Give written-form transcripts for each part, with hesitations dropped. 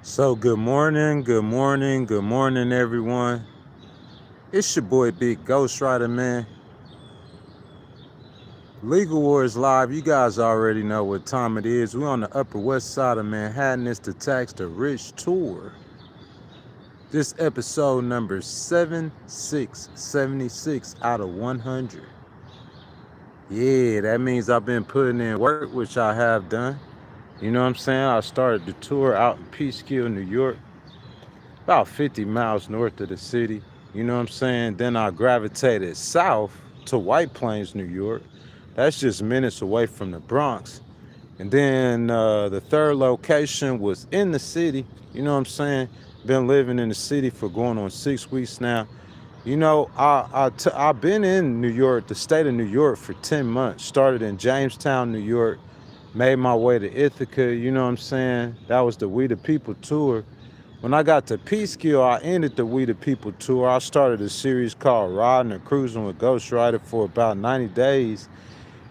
So good morning, everyone. It's your boy Big Ghost Rider, man. Legal Wars Live, you guys already know what time it is. We're on the Upper West Side of Manhattan. It's the Tax the Rich Tour. This episode number 7676 out of 100. Yeah, that means I've been putting in work, which I have done. You know what I'm saying? I started the tour out in Peekskill, New York, about 50 miles north of the city. You know what I'm saying? Then I gravitated south to White Plains, New York. That's just minutes away from the Bronx. And then the third location was in the city. You know what I'm saying? Been living in the city for going on 6 weeks now. You know, I've been in New York, the state of New York, for 10 months. Started in Jamestown, New York. Made my way to Ithaca. You know what I'm saying? That was the We the People tour. When I got to Peekskill, I ended the We the People tour. I started a series called Riding or Cruising with Ghost Rider for about 90 days.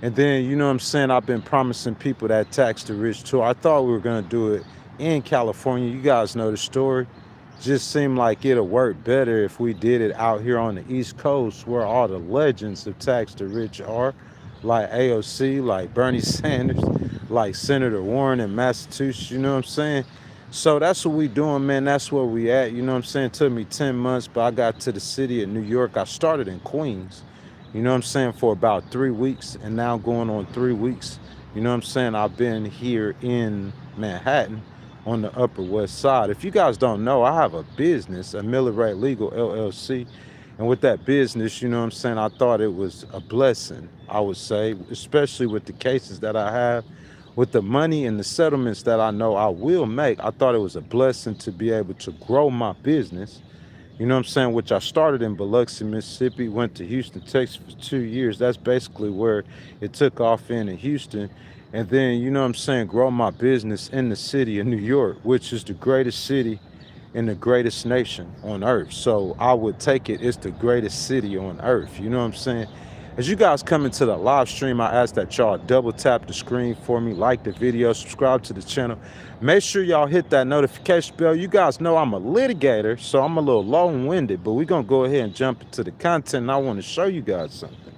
And then, you know what I'm saying, I've been promising people that Tax the Rich tour. I thought we were going to do it in California. You guys know the story. Just seemed like it'll work better if we did it out here on the East Coast where all the legends of Tax the Rich are, like AOC, like Bernie Sanders, like Senator Warren in Massachusetts. You know what I'm saying? So that's what we doing, man. That's where we at. You know what I'm saying? It took me 10 months, but I got to the city of New York. I started in Queens, you know what I'm saying, for about 3 weeks, and now going on 3 weeks. You know what I'm saying? I've been here in Manhattan on the Upper West Side. If you guys don't know, I have a business, a Miller Ray Legal LLC. And with that business, you know what I'm saying, I thought it was a blessing, I would say, especially with the cases that I have, with the money and the settlements that I know I will make. I thought it was a blessing to be able to grow my business, you know what I'm saying, which I started in Biloxi, Mississippi, went to Houston, Texas for 2 years. That's basically where it took off in Houston. And then, you know what I'm saying, grow my business in the city of New York, which is the greatest city in the greatest nation on earth. So I would take it, it's the greatest city on earth. You know what I'm saying? As you guys come into the live stream, I ask that y'all double tap the screen for me, like the video, subscribe to the channel. Make sure y'all hit that notification bell. You guys know I'm a litigator, so I'm a little long-winded, but we're going to go ahead and jump into the content, and I want to show you guys something.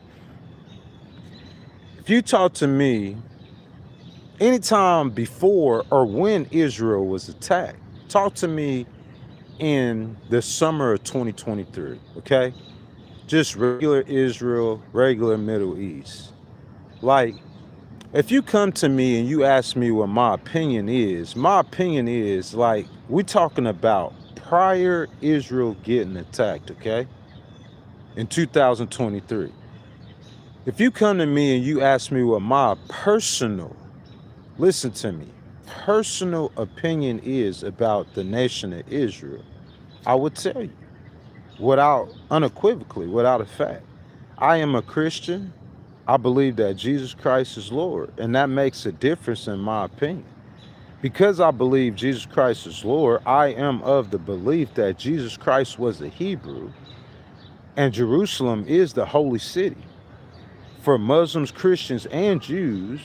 If you talk to me anytime before or when Israel was attacked, talk to me in the summer of 2023, okay? Just regular Israel, regular Middle East. Like, if you come to me and you ask me what my opinion is like, we're talking about prior Israel getting attacked, okay? In 2023. If you come to me and you ask me what my personal, listen to me, personal opinion is about the nation of Israel, I would tell you, without unequivocally, without a fact. I am a Christian. I believe that Jesus Christ is Lord, and that makes a difference in my opinion. Because I believe Jesus Christ is Lord, I am of the belief that Jesus Christ was a Hebrew, and Jerusalem is the holy city. For Muslims, Christians, and Jews,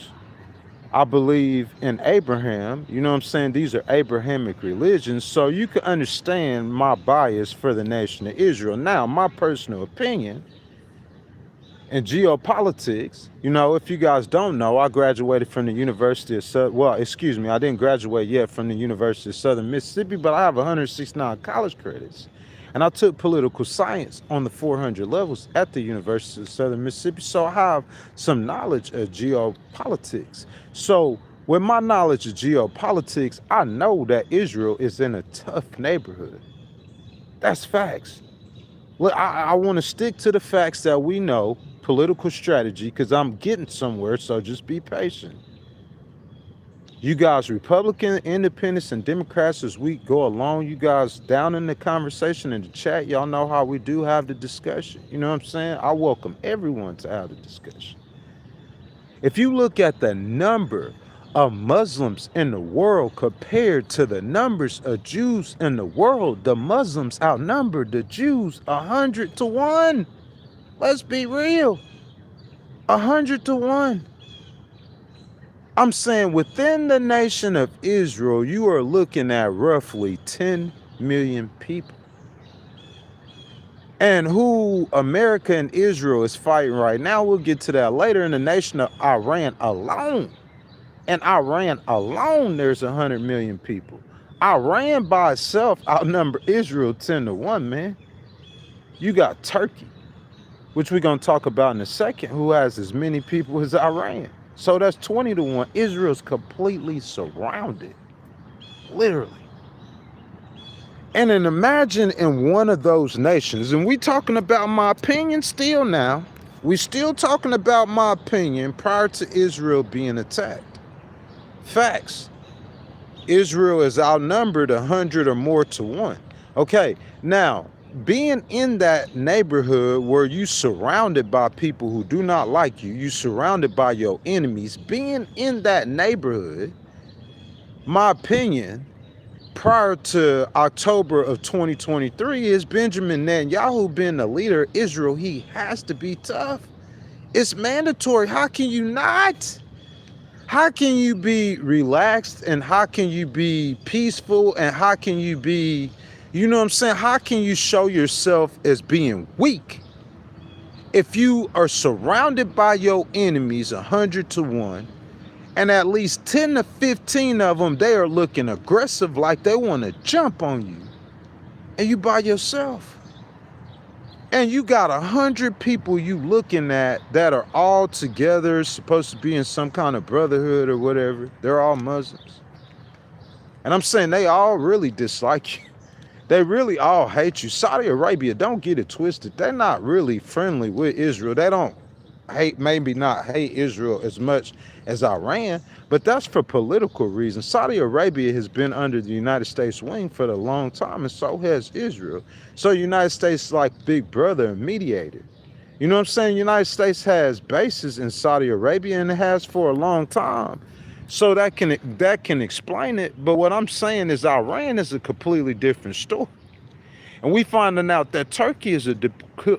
I believe in Abraham. You know what I'm saying? These are Abrahamic religions. So you can understand my bias for the nation of Israel. Now, my personal opinion in geopolitics, you know, if you guys don't know, I graduated from the University of I didn't graduate yet from the University of Southern Mississippi, but I have 169 college credits. And I took political science on the 400 levels at the University of Southern Mississippi. So I have some knowledge of geopolitics. So with my knowledge of geopolitics, I know that Israel is in a tough neighborhood. That's facts. Well, I want to stick to the facts that we know, political strategy, because I'm getting somewhere, so just be patient. You guys, Republican, Independents, and Democrats, as we go along, you guys down in the conversation in the chat, y'all know how we do have the discussion. You know what I'm saying? I welcome everyone to have the discussion. If you look at the number of Muslims in the world compared to the numbers of Jews in the world, the Muslims outnumber the Jews 100 to 1. Let's be real. 100 to 1. I'm saying within the nation of Israel, you are looking at roughly 10 million people. And who America and Israel is fighting right now, we'll get to that later. In the nation of Iran alone, and Iran alone, there's 100 million people. Iran by itself outnumber Israel 10-1, man. You got Turkey, which we're going to talk about in a second, who has as many people as Iran. So that's 20-1. Israel's completely surrounded, literally. And then imagine in one of those nations, and we talking about my opinion still now. We still talking about my opinion prior to Israel being attacked. Facts. Israel is outnumbered 100 or more to 1. Okay, now, being in that neighborhood where you surrounded by people who do not like you, you surrounded by your enemies, being in that neighborhood, my opinion, prior to October of 2023 is Benjamin Netanyahu being the leader of Israel. He has to be tough. It's mandatory. How can you not? How can you be relaxed, and how can you be peaceful, and how can you be, you know what I'm saying? How can you show yourself as being weak if you are surrounded by your enemies 100-1, and at least 10 to 15 of them, they are looking aggressive like they want to jump on you, and you by yourself? And you got 100 people you looking at that are all together, supposed to be in some kind of brotherhood or whatever. They're all Muslims. And I'm saying they all really dislike you. They really all hate you. Saudi Arabia, don't get it twisted. They're not really friendly with Israel. They don't maybe not hate Israel as much as Iran, but that's for political reasons. Saudi Arabia has been under the United States wing for a long time, and so has Israel. So the United States is like big brother and mediator. You know what I'm saying? The United States has bases in Saudi Arabia, and it has for a long time. So that can explain it. But what I'm saying is Iran is a completely different story. And we finding out that Turkey is a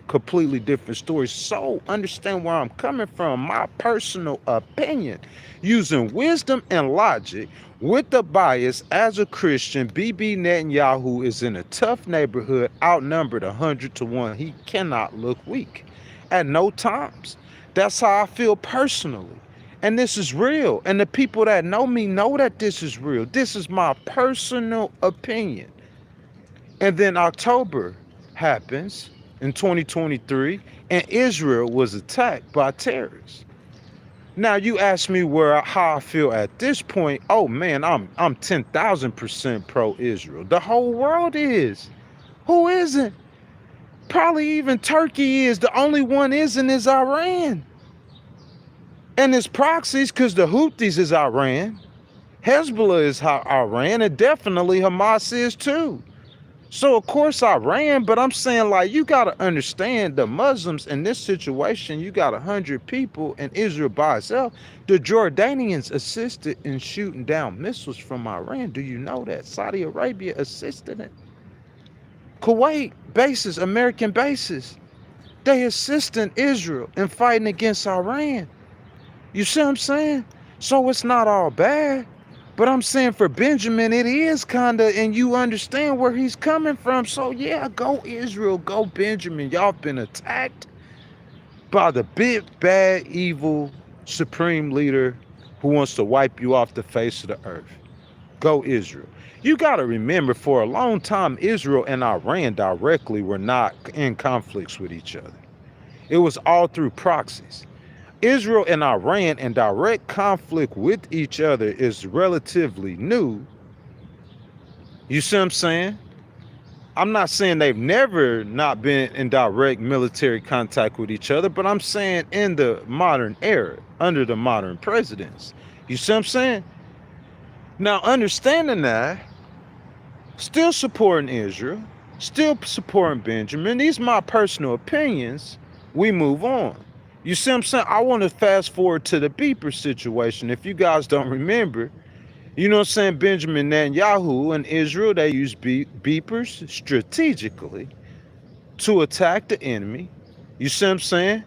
completely different story. So understand where I'm coming from. My personal opinion, using wisdom and logic with the bias as a Christian, BiBi Netanyahu is in a tough neighborhood, outnumbered 100-1. He cannot look weak at no times. That's how I feel personally. And this is real. And the people that know me know that this is real. This is my personal opinion. And then October happens in 2023, and Israel was attacked by terrorists. Now you ask me how I feel at this point. Oh man, I'm 10,000% pro-Israel. The whole world is. Who isn't? Probably even Turkey is. The only one isn't is Iran. And it's proxies, because the Houthis is Iran, Hezbollah is Iran, and definitely Hamas is too. So of course Iran, but I'm saying, like, you got to understand the Muslims in this situation. You got 100 people in Israel by itself. The Jordanians assisted in shooting down missiles from Iran. Do you know that? Saudi Arabia assisted it. Kuwait bases, American bases, they assisted Israel in fighting against Iran. You see what I'm saying? So it's not all bad. But I'm saying for Benjamin, it is kind of, and you understand where he's coming from. So yeah, go Israel, go Benjamin. Y'all been attacked by the big, bad, evil supreme leader who wants to wipe you off the face of the earth. Go Israel. You got to remember, for a long time, Israel and Iran directly were not in conflicts with each other. It was all through proxies. Israel and Iran in direct conflict with each other is relatively new. You see what I'm saying? I'm not saying they've never not been in direct military contact with each other, but I'm saying in the modern era, under the modern presidents. You see what I'm saying? Now, understanding that, still supporting Israel, still supporting Benjamin, these are my personal opinions, we move on. You see what I'm saying? I want to fast forward to the beeper situation. If you guys don't remember, you know what I'm saying, Benjamin Netanyahu and Israel, they use beepers strategically to attack the enemy. You see what I'm saying?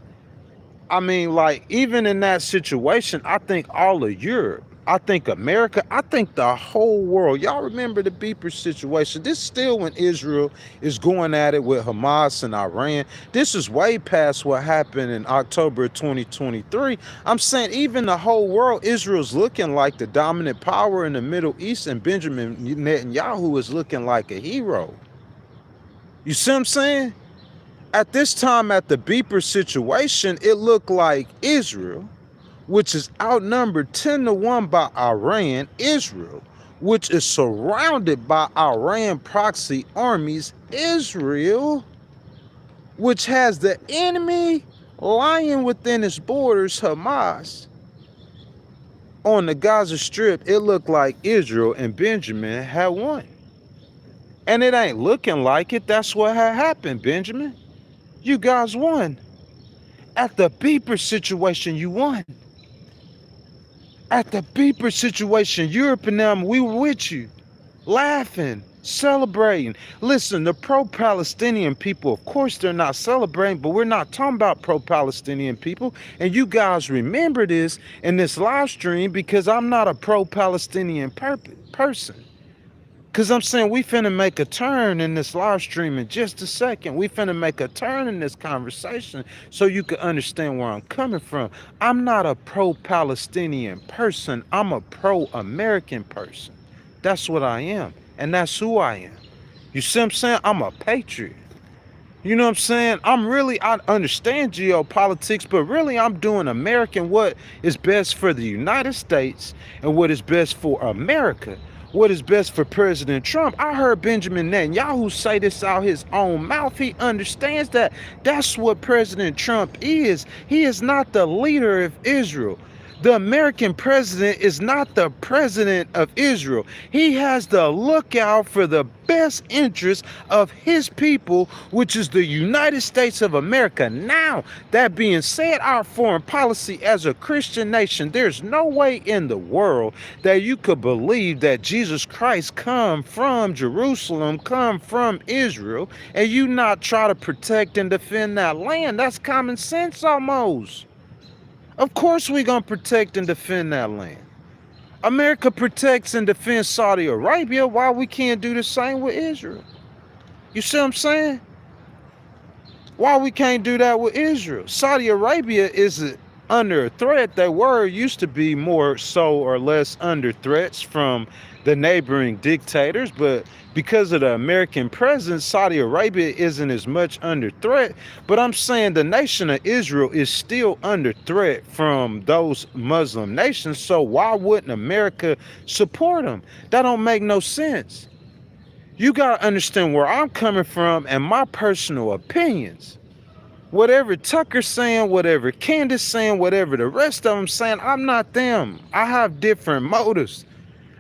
I mean, like, even in that situation, I think all of Europe, I think America, I think the whole world. Y'all remember the beeper situation? This is still when Israel is going at it with Hamas and Iran. This is way past what happened in October of 2023. I'm saying even the whole world, Israel's looking like the dominant power in the Middle East, and Benjamin Netanyahu is looking like a hero. You see what I'm saying? At this time, at the beeper situation, it looked like Israel, which is outnumbered 10-1 by Iran, Israel, which is surrounded by Iran proxy armies, Israel, which has the enemy lying within its borders, Hamas, on the Gaza Strip. It looked like Israel and Benjamin had won. And it ain't looking like it. That's what had happened, Benjamin. You guys won. At the beeper situation, you won. At the beeper situation, Europe and them, we were with you, laughing, celebrating. Listen, the pro-Palestinian people, of course, they're not celebrating, but we're not talking about pro-Palestinian people. And you guys remember this in this live stream, because I'm not a pro-Palestinian person. Because I'm saying we finna make a turn in this live stream in just a second. We finna make a turn in this conversation so you can understand where I'm coming from. I'm not a pro-Palestinian person. I'm a pro-American person. That's what I am. And that's who I am. You see what I'm saying? I'm a patriot. You know what I'm saying? I understand geopolitics, but really I'm doing American, what is best for the United States and what is best for America. What is best for President Trump. I heard Benjamin Netanyahu say this out his own mouth. He understands that that's what President Trump is. He is not the leader of Israel. The American president is not the president of Israel. He has to look out for the best interest of his people, which is the United States of America. Now, that being said, our foreign policy as a Christian nation, there's no way in the world that you could believe that Jesus Christ come from Jerusalem, come from Israel, and you not try to protect and defend that land. That's common sense almost. Of course we're going to protect and defend that land. America protects and defends Saudi Arabia. Why we can't do the same with Israel? You see what I'm saying? Why we can't do that with Israel? Saudi Arabia is under a threat. They used to be more so or less under threats from the neighboring dictators, but because of the American presence, Saudi Arabia isn't as much under threat. But I'm saying the nation of Israel is still under threat from those Muslim nations. So why wouldn't America support them? That don't make no sense. You got to understand where I'm coming from and my personal opinions. Whatever Tucker's saying, whatever Candace saying, whatever the rest of them saying, I'm not them. I have different motives.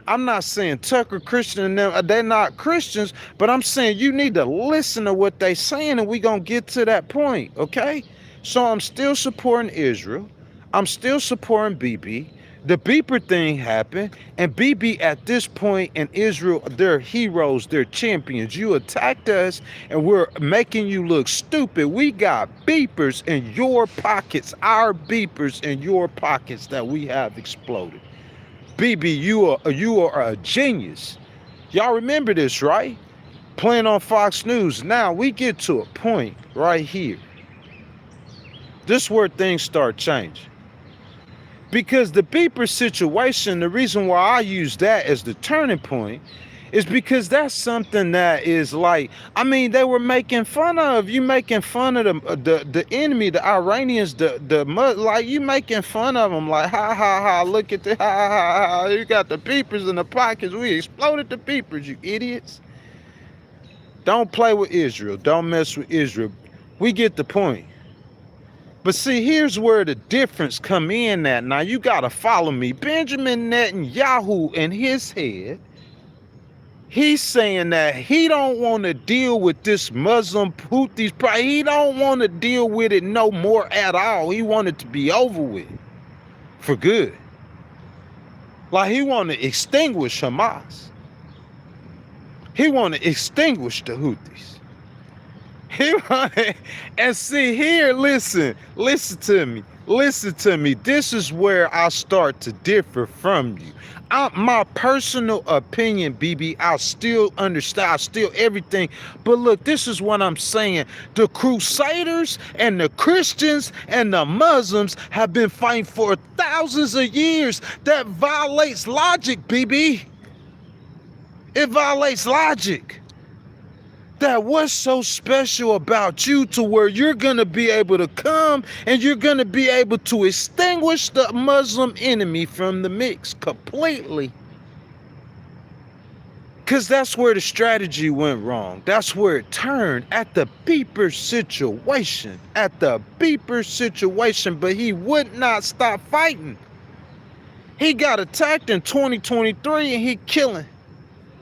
I'm not saying Tucker, Christian, and them, they're not Christians, but I'm saying you need to listen to what they saying, and we going to get to that point, okay? So I'm still supporting Israel. I'm still supporting BiBi. The beeper thing happened, and BiBi at this point in Israel, they're heroes, they're champions. You attacked us, and we're making you look stupid. We got beepers in your pockets, our beepers in your pockets that we have exploded. BiBi, you are a genius. Y'all remember this, right? Playing on Fox News. Now we get to a point right here. This is where things start changing. Because the beeper situation, the reason why I use that as the turning point is because that's something that is like, I mean, they were making fun of you, making fun of the enemy, the Iranians, like you making fun of them, like ha ha ha, look at the ha ha ha, you got the beepers in the pockets, we exploded the beepers, you idiots. Don't play with Israel, don't mess with Israel. We get the point. But see, here's where the difference come in at. Now you gotta follow me. Benjamin Netanyahu in his head, he's saying that he don't want to deal with this Muslim Houthis. He don't want to deal with it no more at all. He wanted it to be over with for good. Like he want to extinguish Hamas. He want to extinguish the Houthis. And see here, listen to me. Listen to me. This is where I start to differ from you. My personal opinion, BB, I still understand. I still everything. But look, this is what I'm saying. The Crusaders and the Christians and the Muslims have been fighting for thousands of years. That violates logic, BB. It violates logic. That what's so special about you to where you're going to be able to come and you're going to be able to extinguish the Muslim enemy from the mix completely. Because that's where the strategy went wrong. That's where it turned at the BiBi situation. At the BiBi situation, but he would not stop fighting. He got attacked in 2023 and he killing.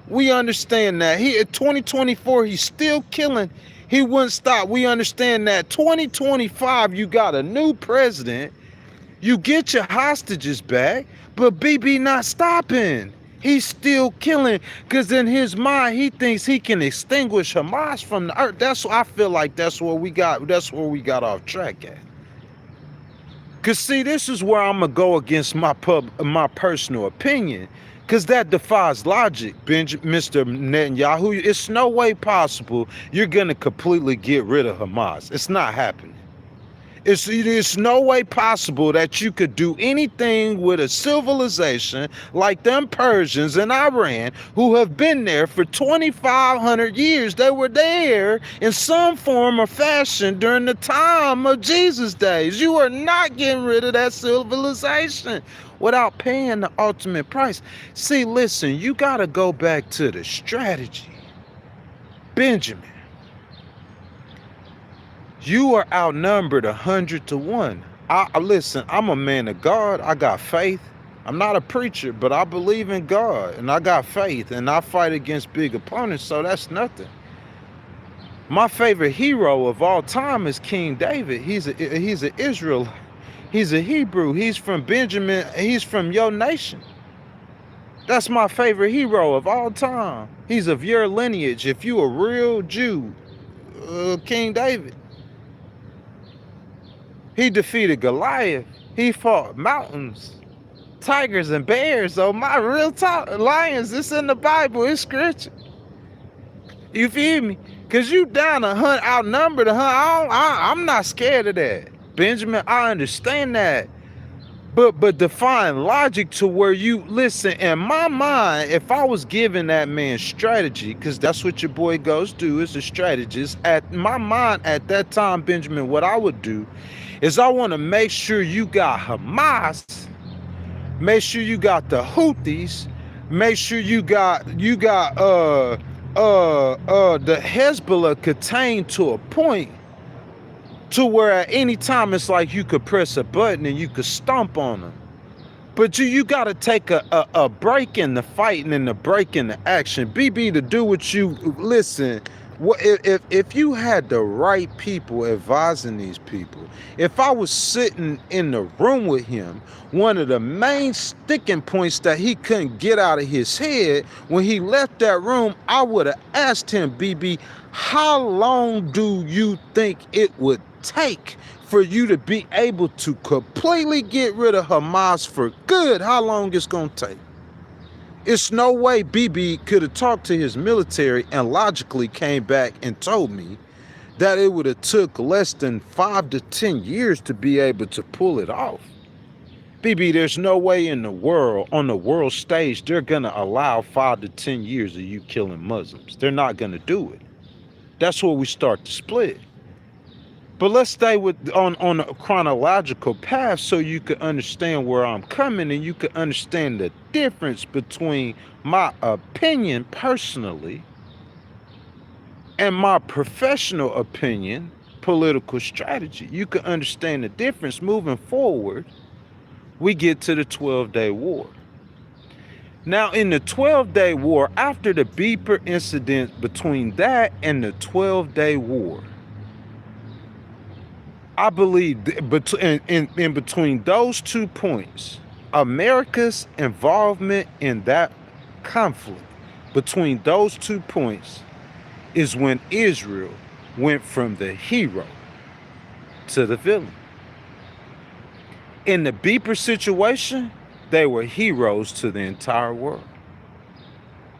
We understand that. He in 2024, he's still killing. He wouldn't stop. We understand that. 2025, you got a new president. You get your hostages back, but BiBi not stopping. He's still killing because in his mind, he thinks he can extinguish Hamas from the earth. That's what I feel like. That's where we got off track at. Cause see, this is where I'm gonna go against my personal opinion. Because that defies logic, Mr. Netanyahu. It's no way possible you're going to completely get rid of Hamas. It's not happening. It's no way possible that you could do anything with a civilization like them Persians in Iran who have been there for 2,500 years. They were there in some form or fashion during the time of Jesus' days. You are not getting rid of that civilization without paying the ultimate price. See, listen, you got to go back to the strategy. Benjamin, you are outnumbered 100 to 1. Listen, I'm a man of God. I got faith. I'm not a preacher, but I believe in God and I got faith and I fight against big opponents, so that's nothing. My favorite hero of all time is King David. He's an Israelite. He's a Hebrew. He's from Benjamin. He's from your nation. That's my favorite hero of all time. He's of your lineage. If you a real Jew, King David. He defeated Goliath. He fought mountains, tigers, and bears. Oh, my real talk. Lions, it's in the Bible. It's scripture. You feel me? Because you down a hunt, outnumbered a hunt. I'm not scared of that. Benjamin, I understand that. But define logic to where you listen. In my mind, if I was giving that man strategy, because that's what your boy goes do, is a strategist. At my mind at that time, Benjamin, what I would do is I want to make sure you got Hamas, make sure you got the Houthis, make sure you got the Hezbollah contained to a point to where at any time it's like you could press a button and you could stomp on them. But you got to take a break in the fighting and a break in the action. BiBi, to do what you listen. What if you had the right people advising these people? If I was sitting in the room with him, one of the main sticking points that he couldn't get out of his head when he left that room, I would have asked him, BiBi, how long do you think it would take for you to be able to completely get rid of Hamas for good? How long it's gonna take? It's no way BiBi could have talked to his military and logically came back and told me that it would have took less than 5 to 10 years to be able to pull it off. BiBi, there's no way in the world, on the world stage, they're gonna allow 5 to 10 years of you killing Muslims. They're not gonna do it. That's where we start to split. But let's stay on a chronological path so you can understand where I'm coming and you can understand the difference between my opinion personally and my professional opinion, political strategy. You can understand the difference moving forward. We get to the 12-day war. Now, in the 12-day war, after the BiBi incident, between that and the 12-day war, I believe in between those 2 points, America's involvement in that conflict, between those 2 points, is when Israel went from the hero to the villain. In the BiBi situation, they were heroes to the entire world.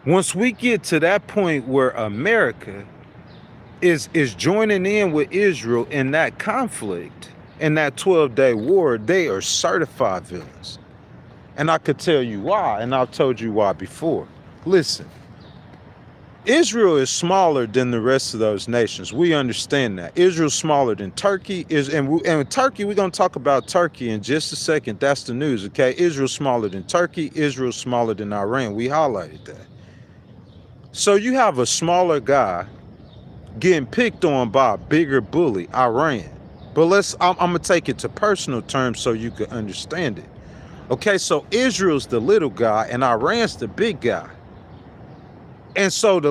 Once we get to that point where America is joining in with Israel in that conflict, in that 12-day war, they are certified villains. And I could tell you why, and I've told you why before. Listen, Israel is smaller than the rest of those nations. We understand that. Israel's smaller than Turkey and Turkey, we're going to talk about Turkey in just a second. That's the news, okay? Israel's smaller than Turkey. Israel's smaller than Iran. We highlighted that. So you have a smaller guy getting picked on by a bigger bully, Iran. But I'm going to take it to personal terms so you can understand it. Okay, so Israel's the little guy and Iran's the big guy. And so the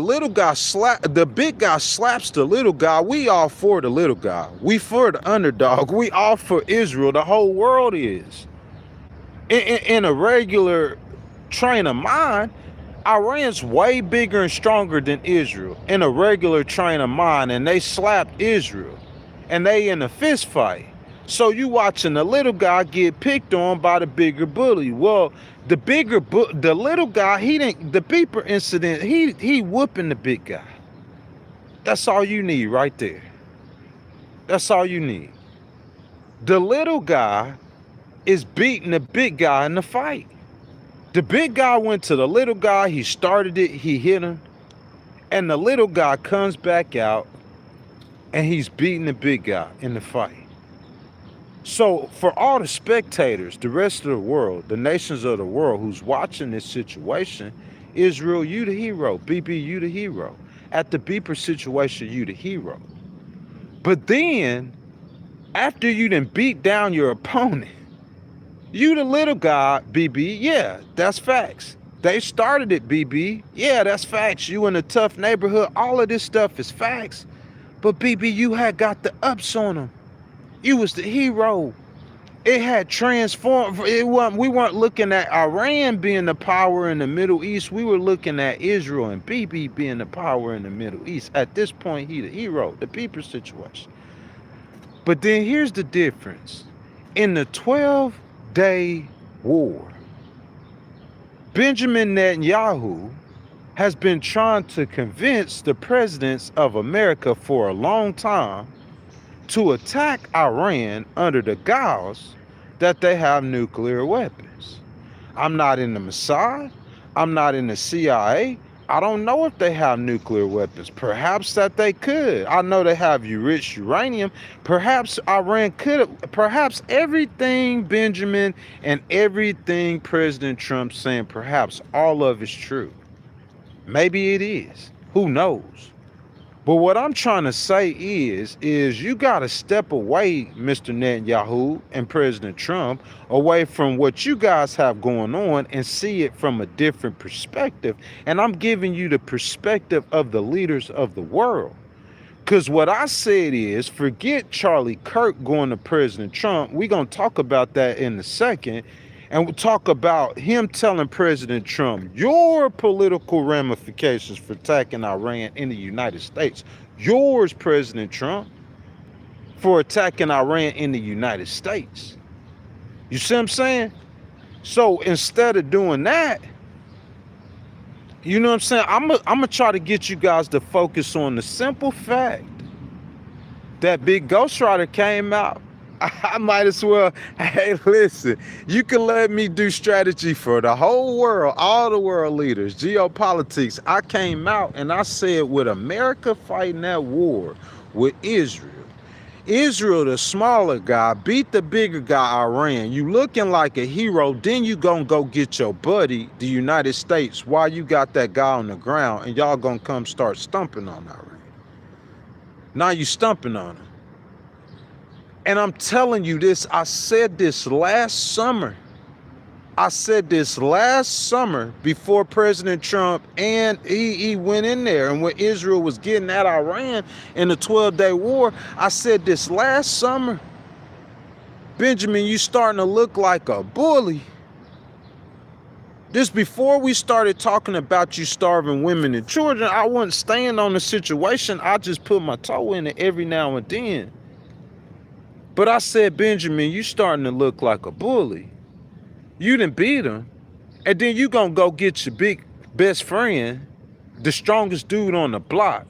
big guy slaps the little guy. We all for the little guy. We for the underdog. We all for Israel. The whole world is. In a regular train of mind, Iran's way bigger and stronger than Israel in a regular train of mind, and they slapped Israel, and they in a fist fight. So you watching the little guy get picked on by the bigger bully. Well, the little guy, the BiBi incident, he whooping the big guy. That's all you need right there. That's all you need. The little guy is beating the big guy in the fight. The big guy went to the little guy, he started it, he hit him, and the little guy comes back out and he's beating the big guy in the fight. So for all the spectators, the rest of the world, the nations of the world who's watching this situation, Israel, you the hero. BiBi, you the hero. At the BiBi situation, you the hero. But then, after you done beat down your opponent, you the little guy, BiBi, yeah, that's facts. They started it, BiBi. Yeah, that's facts. You in a tough neighborhood, all of this stuff is facts. But BiBi, you had got the ups on them. You was the hero. It had transformed. We weren't looking at Iran being the power in the Middle East. We were looking at Israel and BiBi being the power in the Middle East. At this point, he the hero, the BiBi situation. But then here's the difference. In the 12-day war, Benjamin Netanyahu has been trying to convince the presidents of America for a long time to attack Iran under the guise that they have nuclear weapons. I'm not in the Mossad. I'm not in the CIA. I don't know if they have nuclear weapons. Perhaps that they could. I know they have enriched uranium. Perhaps Iran could. Perhaps everything Benjamin and everything President Trump saying, perhaps all of it's true. Maybe it is. Who knows? But what I'm trying to say is you got to step away, Mr. Netanyahu and President Trump, away from what you guys have going on and see it from a different perspective. And I'm giving you the perspective of the leaders of the world. Because what I said is, forget Charlie Kirk going to President Trump. We're going to talk about that in a second. And we'll talk about him telling President Trump your political ramifications for attacking Iran in the United States. Yours, President Trump, for attacking Iran in the United States. You see what I'm saying? So instead of doing that, you know what I'm saying? I'm gonna try to get you guys to focus on the simple fact that Big Ghost Rider came out. I might as well, hey, listen, you can let me do strategy for the whole world, all the world leaders, geopolitics. I came out and I said, with America fighting that war with Israel, the smaller guy, beat the bigger guy, Iran. You looking like a hero, then you gonna go get your buddy, the United States, while you got that guy on the ground, and y'all gonna come start stumping on Iran. Now you stumping on him. And I'm telling you this, I said this last summer. Before President Trump, and he went in there, and when Israel was getting at Iran in the 12-day war, I said this last summer, Benjamin, you starting to look like a bully. This before we started talking about you starving women and children. I wasn't staying on the situation. I just put my toe in it every now and then. But I said, Benjamin, you starting to look like a bully. You done beat him. And then you gonna go get your big best friend, the strongest dude on the block.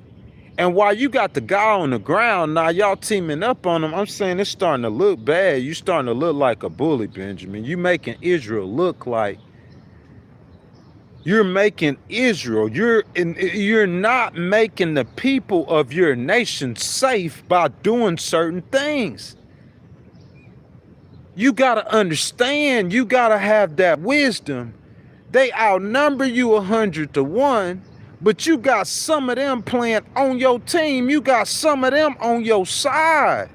And while you got the guy on the ground, now y'all teaming up on him, I'm saying it's starting to look bad. You starting to look like a bully, Benjamin. You making Israel look like you're making Israel. You're not making the people of your nation safe by doing certain things. You gotta understand, you gotta have that wisdom. They outnumber you 100-1, but you got some of them playing on your team. You got some of them on your side.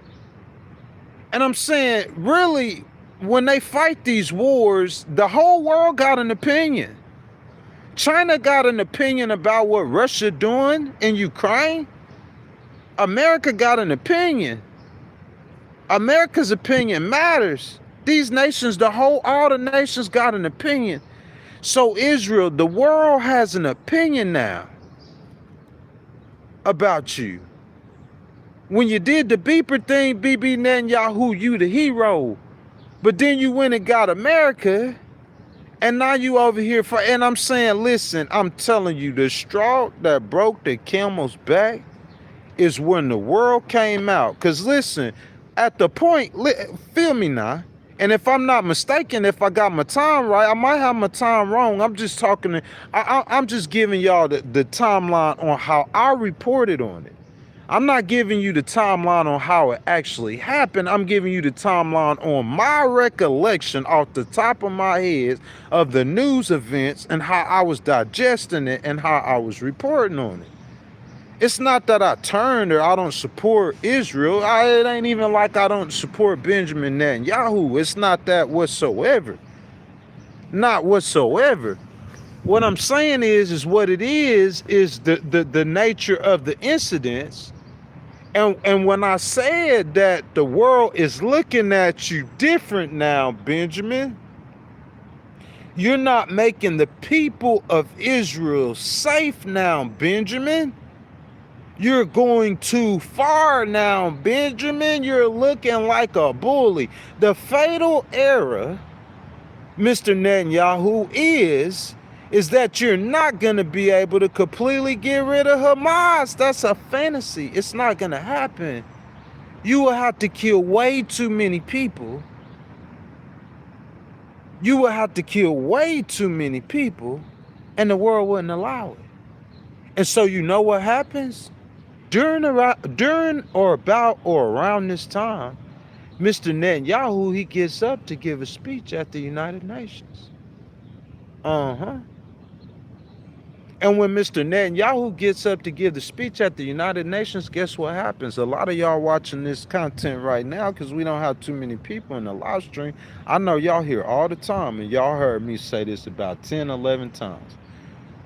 And I'm saying, really, when they fight these wars, the whole world got an opinion. China got an opinion about what Russia doing in Ukraine. America got an opinion. America's opinion matters. These nations, all the nations got an opinion. So Israel, the world has an opinion now about you. When you did the beeper thing, BiBi Netanyahu, you the hero. But then you went and got America, and now you over here for, and I'm saying, listen, I'm telling you, the straw that broke the camel's back is when the world came out. Because listen, at the point, feel me now, and if I'm not mistaken, if I got my time right, I might have my time wrong. I'm just talking, I'm just giving y'all the timeline on how I reported on it. I'm not giving you the timeline on how it actually happened. I'm giving you the timeline on my recollection off the top of my head of the news events and how I was digesting it and how I was reporting on it. It's not that I turned or I don't support Israel. It ain't even like I don't support Benjamin Netanyahu. It's not that whatsoever. Not whatsoever. What I'm saying is what it is the nature of the incidents. And when I said that the world is looking at you different now, Benjamin, you're not making the people of Israel safe now, Benjamin. You're going too far now, Benjamin. You're looking like a bully. The fatal error, Mr. Netanyahu, is that you're not going to be able to completely get rid of Hamas. That's a fantasy. It's not going to happen. You will have to kill way too many people. You will have to kill way too many people, and the world wouldn't allow it. And so you know what happens? During or about or around this time, Mr. Netanyahu, he gets up to give a speech at the United Nations. And when Mr. Netanyahu gets up to give the speech at the United Nations, guess what happens? A lot of y'all watching this content right now, because we don't have too many people in the live stream. I know y'all hear all the time, and y'all heard me say this about 10, 11 times.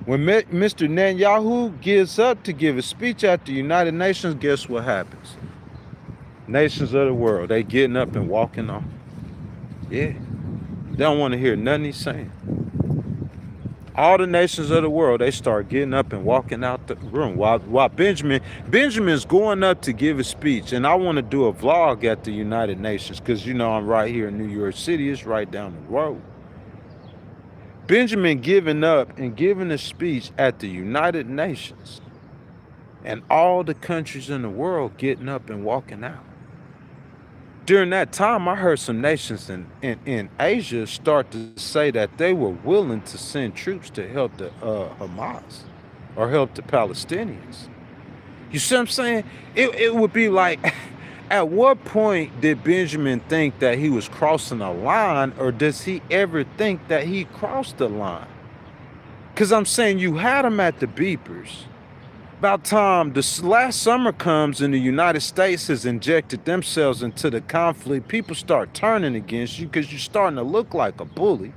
When Mr. Netanyahu gets up to give a speech at the United Nations, guess what happens? Nations of the world, they getting up and walking off. Yeah. They don't want to hear nothing he's saying. All the nations of the world, they start getting up and walking out the room. While Benjamin's going up to give a speech, and I want to do a vlog at the United Nations, because you know I'm right here in New York City. It's right down the road. Benjamin giving up and giving a speech at the United Nations, and all the countries in the world getting up and walking out. During that time, I heard some nations in Asia start to say that they were willing to send troops to help the Hamas or help the Palestinians. You see what I'm saying? It would be like, at what point did Benjamin think that he was crossing a line, or does he ever think that he crossed the line? Because I'm saying you had him at the beepers. About time the last summer comes and the United States has injected themselves into the conflict, people start turning against you because you're starting to look like a bully.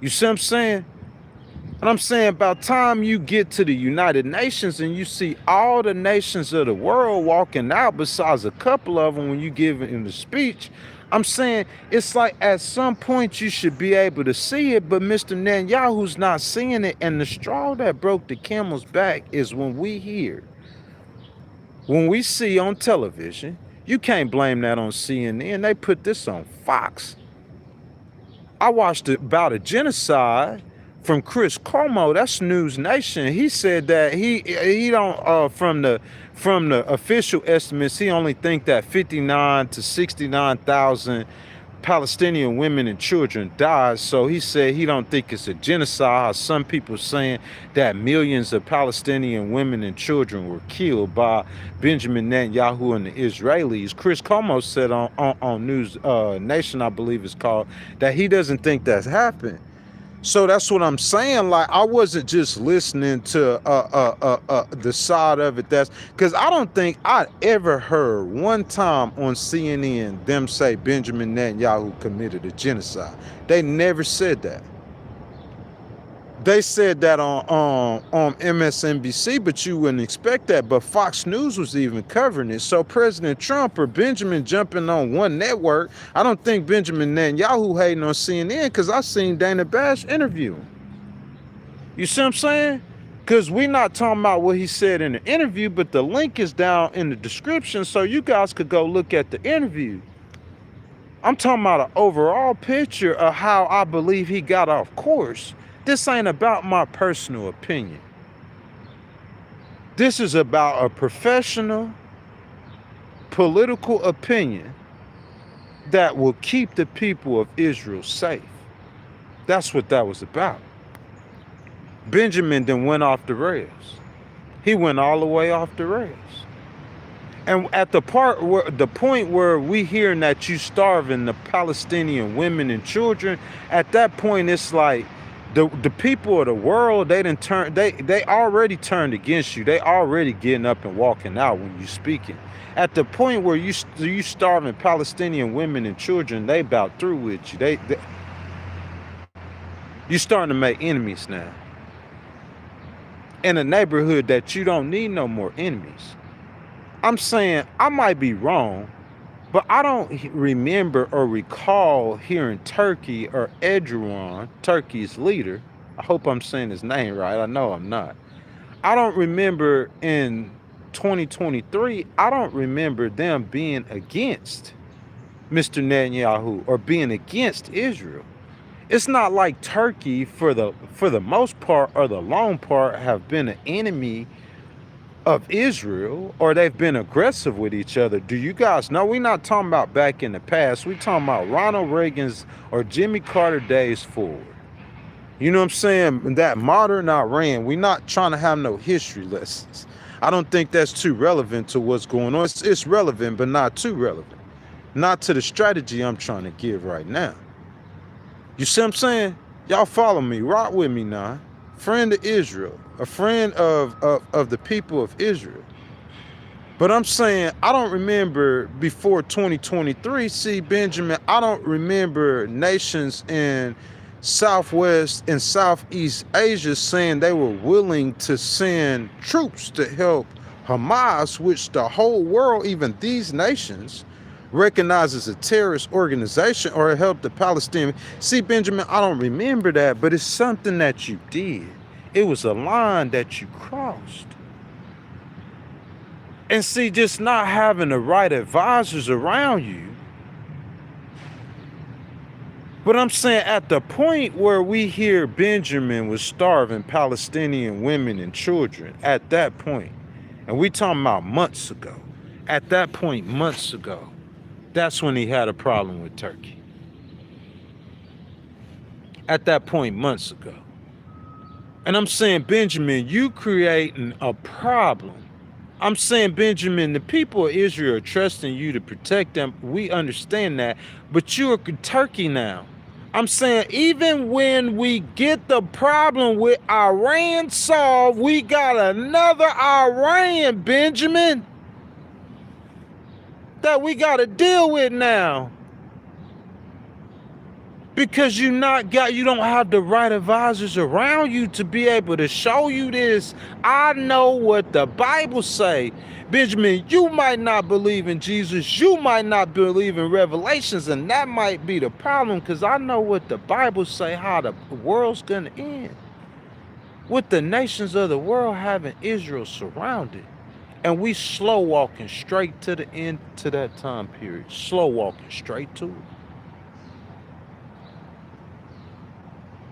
You see what I'm saying? And I'm saying about time you get to the United Nations and you see all the nations of the world walking out besides a couple of them when you give in the speech, I'm saying it's like at some point you should be able to see it, but Mr. Netanyahu's not seeing it. And the straw that broke the camel's back is when we see on television You can't blame that on CNN. They put this on Fox. I watched about a genocide from Chris Cuomo. That's News Nation. He said that he don't from the official estimates, he only think that 59 to 69,000 Palestinian women and children died. So he said he don't think it's a genocide. Some people saying that millions of Palestinian women and children were killed by Benjamin Netanyahu and the Israelis. Chris Cuomo said on News Nation, I believe it's called, that he doesn't think that's happened. So that's what I'm saying. Like, I wasn't just listening to the side of it. That's because I don't think I ever heard one time on CNN them say Benjamin Netanyahu committed a genocide. They never said that. They said that on MSNBC, but you wouldn't expect that. But Fox News was even covering it. So President Trump or Benjamin jumping on one network, I don't think Benjamin Netanyahu hating on CNN, because I seen Dana Bash interview him. You see what I'm saying? Because we're not talking about what he said in the interview, but the link is down in the description so you guys could go look at the interview. I'm talking about an overall picture of how I believe he got off course. This ain't about my personal opinion. This is about a professional political opinion that will keep the people of Israel safe. That's what that was about. Benjamin then went off the rails. He went all the way off the rails. And at the point where we hearing that you starving the Palestinian women and children, at that point it's like, the people of the world, they already turned against you. They already getting up and walking out when you speaking. At the point where you starving Palestinian women and children, they about through with you. You starting to make enemies now. In a neighborhood that you don't need no more enemies. I'm saying, I might be wrong, but I don't remember or recall hearing Turkey or Erdogan, Turkey's leader, I hope I'm saying his name right, I know I'm not. I don't remember in 2023, I don't remember them being against Mr. Netanyahu or being against Israel. It's not like Turkey, for the most part or the long part, have been an enemy of Israel, or they've been aggressive with each other. Do you guys know? We're not talking about back in the past. We're talking about Ronald Reagan's or Jimmy Carter days forward. You know what I'm saying? That modern Iran, we're not trying to have no history lessons. I don't think that's too relevant to what's going on. It's relevant, but not too relevant. Not to the strategy I'm trying to give right now. You see what I'm saying? Y'all follow me. Rock with me now. Friend of Israel. A friend of the people of Israel. But I'm saying, I don't remember before 2023, see, Benjamin, I don't remember nations in Southwest and Southeast Asia saying they were willing to send troops to help Hamas, which the whole world, even these nations, recognizes a terrorist organization, or help the Palestinians. See, Benjamin, I don't remember that, but it's something that you did. It was a line that you crossed. And see, just not having the right advisors around you. But I'm saying, at the point where we hear Benjamin was starving Palestinian women and children, at that point, and we talking about months ago, at that point, months ago, that's when he had a problem with Turkey. At that point, months ago. And I'm saying, Benjamin, you creating a problem. I'm saying, Benjamin, the people of Israel are trusting you to protect them. We understand that. But you're Turkey now. I'm saying, even when we get the problem with Iran solved, we got another Iran, Benjamin, that we got to deal with now. Because you don't have the right advisors around you to be able to show you this. I know what the Bible say. Benjamin, you might not believe in Jesus. You might not believe in Revelations, and that might be the problem, because I know what the Bible say, how the world's going to end. With the nations of the world having Israel surrounded. And we slow walking straight to the end to that time period. Slow walking straight to it.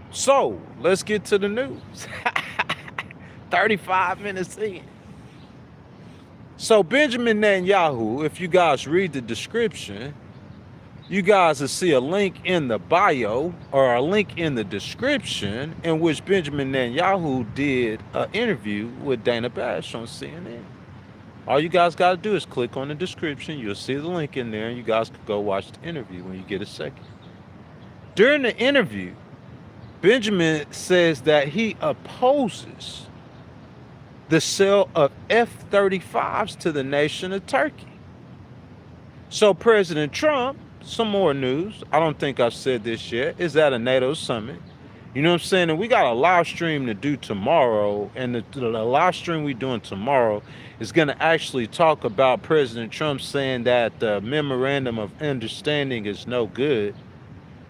So let's get to the news. 35 minutes in. So Benjamin Netanyahu, if you guys read the description, you guys will see a link in the bio or a link in the description in which Benjamin Netanyahu did an interview with Dana Bash on CNN. All you guys got to do is click on the description. You'll see the link in there, and you guys can go watch the interview when you get a second. During the interview, Benjamin says that he opposes the sale of F-35s to the nation of Turkey. So President Trump, some more news, I don't think I've said this yet, is at a NATO summit. You know what I'm saying? And we got a live stream to do tomorrow, and the live stream we're doing tomorrow is going to actually talk about President Trump saying that the memorandum of understanding is no good,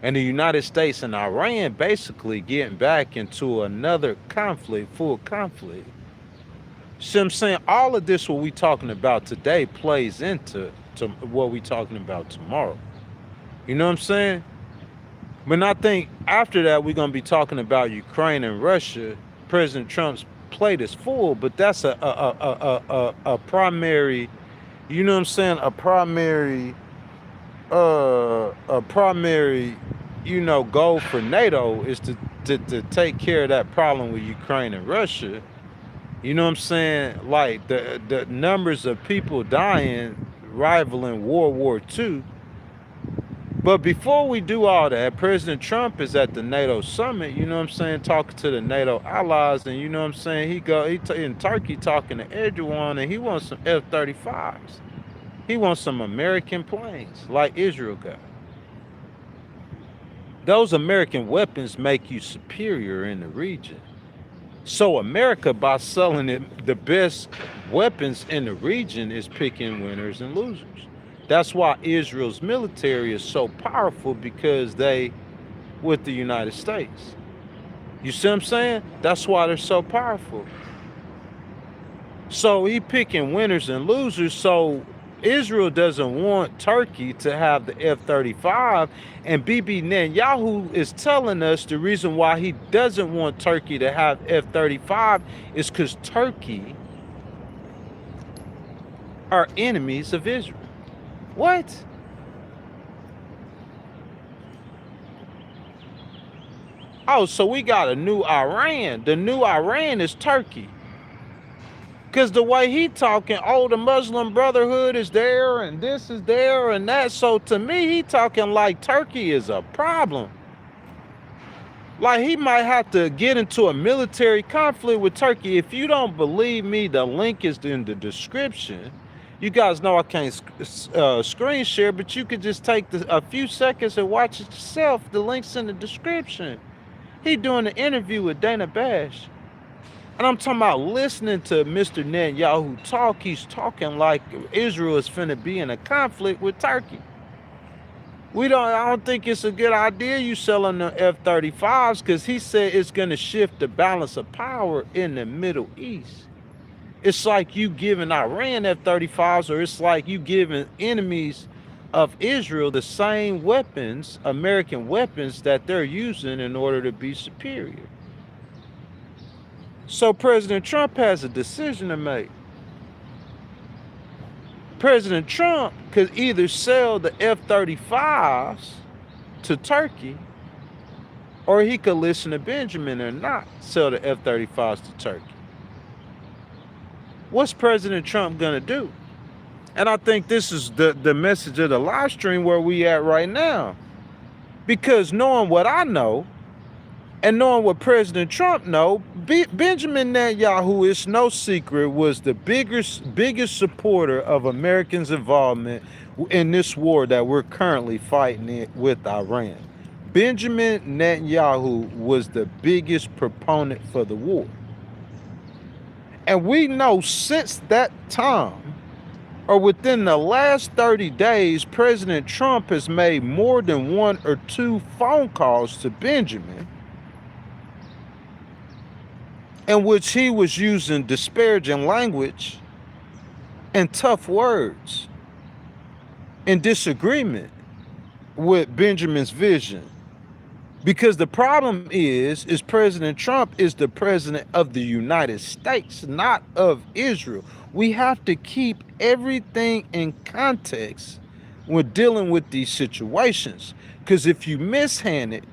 and the United States and Iran basically getting back into another conflict, full conflict. See what I'm saying? All of this, what we're talking about today, plays into what we're talking about tomorrow. You know what I'm saying? But I think after that, we're going to be talking about Ukraine and Russia. President Trump's plate is full, but that's a primary, you know what I'm saying? A primary, you know, goal for NATO is to take care of that problem with Ukraine and Russia. You know what I'm saying? Like the numbers of people dying rivaling World War II. But before we do all that, President Trump is at the NATO summit, you know what I'm saying, talking to the NATO allies, and you know what I'm saying, he in Turkey talking to Erdogan, and he wants some F-35s. He wants some American planes, like Israel got. Those American weapons make you superior in the region. So America, by selling it the best weapons in the region, is picking winners and losers. That's why Israel's military is so powerful, because they with the United States. You see what I'm saying? That's why they're so powerful. So he picking winners and losers. So Israel doesn't want Turkey to have the F-35, and BiBi Netanyahu is telling us the reason why he doesn't want Turkey to have F-35 is because Turkey are enemies of Israel. What? Oh, so we got a new Iran. The new Iran is Turkey. Because the way he talking, oh, the Muslim Brotherhood is there, and this is there, and that. So to me, he talking like Turkey is a problem. Like he might have to get into a military conflict with Turkey. If you don't believe me, the link is in the description. You guys know I can't screen share, but you could just take a few seconds and watch it yourself. The link's in the description. He doing an interview with Dana Bash. And I'm talking about listening to Mr. Netanyahu talk. He's talking like Israel is finna be in a conflict with Turkey. I don't think it's a good idea you selling the F-35s, because he said it's gonna shift the balance of power in the Middle East. It's like you giving Iran F-35s, or it's like you giving enemies of Israel the same weapons, American weapons, that they're using in order to be superior. So President Trump has a decision to make. President Trump could either sell the F-35s to Turkey, or he could listen to Benjamin and not sell the F-35s to Turkey. What's President Trump gonna do? And I think this is the message of the live stream where we at right now. Because knowing what I know, and knowing what President Trump know, Benjamin Netanyahu, it's no secret, was the biggest supporter of Americans' involvement in this war that we're currently fighting with Iran. Benjamin Netanyahu was the biggest proponent for the war. And we know since that time, or within the last 30 days, President Trump has made more than 1 or 2 phone calls to Benjamin, in which he was using disparaging language and tough words in disagreement with Benjamin's vision. Because the problem is President Trump is the president of the United States, not of Israel. We have to keep everything in context when dealing with these situations. Because if you mismanage,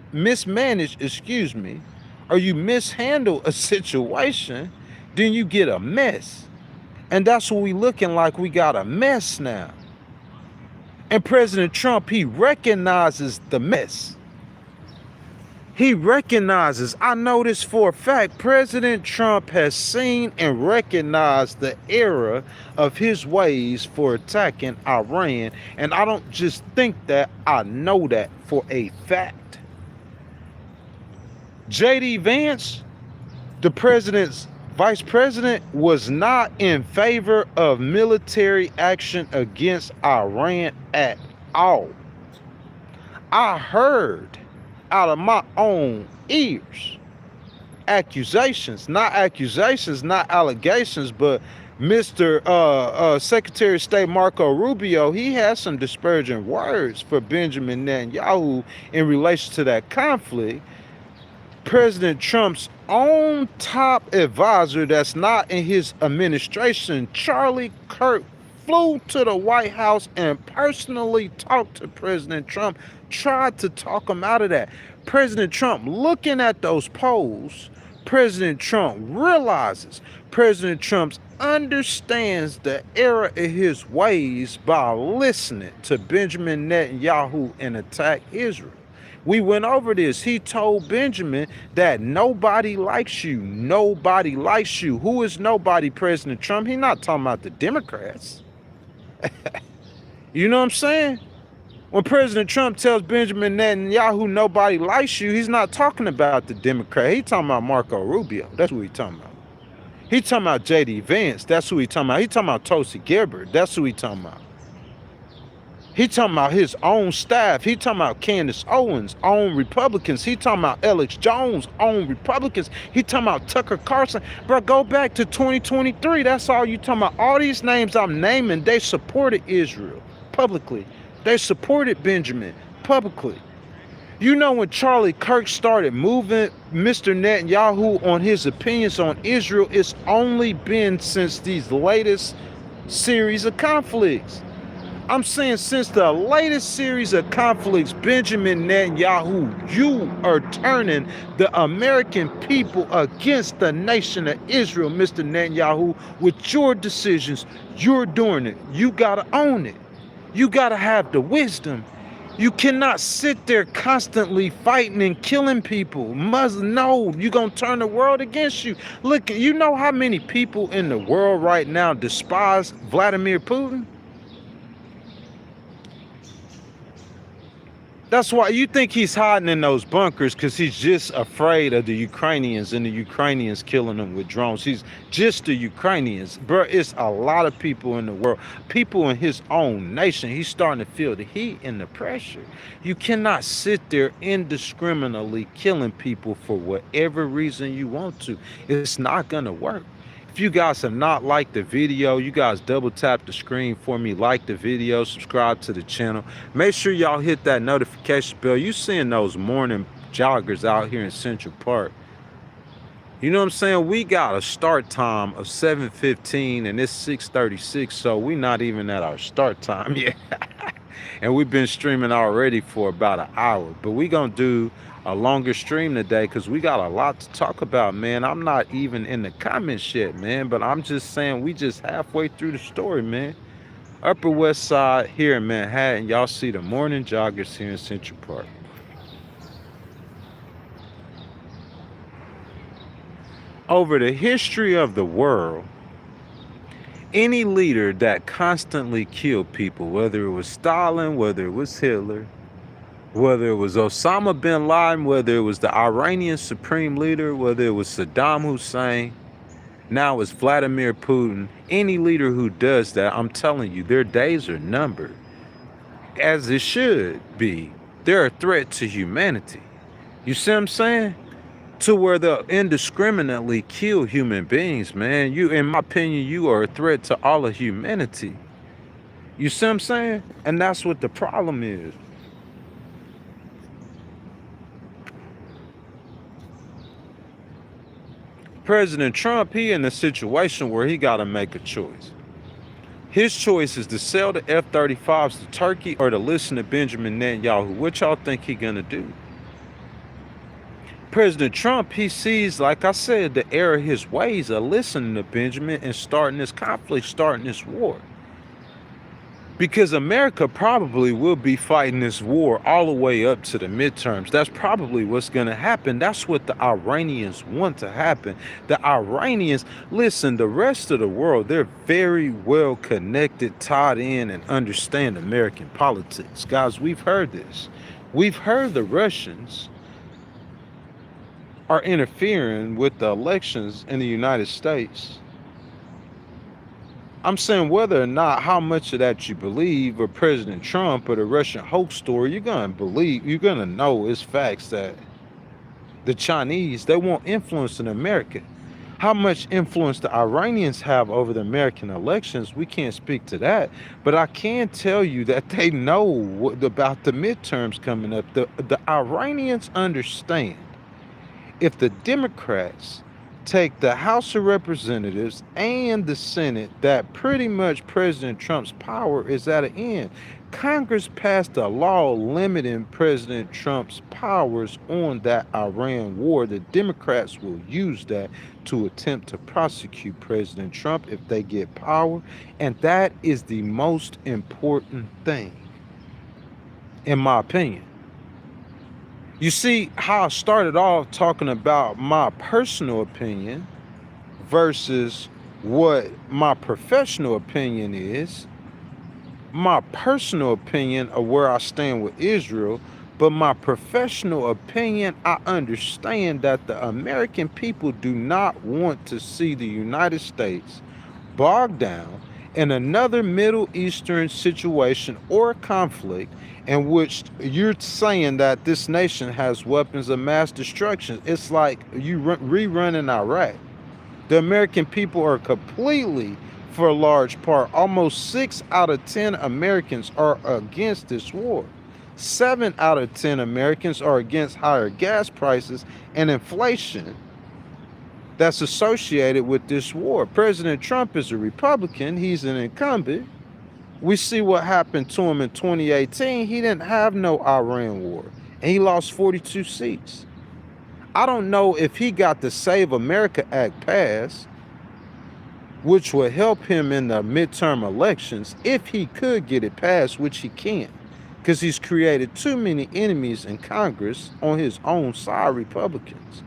or you mishandle a situation, then you get a mess. And that's what we looking like. We got a mess now. And President Trump, he recognizes the mess. He recognizes, I know this for a fact, President Trump has seen and recognized the error of his ways for attacking Iran. And I don't just think that, I know that for a fact. J.D. Vance, the president's vice president, was not in favor of military action against Iran at all. I heard out of my own ears not allegations, but Mr. Secretary of State Marco Rubio, he has some disparaging words for Benjamin Netanyahu in relation to that conflict. President Trump's own top advisor that's not in his administration, Charlie Kirk, flew to the White House and personally talked to President Trump, tried to talk him out of that. President Trump, looking at those polls, President Trump realizes, President Trump understands the error of his ways by listening to Benjamin Netanyahu and attack Israel. We went over this. He told Benjamin that nobody likes you. Nobody likes you. Who is nobody, President Trump? He's not talking about the Democrats. You know what I'm saying? When President Trump tells Benjamin Netanyahu nobody likes you, he's not talking about the Democrat. He's talking about Marco Rubio. That's what he's talking about. He's talking about J.D. Vance. That's who he's talking about. He's talking about Tulsi Gabbard. That's who he's talking about. He's talking about his own staff. He's talking about Candace Owens' own Republicans. He's talking about Alex Jones' own Republicans. He's talking about Tucker Carlson. Bro, go back to 2023. That's all you talking about. All these names I'm naming, they supported Israel publicly. They supported Benjamin publicly. You know, when Charlie Kirk started moving Mr. Netanyahu on his opinions on Israel, it's only been since these latest series of conflicts. I'm saying since the latest series of conflicts, Benjamin Netanyahu, you are turning the American people against the nation of Israel, Mr. Netanyahu, with your decisions. You're doing it. You got to own it. You got to have the wisdom. You cannot sit there constantly fighting and killing people. No, you're going to turn the world against you. Look, you know how many people in the world right now despise Vladimir Putin? That's why you think he's hiding in those bunkers, because he's just afraid of the Ukrainians and the Ukrainians killing him with drones. He's just the Ukrainians. Bro, it's a lot of people in the world, people in his own nation. He's starting to feel the heat and the pressure. You cannot sit there indiscriminately killing people for whatever reason you want to. It's not going to work. If you guys have not liked the video, you guys double tap the screen for me, like the video, subscribe to the channel. Make sure y'all hit that notification bell. You seeing those morning joggers out here in Central Park. You know what I'm saying? We got a start time of 7:15 and it's 6:36, so we not even at our start time yet. And we've been streaming already for about an hour, but we gonna do a longer stream today because we got a lot to talk about, man. I'm not even in the comments yet, man, but I'm just saying we just halfway through the story, man. Upper West Side here in Manhattan, y'all see the morning joggers here in Central Park. Over the history of the world, any leader that constantly killed people, whether it was Stalin, whether it was Hitler, whether it was Osama bin Laden, whether it was the Iranian supreme leader, whether it was Saddam Hussein, now it's Vladimir Putin, any leader who does that, I'm telling you, their days are numbered. As it should be. They're a threat to humanity. You see what I'm saying? to where they'll indiscriminately kill human beings, man. You, in my opinion, you are a threat to all of humanity. You see what I'm saying? And that's what the problem is. President Trump, he in a situation where he got to make a choice. His choice is to sell the F-35s to Turkey or to listen to Benjamin Netanyahu. What y'all think he gonna do? President Trump, he sees, like I said, the error of his ways of listening to Benjamin and starting this conflict, starting this war. Because America probably will be fighting this war all the way up to the midterms. That's probably what's going to happen. That's what the Iranians want to happen. The Iranians, listen, the rest of the world, they're very well connected, tied in, and understand American politics. Guys, we've heard this. We've heard the Russians are interfering with the elections in the United States. I'm saying whether or not how much of that you believe, or President Trump or the Russian hoax story, you're gonna know it's facts that the Chinese, they want influence in America. How much influence the Iranians have over the American elections, we can't speak to that. But I can tell you that they know about the midterms coming up. The Iranians understand if the Democrats take the House of Representatives and the Senate, that pretty much President Trump's power is at an end. Congress passed a law limiting President Trump's powers on that Iran war. The Democrats will use that to attempt to prosecute President Trump if they get power. And that is the most important thing, in my opinion. You see how I started off talking about my personal opinion versus what my professional opinion is. My personal opinion of where I stand with Israel, but my professional opinion, I understand that the American people do not want to see the United States bogged down in another Middle Eastern situation or conflict in which you're saying that this nation has weapons of mass destruction. It's like you rerunning Iraq. The American people are completely, for a large part, almost 6 out of 10 Americans are against this war. 7 out of 10 Americans are against higher gas prices and inflation that's associated with this war. President Trump is a Republican. He's an incumbent. We see what happened to him in 2018. He didn't have no Iran war, and he lost 42 seats. I don't know if he got the Save America Act passed, which would help him in the midterm elections, if he could get it passed, which he can't, because he's created too many enemies in Congress on his own side, Republicans.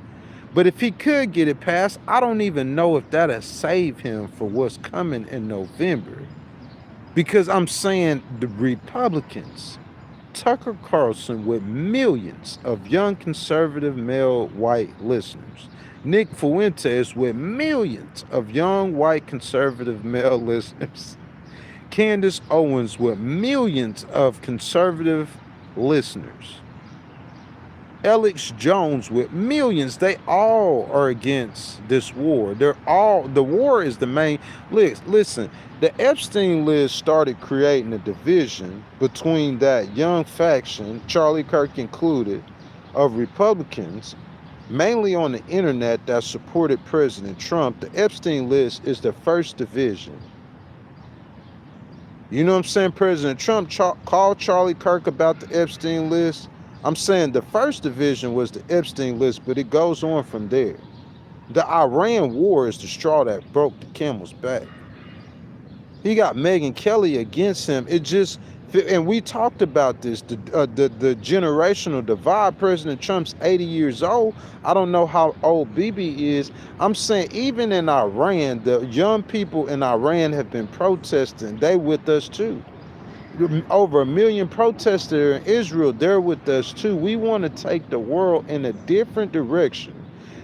But if he could get it passed, I don't even know if that'll save him for what's coming in November. Because I'm saying the Republicans, Tucker Carlson with millions of young conservative male white listeners, Nick Fuentes with millions of young white conservative male listeners, Candace Owens with millions of conservative listeners, Alex Jones with millions, they all are against this war. The war is the main. Listen, the Epstein list started creating a division between that young faction, Charlie Kirk included, of Republicans, mainly on the internet, that supported President Trump. The Epstein list is the first division. You know what I'm saying? President Trump called Charlie Kirk about the Epstein list. I'm saying the first division was the Epstein list, but it goes on from there. The Iran war is the straw that broke the camel's back. He got Megyn Kelly against him. And we talked about this, the generational divide. President Trump's 80 years old. I don't know how old BiBi is. I'm saying even in Iran, the young people in Iran have been protesting. They with us too. Over 1 million protesters in Israel, they're with us too. We want to take the world in a different direction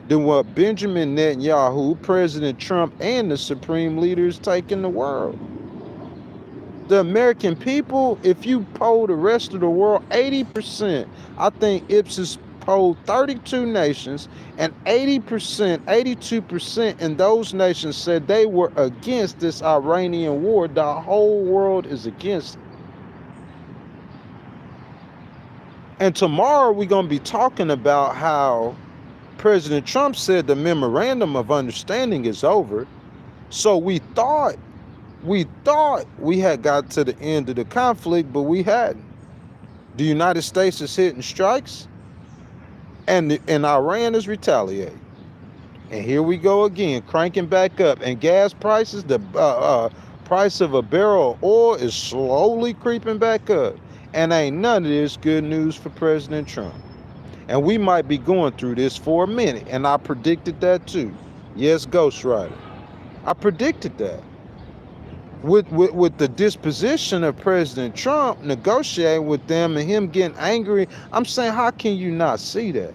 than what Benjamin Netanyahu, President Trump, and the supreme leaders take in the world. The American people, if you poll the rest of the world, 80%, I think Ipsos polled 32 nations, and 80%, 82% in those nations said they were against this Iranian war. The whole world is against it. And tomorrow we're going to be talking about how President Trump said the memorandum of understanding is over. So we thought we had got to the end of the conflict, but we hadn't. The United States is hitting strikes, and Iran is retaliating. And here we go again, cranking back up. And gas prices, the price of a barrel of oil is slowly creeping back up. And ain't none of this good news for President Trump. And we might be going through this for a minute. And I predicted that too. Yes, Ghostwriter. I predicted that. With the disposition of President Trump negotiating with them and him getting angry, I'm saying, how can you not see that?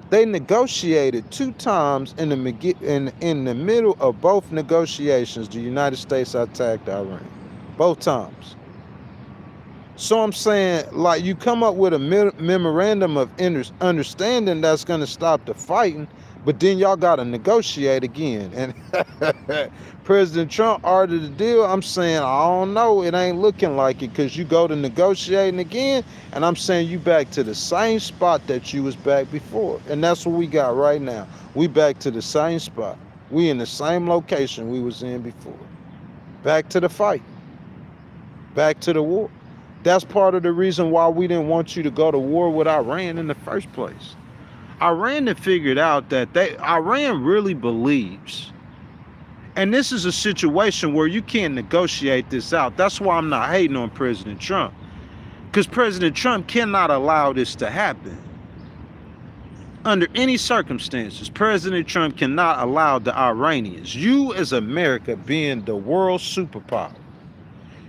They negotiated 2 times in the middle of both negotiations. The United States attacked Iran, both times. So I'm saying, like, you come up with a memorandum of understanding that's going to stop the fighting, but then y'all got to negotiate again. And President Trump ordered the deal. I'm saying, I don't know. It ain't looking like it, because you go to negotiating again, and I'm saying you back to the same spot that you was back before. And that's what we got right now. We back to the same spot. We in the same location we was in before. Back to the fight. Back to the war. That's part of the reason why we didn't want you to go to war with Iran in the first place. Iran had figured out that Iran really believes, and this is a situation where you can't negotiate this out. That's why I'm not hating on President Trump, because President Trump cannot allow this to happen. Under any circumstances, President Trump cannot allow the Iranians, you as America being the world superpower,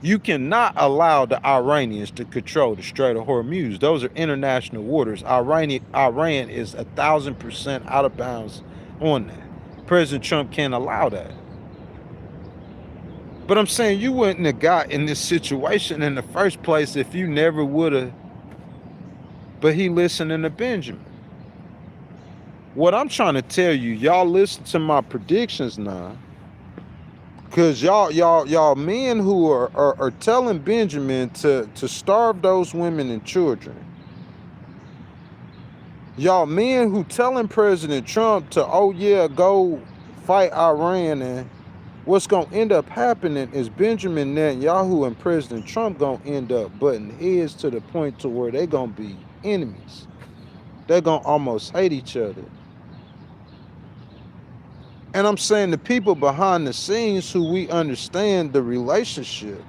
you cannot allow the Iranians to control the Strait of Hormuz. Those are international waters. Iran is 1,000% out of bounds on that. President Trump can't allow that. But I'm saying you wouldn't have got in this situation in the first place if you never would have. But he listening to Benjamin. What I'm trying to tell you, y'all listen to my predictions now. Because y'all men who are telling Benjamin to starve those women and children. Y'all men who telling President Trump to, oh yeah, go fight Iran, and what's going to end up happening is Benjamin Netanyahu and President Trump going to end up butting heads to the point to where they're going to be enemies. They're going to almost hate each other. And I'm saying the people behind the scenes who we understand the relationship,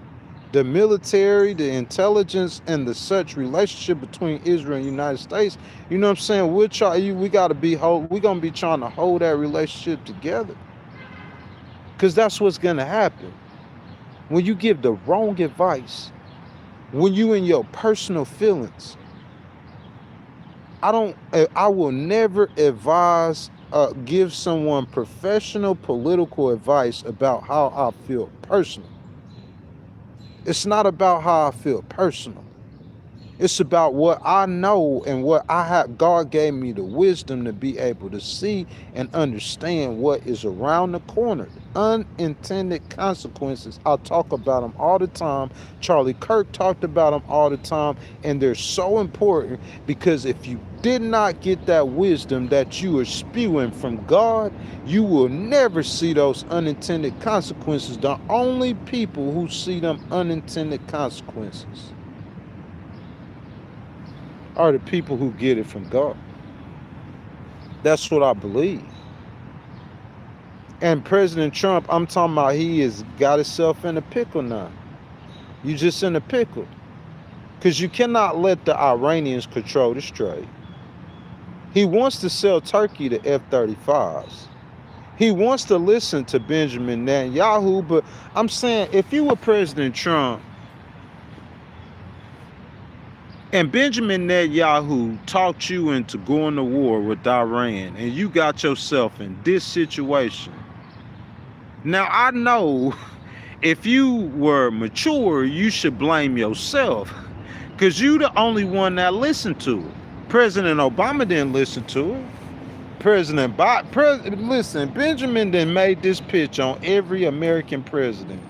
the military, the intelligence, and the such relationship between Israel and the United States, you know what I'm saying? We got to be we're going to be trying to hold that relationship together. Because that's what's going to happen. When you give the wrong advice, when you in your personal feelings, I will never give someone professional political advice about how I feel personal. It's not about how I feel personal. It's about what I know and what I have. God gave me the wisdom to be able to see and understand what is around the corner. Unintended consequences. I talk about them all the time. Charlie Kirk talked about them all the time. And they're so important, because if you did not get that wisdom that you are spewing from God, you will never see those unintended consequences. The only people who see them unintended consequences are the people who get it from God. That's what I believe. And President Trump, I'm talking about, he has got himself in a pickle now. You just in a pickle. Because you cannot let the Iranians control the strait. He wants to sell Turkey the F-35s. He wants to listen to Benjamin Netanyahu, but I'm saying, if you were President Trump, and Benjamin Netanyahu talked you into going to war with Iran, and you got yourself in this situation. Now, I know if you were mature, you should blame yourself, because you the only one that listened to it. President Obama didn't listen to it. Listen, Benjamin then made this pitch on every American president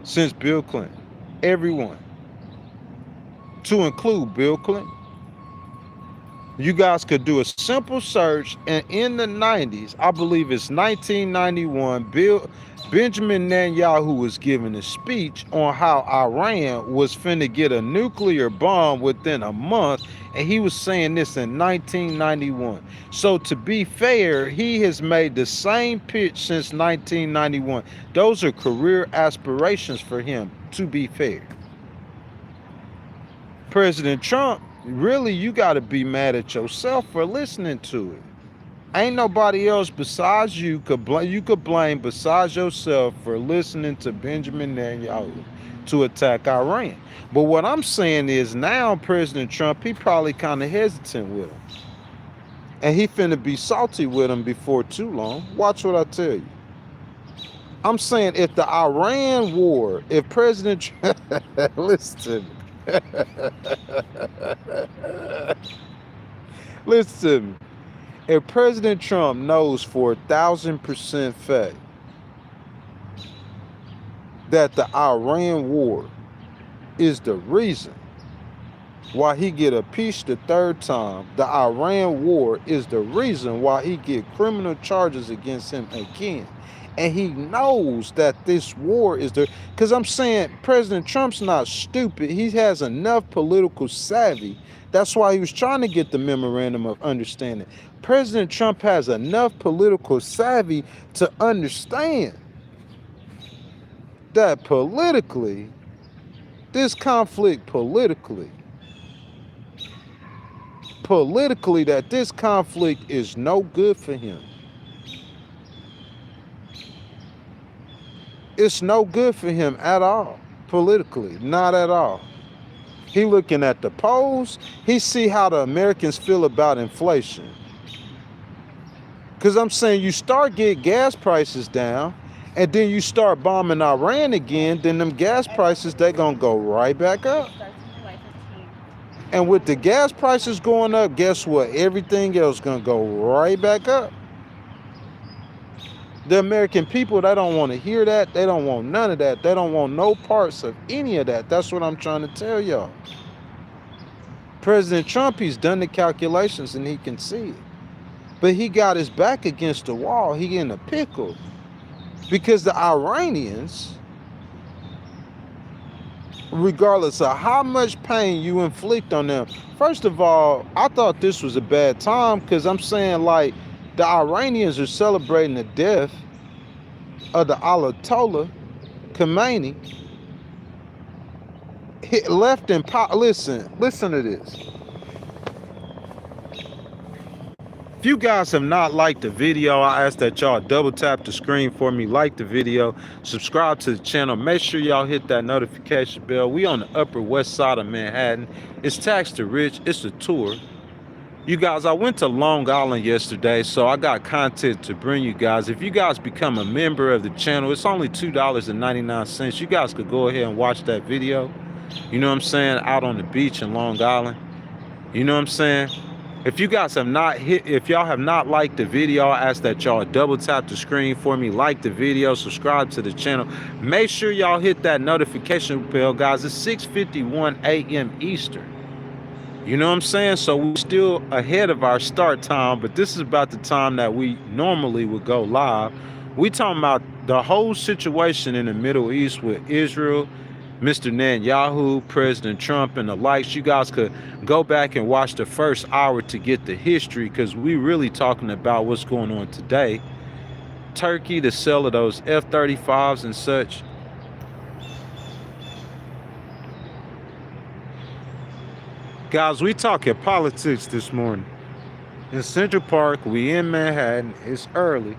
since Bill Clinton. Everyone. To include Bill Clinton. You guys could do a simple search, and in the 90s, I believe it's 1991, Benjamin Netanyahu was giving a speech on how Iran was finna get a nuclear bomb within a month, and he was saying this in 1991. So to be fair, he has made the same pitch since 1991. Those are career aspirations for him, to be fair. President Trump, really, you got to be mad at yourself for listening to it. Ain't nobody else besides you could blame besides yourself for listening to Benjamin Netanyahu to attack Iran. But what I'm saying is now President Trump, he probably kind of hesitant with him. And he finna be salty with him before too long. Watch what I tell you. I'm saying if the Iran war, if President Trump, listen to me. Listen to me. If President Trump knows for 1,000% fact that the Iran war is the reason why he get impeached the third time, the Iran war is the reason why he get criminal charges against him again. And he knows that this war is there. Because I'm saying President Trump's not stupid. He has enough political savvy. That's why he was trying to get the memorandum of understanding. President Trump has enough political savvy to understand that politically, this conflict politically, that this conflict is no good for him. It's no good for him at all, politically, not at all. He looking at the polls, he see how the Americans feel about inflation. Because I'm saying you start getting gas prices down, and then you start bombing Iran again, then them gas prices, they're going to go right back up. And with the gas prices going up, guess what? Everything else is going to go right back up. The American people, they don't want to hear that. They don't want none of that. They don't want no parts of any of that. That's what I'm trying to tell y'all. President Trump, he's done the calculations and he can see it. But he got his back against the wall. He in a pickle. Because the Iranians, regardless of how much pain you inflict on them, first of all, I thought this was a bad time because I'm saying like, the Iranians are celebrating the death of the Ayatollah Khomeini. Left in power. Listen to this. If you guys have not liked the video, I ask that y'all double tap the screen for me, like the video, subscribe to the channel, make sure y'all hit that notification bell. We on the Upper West Side of Manhattan. It's tax to rich. It's a tour. You guys, I went to Long Island yesterday, so I got content to bring you guys. If you guys become a member of the channel, it's only $2.99. You guys could go ahead and watch that video. You know what I'm saying? Out on the beach in Long Island. You know what I'm saying? If you guys have not if y'all have not liked the video, I ask that y'all double tap the screen for me, like the video, subscribe to the channel. Make sure y'all hit that notification bell, guys. It's 6:51 a.m. Eastern. You know what I'm saying? So we're still ahead of our start time, but this is about the time that we normally would go live. We talking about the whole situation in the Middle East with Israel, Mr. Netanyahu, President Trump, and the likes. You guys could go back and watch the first hour to get the history, because we really talking about what's going on today. Turkey, the sale of those F-35s and such. Guys, we talking politics this morning. In Central Park, we in Manhattan. It's early.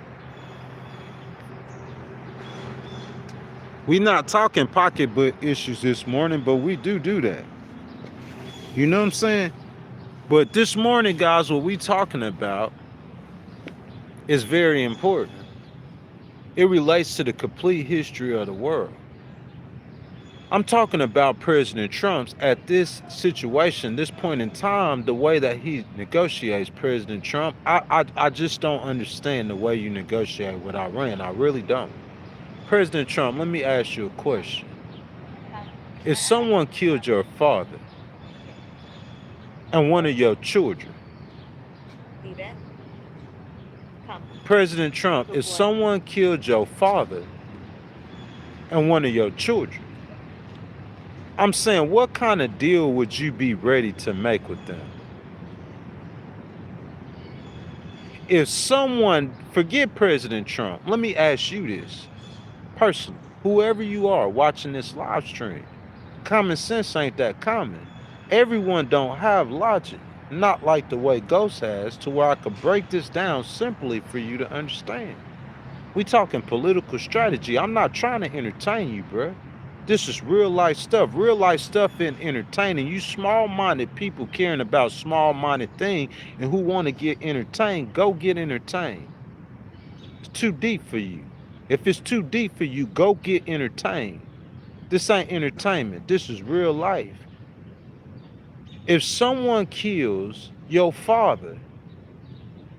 We not talking pocketbook issues this morning, but we do that. You know what I'm saying? But this morning, guys, what we talking about is very important. It relates to the complete history of the world. I'm talking about President Trump's at this situation, this point in time, the way that he negotiates. President Trump, I just don't understand the way you negotiate with Iran. I really don't. President Trump, let me ask you a question. If someone killed your father and one of your children, President Trump, if someone killed your father and one of your children, I'm saying, what kind of deal would you be ready to make with them? If someone, forget President Trump, let me ask you this person, whoever you are watching this live stream, common sense ain't that common. Everyone don't have logic, not like the way Ghost has, to where I could break this down simply for you to understand. We talking political strategy. I'm not trying to entertain you, bruh. This is real life stuff in entertaining. You small-minded people caring about small-minded things and who want to get entertained, go get entertained. It's too deep for you. If it's too deep for you, go get entertained. This ain't entertainment. This is real life. If someone kills your father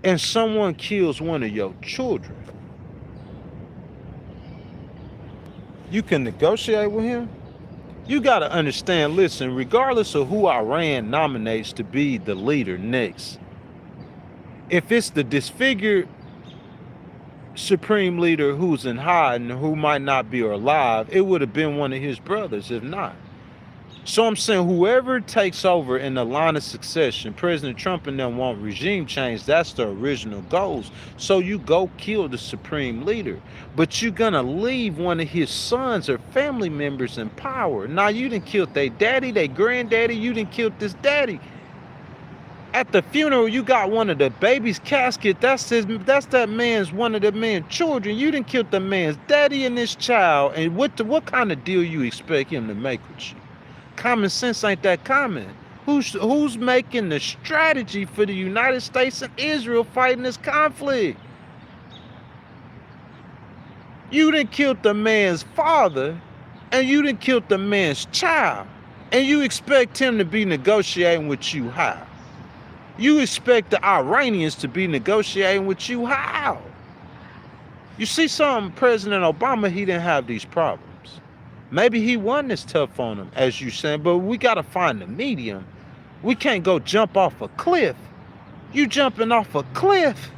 and someone kills one of your children, you can negotiate with him? You got to understand, listen, regardless of who Iran nominates to be the leader next, if it's the disfigured supreme leader who's in hiding, who might not be alive, it would have been one of his brothers, if not. So I'm saying whoever takes over in the line of succession, President Trump and them want regime change. That's the original goals. So you go kill the supreme leader, but you're gonna leave one of his sons or family members in power. Now you done killed their daddy, their granddaddy, you done killed this daddy. At the funeral, you got one of the baby's casket. That's that man's, one of the man's children. You done killed the man's daddy and this child. And what kind of deal you expect him to make with you? Common sense ain't that common. Who's making the strategy for the United States and Israel fighting this conflict? You done killed the man's father and you done killed the man's child, and you expect him to be negotiating with you how? You expect the Iranians to be negotiating with you how? You see something, President Obama, he didn't have these problems. Maybe he wasn't as tough on them as you saying, but we got to find the medium. We can't go jump off a cliff. You jumping off a cliff.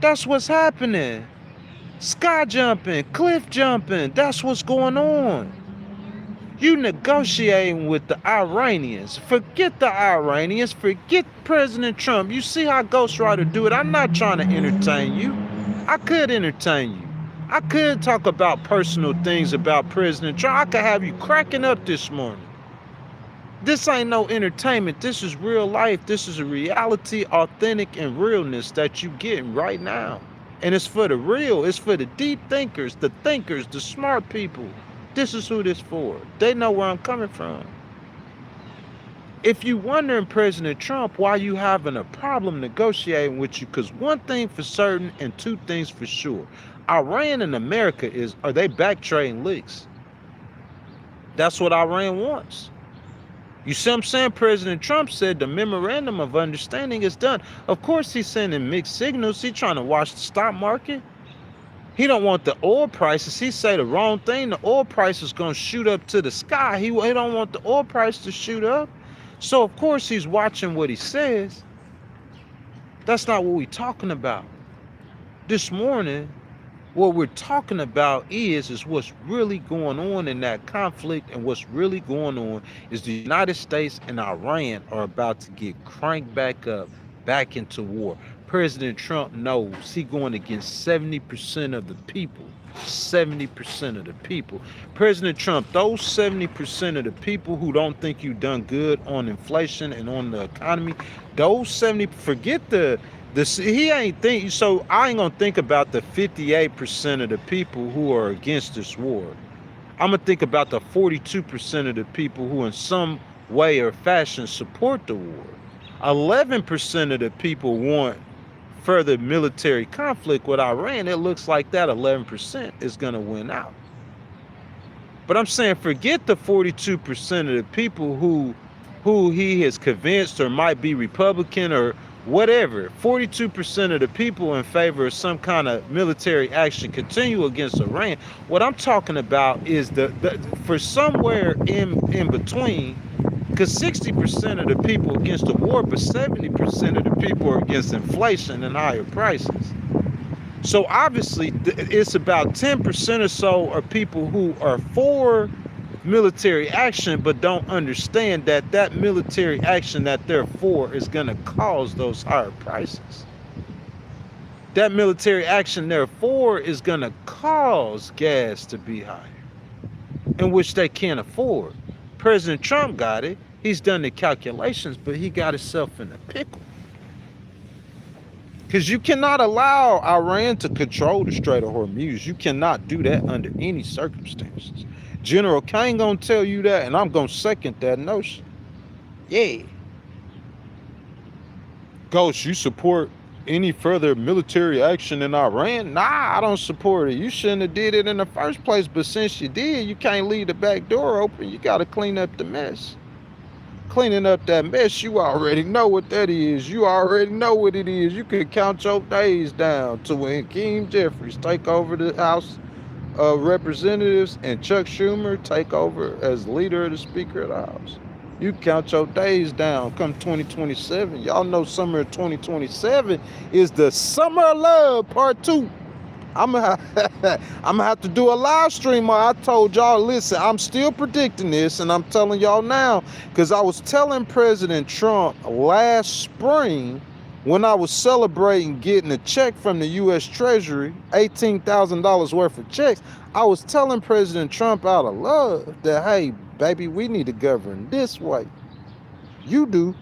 That's what's happening. Sky jumping, cliff jumping. That's what's going on. You negotiating with the Iranians. Forget the Iranians. Forget President Trump. You see how Ghostwriter do it. I'm not trying to entertain you. I could entertain you. I could talk about personal things about President Trump. I could have you cracking up this morning. This ain't no entertainment. This is real life. This is a reality, authentic, and realness that you getting right now. And it's for the real. It's for the deep thinkers, the smart people. This is who this for. They know where I'm coming from. If you wondering, President Trump, why you having a problem negotiating with you, because one thing for certain and two things for sure. Iran and America are they back trading leaks? That's what Iran wants. You see what I'm saying? President Trump said the memorandum of understanding is done. Of course he's sending mixed signals. He's trying to watch the stock market. He don't want the oil prices. He say the wrong thing. The oil price is going to shoot up to the sky. He don't want the oil price to shoot up. So, of course, he's watching what he says. That's not what we're talking about. This morning, what we're talking about is what's really going on in that conflict, and what's really going on is the United States and Iran are about to get cranked back up, back into war. President Trump knows he's going against 70% of the people. 70% of the people. President Trump, those 70% of the people who don't think you done good on inflation and on the economy, those 70, forget he ain't think, so I ain't gonna think about the 58% of the people who are against this war. I'm gonna think about the 42% of the people who in some way or fashion support the war. 11% of the people want further military conflict with Iran. It looks like that 11% is gonna win out. But I'm saying forget the 42% of the people who he has convinced or might be Republican or whatever. 42% of the people in favor of some kind of military action continue against Iran. What I'm talking about is the for somewhere in between, because 60% of the people against the war, but 70% of the people are against inflation and higher prices. So obviously, it's about 10% or so are people who are for military action, but don't understand that that military action that they're for is going to cause those higher prices. That military action they're for is going to cause gas to be higher, in which they can't afford. President Trump got it. He's done the calculations, but he got himself in a pickle. Because you cannot allow Iran to control the Strait of Hormuz. You cannot do that under any circumstances. General Kane gonna tell you that, and I'm gonna second that notion. Yeah. Ghost, you support any further military action in Iran? Nah, I don't support it. You shouldn't have did it in the first place, but since you did, you can't leave the back door open. You gotta clean up the mess. Cleaning up that mess, you already know what that is. You already know what it is. You can count your days down to when Hakeem Jeffries take over the House of Representatives and Chuck Schumer take over as leader of the Speaker of the House. You count your days down come 2027. Y'all know summer of 2027 is the Summer of Love Part 2. I'm gonna have to do a live stream. I told y'all, listen, I'm still predicting this, and I'm telling y'all now, because I was telling President Trump last spring when I was celebrating getting a check from the U.S. Treasury, $18,000 worth of checks. I was telling President Trump out of love that, hey, baby, we need to govern this way. You do.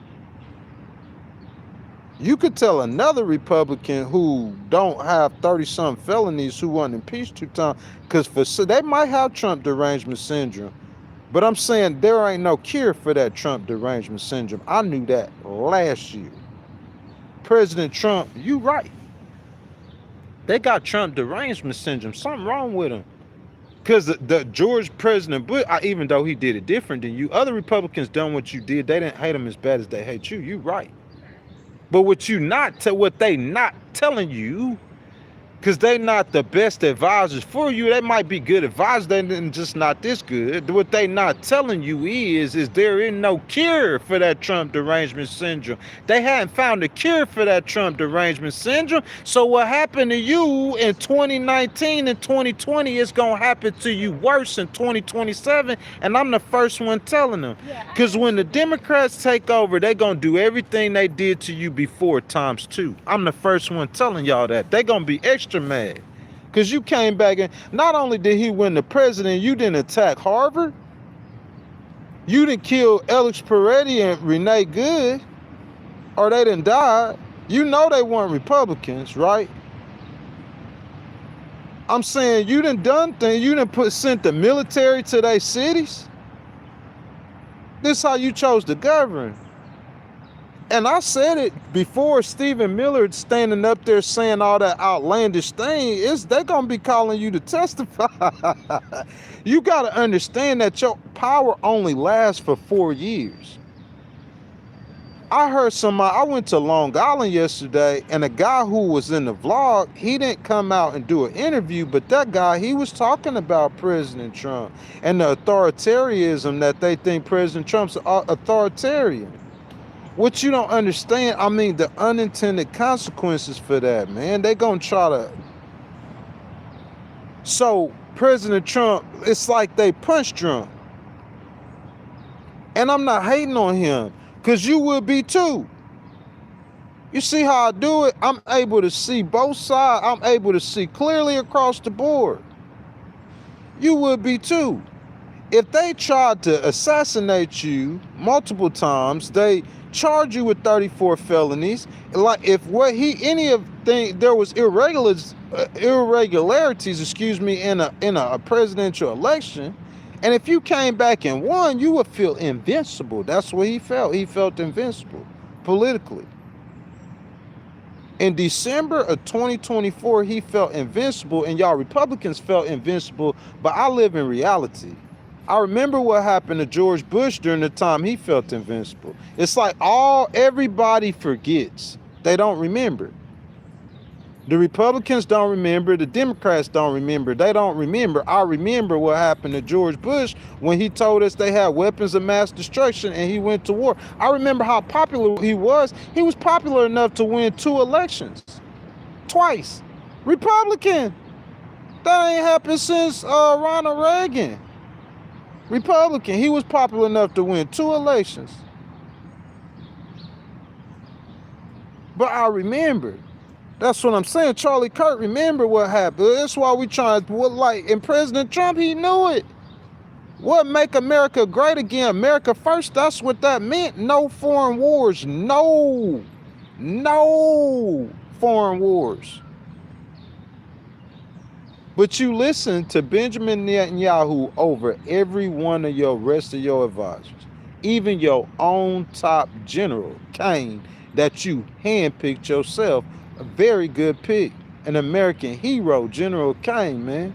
You could tell another Republican who don't have 30-something felonies who weren't impeached 2 times, because they might have Trump derangement syndrome. But I'm saying there ain't no cure for that Trump derangement syndrome. I knew that last year. President Trump, you right. They got Trump derangement syndrome. Something wrong with him. Because the George President Bush, even though he did it different than you, other Republicans done what you did. They didn't hate him as bad as they hate you. You right. But what they not telling you, because they not the best advisors for you. They might be good advisors, they just not this good. What they not telling you is there is no cure for that Trump derangement syndrome. They hadn't found a cure for that Trump derangement syndrome. So what happened to you in 2019 and 2020 is going to happen to you worse in 2027. And I'm the first one telling them. Because when the Democrats take over, they're going to do everything they did to you before times 2. I'm the first one telling y'all that. They're going to be extra mad because you came back and not only did he win the president, you didn't attack Harvard, you didn't kill Alex Peretti and Renee Good, or they didn't die. You know they weren't Republicans, right? I'm saying you done done things. You done sent the military to their cities. This is how you chose to govern. And I said it before, Stephen Miller standing up there saying all that outlandish thing, they're going to be calling you to testify. You got to understand that your power only lasts for 4 years. I heard I went to Long Island yesterday, and a guy who was in the vlog, he didn't come out and do an interview, but that guy, he was talking about President Trump and the authoritarianism that they think President Trump's authoritarian. What you don't understand, I mean, the unintended consequences for that, man. They gonna try to. So President Trump, it's like they punch drunk. And I'm not hating on him, because you would be too. You see how I do it? I'm able to see both sides. I'm able to see clearly across the board. You would be too. If they tried to assassinate you multiple times, they charge you with 34 felonies. Like if there was irregularities, in a presidential election, and if you came back and won, you would feel invincible. That's what he felt. He felt invincible politically. In December of 2024, he felt invincible, and y'all Republicans felt invincible, but I live in reality. I remember what happened to George Bush during the time he felt invincible. It's like everybody forgets. They don't remember. The Republicans don't remember. The Democrats don't remember. They don't remember. I remember what happened to George Bush when he told us they had weapons of mass destruction and he went to war. I remember how popular he was. He was popular enough to win 2 elections. Twice. Republican. That ain't happened since Ronald Reagan. Republican. He was popular enough to win 2 elections. But I remember. That's what I'm saying. Charlie Kirk, remember what happened. That's why we trying to, and President Trump, he knew it. What make America great again? America first, that's what that meant. No foreign wars. No foreign wars. But you listen to Benjamin Netanyahu over every one of your rest of your advisors. Even your own top general, Kane, that you handpicked yourself. A very good pick. An American hero, General Kane, man.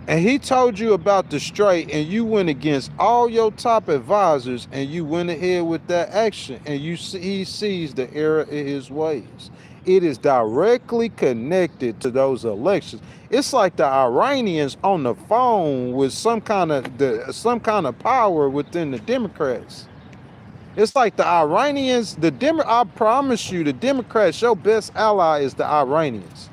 And he told you about the straight, and you went against all your top advisors, and you went ahead with that action, and he sees the error in his ways. It is directly connected to those elections. It's like the Iranians on the phone with some kind of power within the Democrats. It's like the Iranians, I promise you, the Democrats, your best ally is the Iranians.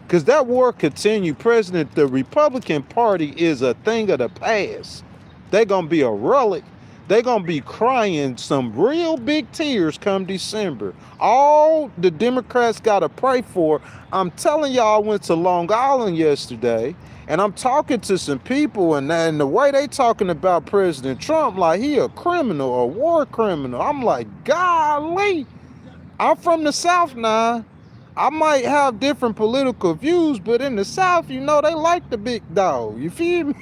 Because that war continued. The Republican Party is a thing of the past. They're going to be a relic. They're going to be crying some real big tears come December. All the Democrats got to pray for. I'm telling y'all, I went to Long Island yesterday, and I'm talking to some people, and the way they talking about President Trump, like he a criminal, a war criminal. I'm like, golly, I'm from the South now. I might have different political views, but in the South, you know, they like the big dog. You feel me?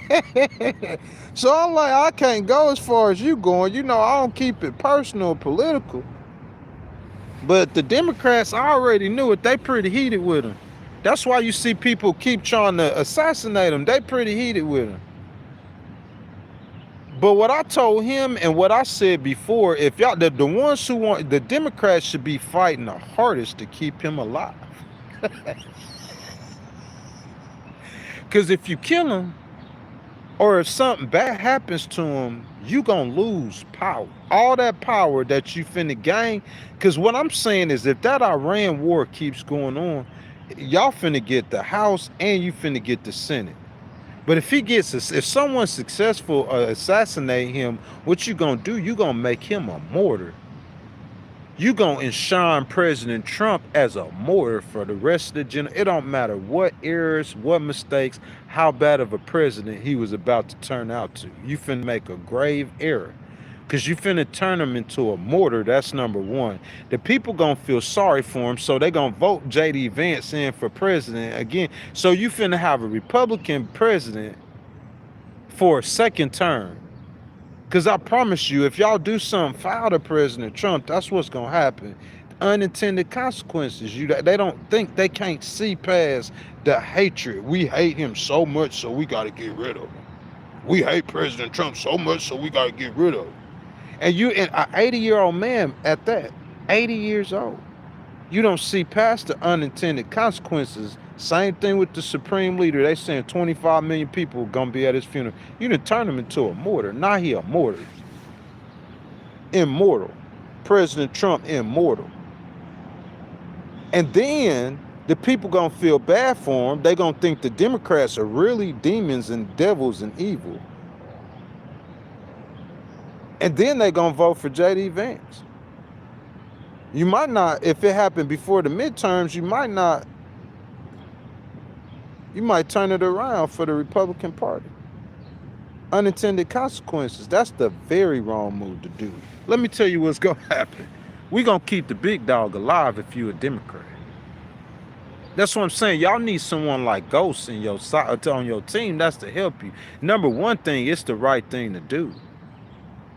So I'm like, I can't go as far as you going. You know, I don't keep it personal or political. But the Democrats, I already knew it. They pretty heated with him. That's why you see people keep trying to assassinate him. They pretty heated with him. But what I told him and what I said before, if y'all, the ones who want, the Democrats should be fighting the hardest to keep him alive. Because if you kill him, or if something bad happens to him, you gonna lose power. All that power that you finna gain. Because what I'm saying is, if that Iran war keeps going on, y'all finna get the House and you finna get the Senate. But if someone's successful assassinate him, what you gonna do? You gonna make him a martyr. You gonna enshrine President Trump as a martyr for the rest of the generation. It don't matter what errors, what mistakes, how bad of a president he was about to turn out to. You finna make a grave error. Because you finna turn him into a martyr. That's number one. The people gonna feel sorry for him, so they gonna vote J.D. Vance in for president again. So you finna have a Republican president for a second term. Because I promise you, if y'all do something foul to President Trump, that's what's gonna happen. Unintended consequences. They don't think, they can't see past the hatred. We hate him so much, so we gotta get rid of him. We hate President Trump so much, so we gotta get rid of him. And an 80-year-old man at that, 80 years old, you don't see past the unintended consequences. Same thing with the supreme leader. They saying 25 million people are gonna be at his funeral. You done turn him into a martyr. Now he a martyr. Immortal. President Trump, immortal. And then the people gonna feel bad for him. They gonna think the Democrats are really demons and devils and evil. And then they gonna vote for J.D. Vance. You might not, if it happened before the midterms, you might turn it around for the Republican Party. Unintended consequences. That's the very wrong move to do. Let me tell you what's gonna happen. We're gonna keep the big dog alive if you're a Democrat. That's what I'm saying. Y'all need someone like Ghost in your side, on your team. That's to help you. Number one thing, it's the right thing to do.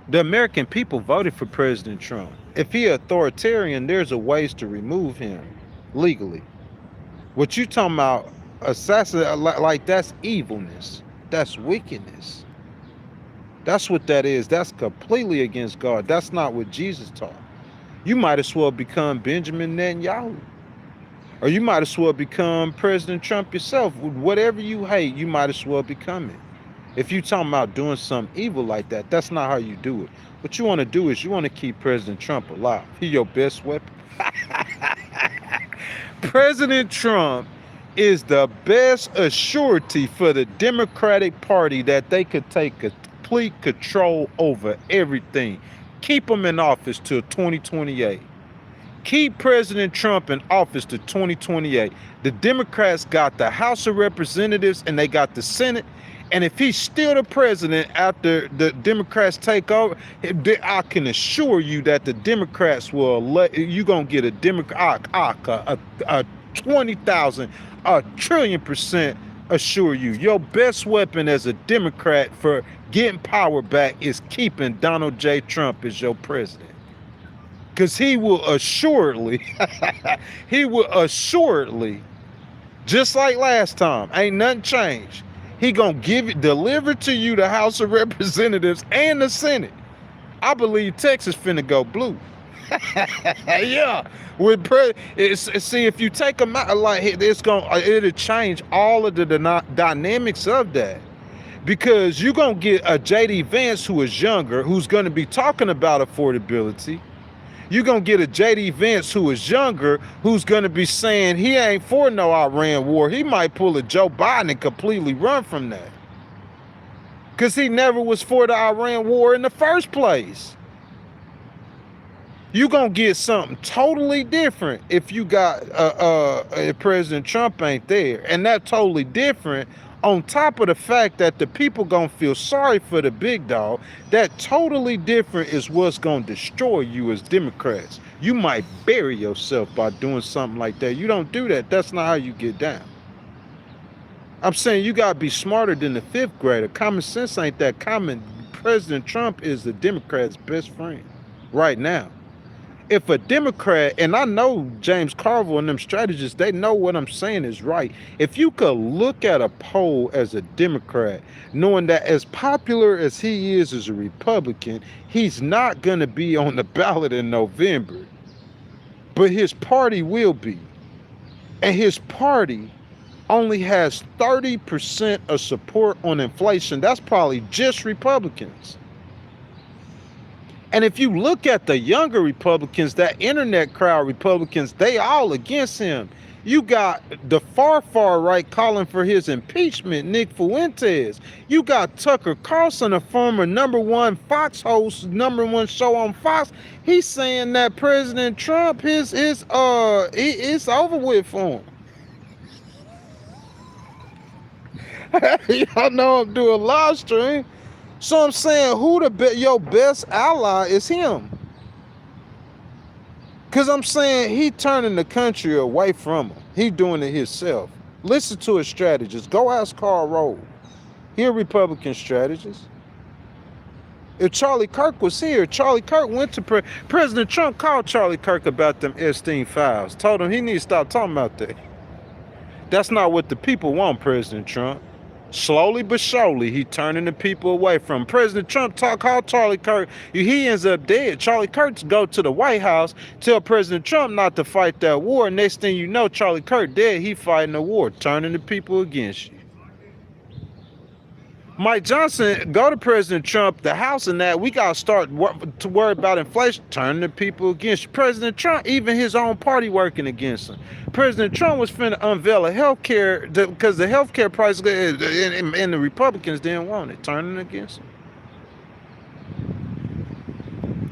The American people voted for President Trump. If he authoritarian, there's a ways to remove him legally. What you talking about, assassin, like that's evilness. That's wickedness. That's what that is. That's completely against God. That's not what Jesus taught. You might as well become Benjamin Netanyahu. Or you might as well become President Trump yourself. Whatever you hate, you might as well become it. If you talking about doing something evil like that, that's not how you do it. What you want to do is you want to keep President Trump alive. He's your best weapon. President Trump is the best assurity for the Democratic Party that they could take complete control over everything. Keep him in office till 2028. Keep President Trump in office to 2028. The Democrats got the House of Representatives and they got the Senate. And if he's still the president after the Democrats take over, I can assure you that the Democrats will let you gonna get a Democrat a 20,000, a trillion% assure you. Your best weapon as a Democrat for getting power back is keeping Donald J. Trump as your president. Because he will assuredly, just like last time, ain't nothing changed. He gonna deliver to you the House of Representatives and the Senate. I believe Texas finna go blue. Yeah, see if you take them out, like it'll change all of the dynamics of that. Because you're gonna get a J.D. Vance who is younger, who's gonna be talking about affordability. You're going to get a J.D. Vance who is younger, who's going to be saying he ain't for no Iran war. He might pull a Joe Biden and completely run from that. Because he never was for the Iran war in the first place. You're going to get something totally different if you got if President Trump ain't there. And that's totally different. On top of the fact that the people gonna feel sorry for the big dog, that totally different is what's gonna destroy you as Democrats. You might bury yourself by doing something like that. You don't do that. That's not how you get down. I'm saying you gotta be smarter than the fifth grader. Common sense ain't that common. President Trump is the Democrats' best friend right now. If a Democrat, and I know James Carville and them strategists, they know what I'm saying is right. If you could look at a poll as a Democrat, knowing that as popular as he is as a Republican, he's not going to be on the ballot in November. But his party will be. And his party only has 30% of support on inflation. That's probably just Republicans. And if you look at the younger Republicans, that internet crowd Republicans, they all against him. You got the far right calling for his impeachment, Nick Fuentes. You got Tucker Carlson, a former #1 Fox host, #1 show on Fox. He's saying that President Trump, it's over with for him. Y'all know I'm doing live stream. So I'm saying your best ally is him. Because I'm saying he turning the country away from him. He doing it himself. Listen to his strategist. Go ask Karl Rove. He a Republican strategist. If Charlie Kirk was here, Charlie Kirk went to President Trump called Charlie Kirk about them Epstein files. Told him he need to stop talking about that. That's not what the people want, President Trump. Slowly but surely, he turning the people away from President Trump. Called Charlie Kirk. He ends up dead. Charlie Kirk go to the White House, tell President Trump not to fight that war. Next thing you know, Charlie Kirk dead. He fighting the war, turning the people against you. Mike Johnson go to President Trump, the House, and that we gotta start to worry about inflation, turning the people against you. President Trump, even his own party working against him. President Trump was finna unveil a health care because the health care price and the Republicans didn't want it, turning against him.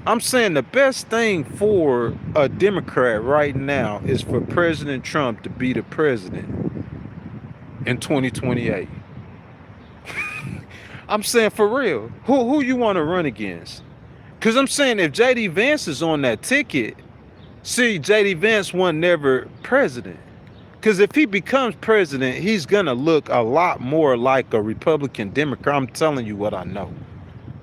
I'm saying the best thing for a Democrat right now is for President Trump to be the president in 2028. I'm saying for real, who you want to run against? Because I'm saying if J.D. Vance is on that ticket, see, J.D. Vance wasn't never president. Because if he becomes president, he's going to look a lot more like a Republican Democrat. I'm telling you what I know.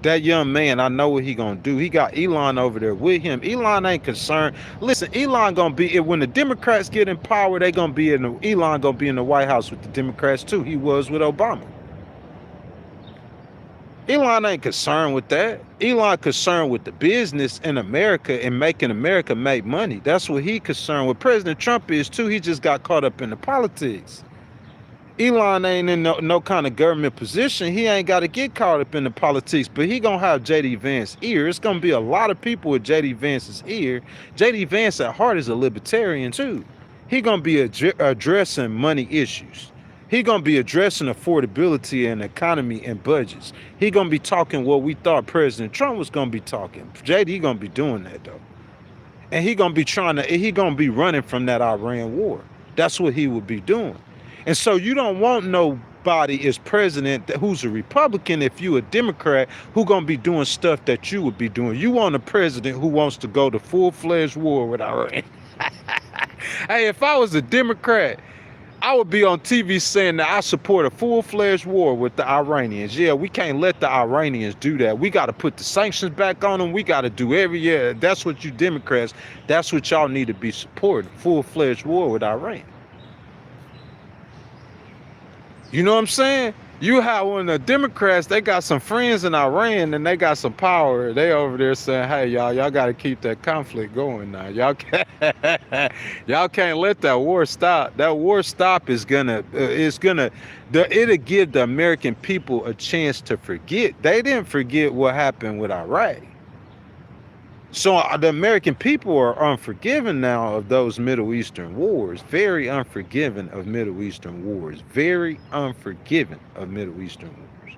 That young man, I know what he going to do. He got Elon over there with him. Elon ain't concerned. Listen, Elon going to be, when the Democrats get in power, Elon going to be in the White House with the Democrats too. He was with Obama. Elon ain't concerned with that. Elon concerned with the business in America and making America make money. That's what he concerned with. President Trump is too. He just got caught up in the politics. Elon ain't in no kind of government position. He ain't got to get caught up in the politics, but he gonna have J.D. Vance's ear. It's gonna be a lot of people with J.D. Vance's ear. J.D. Vance at heart is a libertarian too. He gonna be addressing money issues. He gonna be addressing affordability and economy and budgets. He gonna be talking what we thought President Trump was gonna be talking. JD gonna be doing that though. And he gonna be running from that Iran war. That's what he would be doing. And so you don't want nobody as president who's a Republican if you a Democrat who gonna be doing stuff that you would be doing. You want a president who wants to go to full-fledged war with Iran. Hey, if I was a Democrat, I would be on TV saying that I support a full-fledged war with the Iranians. Yeah, we can't let the Iranians do that. We got to put the sanctions back on them. We got to do that's what you Democrats, that's what y'all need to be supporting, full-fledged war with Iran. You know what I'm saying? You have one of the Democrats, they got some friends in Iran and they got some power. They over there saying, hey, y'all got to keep that conflict going now. Y'all can't let that war stop. That war stop it'll give the American people a chance to forget. They didn't forget what happened with Iraq. So the American people are unforgiving now of those Middle Eastern wars. Very unforgiving of Middle Eastern wars. Very unforgiving of Middle Eastern wars.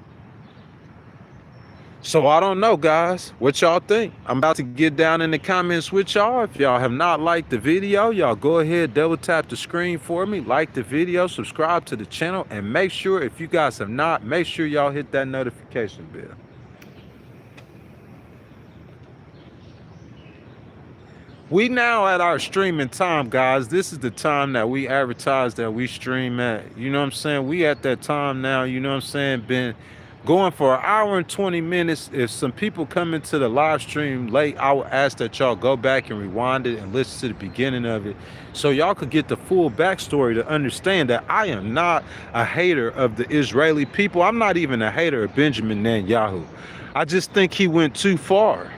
So I don't know, guys. What y'all think? I'm about to get down in the comments with y'all. If y'all have not liked the video, y'all go ahead, double tap the screen for me. Like the video, subscribe to the channel, and make sure, if you guys have not, make sure y'all hit that notification bell. We now at our streaming time, guys. This is the time that we advertise that we stream at. You know what I'm saying? We at that time now, you know what I'm saying? Been going for an hour and 20 minutes. If some people come into the live stream late, I would ask that y'all go back and rewind it and listen to the beginning of it so y'all could get the full backstory to understand that I am not a hater of the Israeli people. I'm not even a hater of Benjamin Netanyahu. I just think he went too far.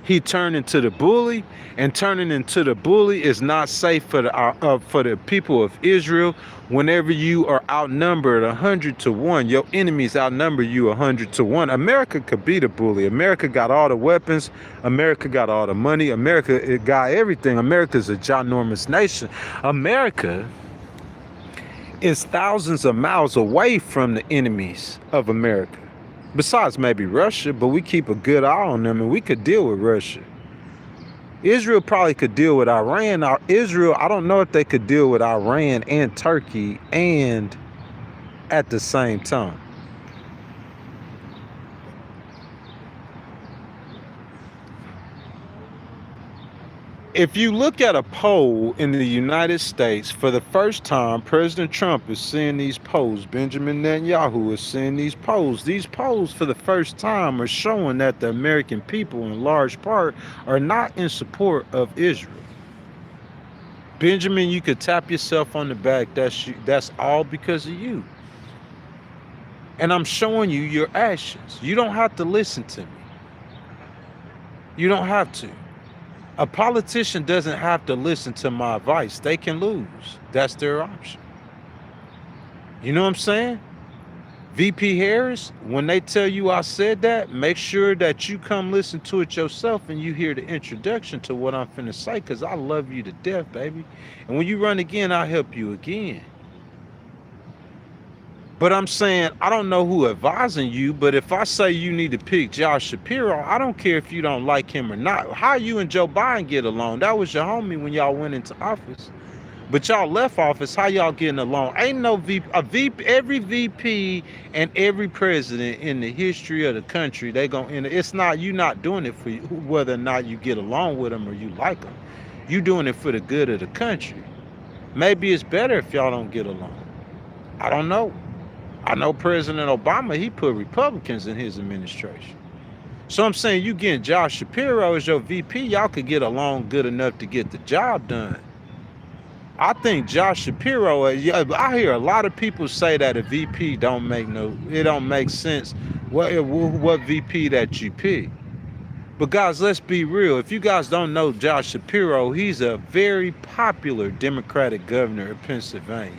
He turned into the bully, and turning into the bully is not safe for the people of Israel. Whenever you are outnumbered 100-1, your enemies outnumber you 100-1. America could be the bully. America got all the weapons. America got all the money. America got everything. America's a ginormous nation. America is thousands of miles away from the enemies of America. Besides maybe Russia, but we keep a good eye on them and we could deal with Russia. Israel probably could deal with Iran. Israel, I don't know if they could deal with Iran and Turkey and at the same time. If you look at a poll in the United States, for the first time, President Trump is seeing these polls. Benjamin Netanyahu is seeing these polls. These polls, for the first time, are showing that the American people, in large part, are not in support of Israel. Benjamin, you could tap yourself on the back. That's all because of you. And I'm showing you your actions. You don't have to listen to me. You don't have to. A politician doesn't have to listen to my advice. They can lose. That's their option. You know what I'm saying? VP Harris, when they tell you I said that, make sure that you come listen to it yourself and you hear the introduction to what I'm finna say, because I love you to death, baby. And when you run again, I'll help you again. But I'm saying, I don't know who advising you, but if I say you need to pick Josh Shapiro, I don't care if you don't like him or not. How you and Joe Biden get along? That was your homie when y'all went into office. But y'all left office, how y'all getting along? Ain't no every VP and every president in the history of the country, they gonna, it's not, you not doing it for you, whether or not you get along with them or you like them. You doing it for the good of the country. Maybe it's better if y'all don't get along. I don't know. I know President Obama, he put Republicans in his administration. So I'm saying you getting Josh Shapiro as your VP, y'all could get along good enough to get the job done. I think Josh Shapiro, I hear a lot of people say that a VP it don't make sense what VP that you pick. But guys, let's be real. If you guys don't know Josh Shapiro, he's a very popular Democratic governor of Pennsylvania.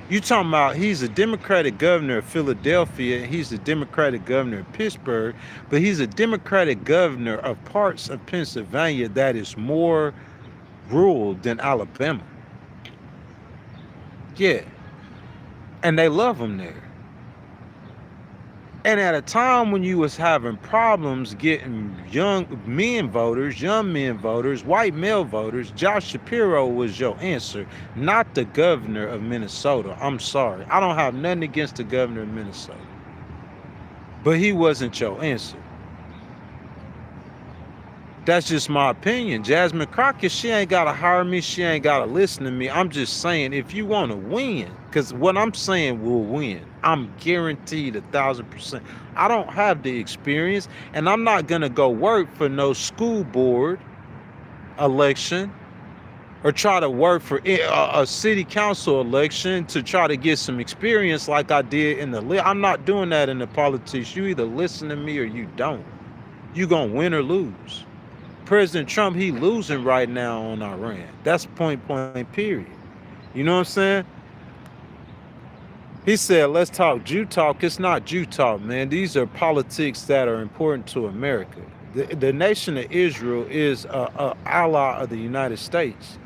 You talking about he's a Democratic governor of Philadelphia, he's a Democratic governor of Pittsburgh, but he's a Democratic governor of parts of Pennsylvania that is more rural than Alabama. Yeah. And they love him there. And at a time when you was having problems getting young men voters, white male voters, Josh Shapiro was your answer, not the governor of Minnesota. I'm sorry. I don't have nothing against the governor of Minnesota. But he wasn't your answer. That's just my opinion. Jasmine Crockett, she ain't got to hire me. She ain't got to listen to me. I'm just saying, if you want to win, because what I'm saying will win. I'm guaranteed 1,000%. I don't have the experience, and I'm not going to go work for no school board election or try to work for a city council election to try to get some experience like I did in the... I'm not doing that in the politics. You either listen to me or you don't. You going to win or lose. President Trump, he losing right now on Iran. That's point blank, period. You know what I'm saying? He said, let's talk Jew talk. It's not Jew talk, man. These are politics that are important to America. The nation of Israel is an ally of the United States.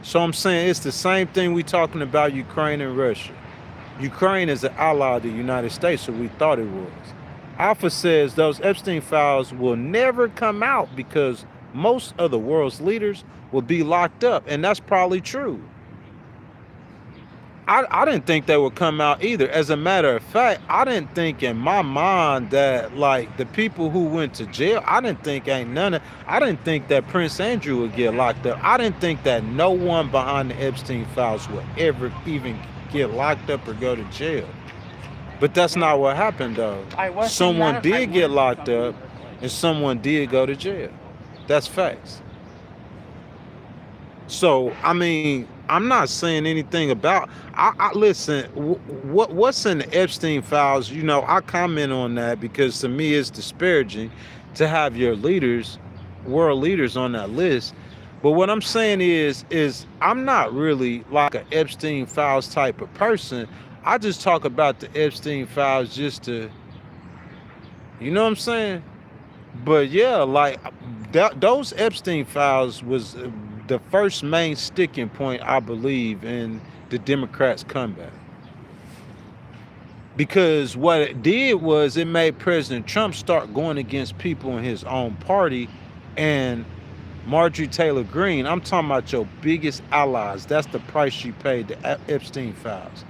So I'm saying it's the same thing we talking about Ukraine and Russia. Ukraine is an ally of the United States, so we thought it was. Alpha says those Epstein files will never come out because most of the world's leaders will be locked up, and that's probably true. I didn't think they would come out either. As a matter of fact, I didn't think in my mind that, like, the people who went to jail, I didn't think that Prince Andrew would get locked up. I didn't think that no one behind the Epstein files would ever even get locked up or go to jail. But that's not what happened, though. Someone did get locked up, and someone did go to jail. That's facts. So, I mean, I'm not saying anything about... listen, what's in the Epstein files, you know, I comment on that because to me it's disparaging to have your leaders, world leaders on that list. But what I'm saying is I'm not really like an Epstein files type of person. I just talk about the Epstein files just to, you know what I'm saying? But yeah, like those Epstein files was the first main sticking point, I believe, in the Democrats' comeback. Because what it did was it made President Trump start going against people in his own party. And Marjorie Taylor Greene, I'm talking about your biggest allies. That's the price you paid, the Epstein files.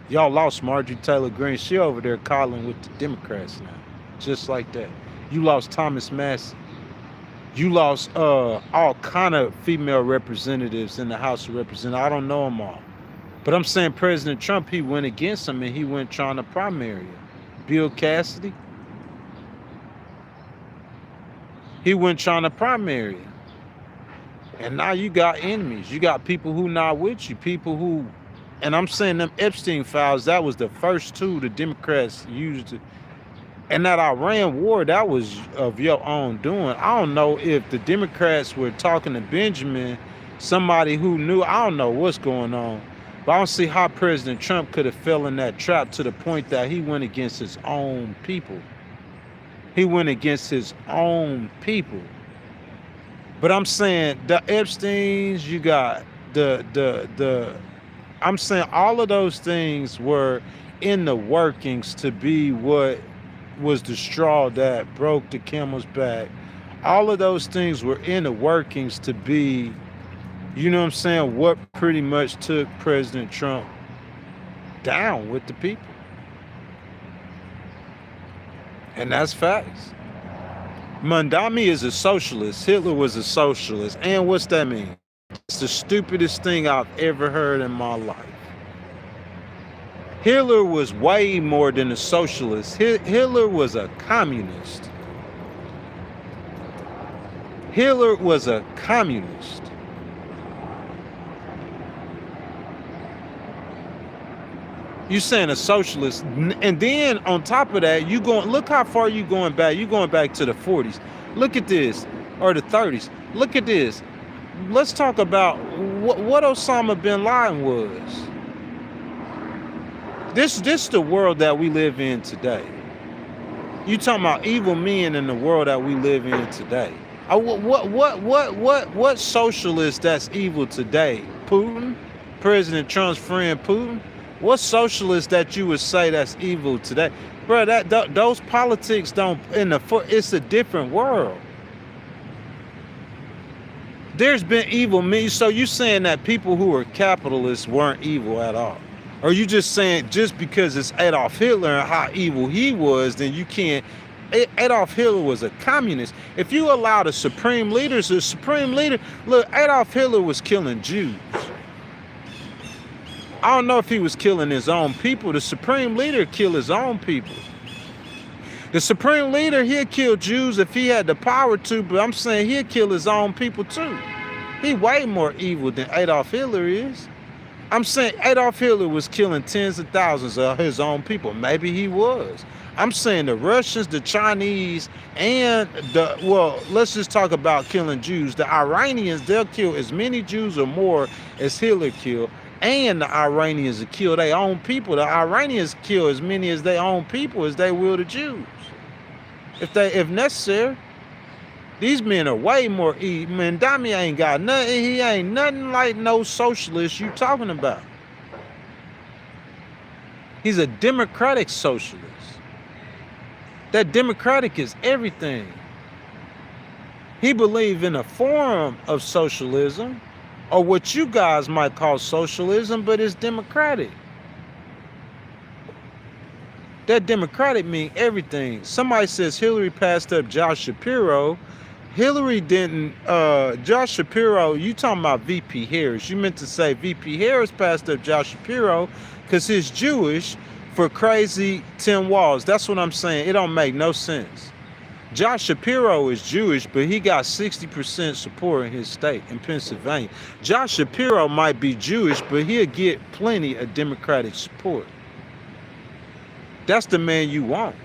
Y'all lost Marjorie Taylor Greene. She over there calling with the Democrats now. Just like that. You lost Thomas Massey. You lost all kind of female representatives in the House of Representatives. I don't know them all. But I'm saying President Trump, he went against him and he went trying to primary him. Bill Cassidy. He went trying to primary him. And now you got enemies. You got people who not with you. People who... And I'm saying them Epstein files, that was the first two the Democrats used. And that Iran war, that was of your own doing. I don't know if the Democrats were talking to Benjamin, somebody who knew. I don't know what's going on. But I don't see how President Trump could have fell in that trap to the point that he went against his own people. He went against his own people. But I'm saying the Epsteins, you got I'm saying all of those things were in the workings to be what was the straw that broke the camel's back. All of those things were in the workings to be, you know what I'm saying, what pretty much took President Trump down with the people. And that's facts. Mondami is a socialist. Hitler was a socialist. And what's that mean? It's the stupidest thing I've ever heard in my life. Hitler was way more than a socialist. Hitler was a communist. Hitler was a communist. You saying a socialist, and then on top of that, you going look how far you going back. You going back to the 40s. Look at this, or the 30s. Look at this. Let's talk about what Osama bin Laden was. This the world that we live in today. You talking about evil men in the world that we live in today. What socialist that's evil today? Putin, President Trump's friend Putin. What socialist that you would say that's evil today, bro? Those politics don't it's a different world. There's been evil men. So you saying that people who are capitalists weren't evil at all? Or you just saying just because it's Adolf Hitler and how evil he was, then you can't? Adolf Hitler was a communist. If you allow the supreme leader, look, Adolf Hitler was killing Jews. I don't know if he was killing his own people. The supreme leader killed his own people. The supreme leader, he'll kill Jews if he had the power to, but I'm saying he'll kill his own people too. He way more evil than Adolf Hitler is. I'm saying Adolf Hitler was killing tens of thousands of his own people. Maybe he was. I'm saying the Russians, the Chinese, and let's just talk about killing Jews. The Iranians, they'll kill as many Jews or more as Hitler killed. And the Iranians will kill their own people. The Iranians kill as many as their own people as they will the Jews, if necessary. These men are way more evil. Man, Dami ain't got nothing. He ain't nothing like no socialist you talking about. He's a democratic socialist. That democratic is everything. He believed in a form of socialism, or what you guys might call socialism, but it's democratic. That democratic mean everything. Somebody says Hillary passed up Josh Shapiro. Hillary didn't. Josh Shapiro, you talking about VP Harris. You meant to say VP Harris passed up Josh Shapiro because he's Jewish for crazy Tim Walz. That's what I'm saying. It don't make no sense. Josh Shapiro is Jewish, but he got 60% support in his state, in Pennsylvania. Josh Shapiro might be Jewish, but he'll get plenty of Democratic support. That's the man you want.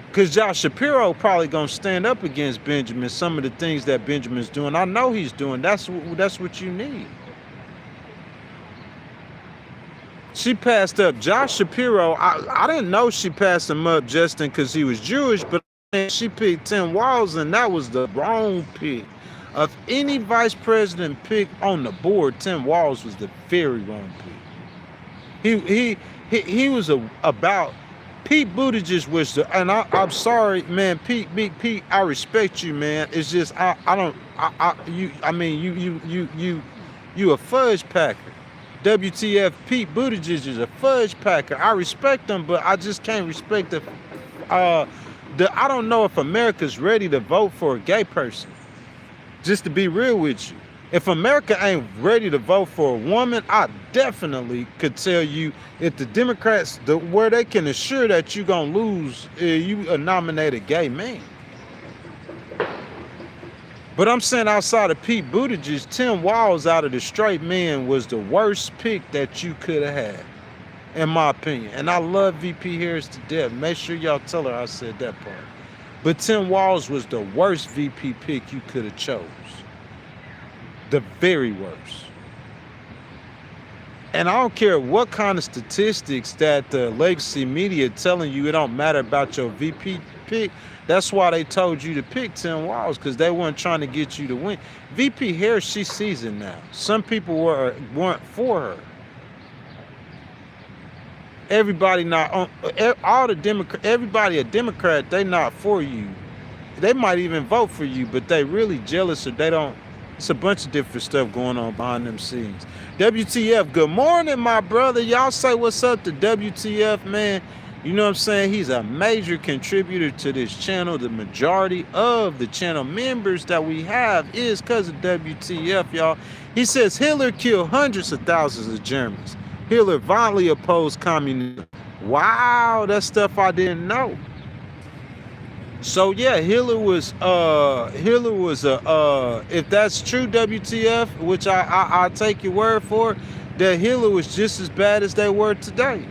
Because Josh Shapiro probably going to stand up against Benjamin, some of the things that Benjamin's doing. I know he's doing. That's what you need. She passed up Josh Shapiro. I didn't know she passed him up, Justin, because he was Jewish, but she picked Tim Walz, and that was the wrong pick. Of any vice president pick on the board, Tim Walz was the very wrong pick. He was about Pete Buttigieg was the, and I'm sorry, man, Pete, I respect you, man. It's just you a fudge packer. WTF, Pete Buttigieg is a fudge packer. I respect him, but I just can't respect I don't know if America's ready to vote for a gay person. Just to be real with you. If America ain't ready to vote for a woman, I definitely could tell you if the Democrats, where they can assure that you're going to lose, you nominate a gay man. But I'm saying outside of Pete Buttigieg, Tim Walz out of the straight men was the worst pick that you could have had, in my opinion. And I love VP Harris to death. Make sure y'all tell her I said that part. But Tim Walz was the worst VP pick you could have chose. The very worst. And I don't care what kind of statistics that the legacy media telling you it don't matter about your VP pick. That's why they told you to pick Tim Walz, because they weren't trying to get you to win. VP Harris, she's seasoned now. Some people weren't for her. Everybody not on all the Democrat. Everybody a Democrat. They not for you. They might even vote for you, but they really jealous or they don't. It's a bunch of different stuff going on behind them scenes. WTF, good morning, my brother. Y'all say what's up to WTF, man. You know what I'm saying? He's a major contributor to this channel. The majority of the channel members that we have is because of WTF, y'all. He says Hitler killed hundreds of thousands of Germans. Hitler violently opposed communism. Wow, that's stuff I didn't know. So yeah, Hitler was if that's true, WTF, which I take your word for, that Hitler was just as bad as they were today.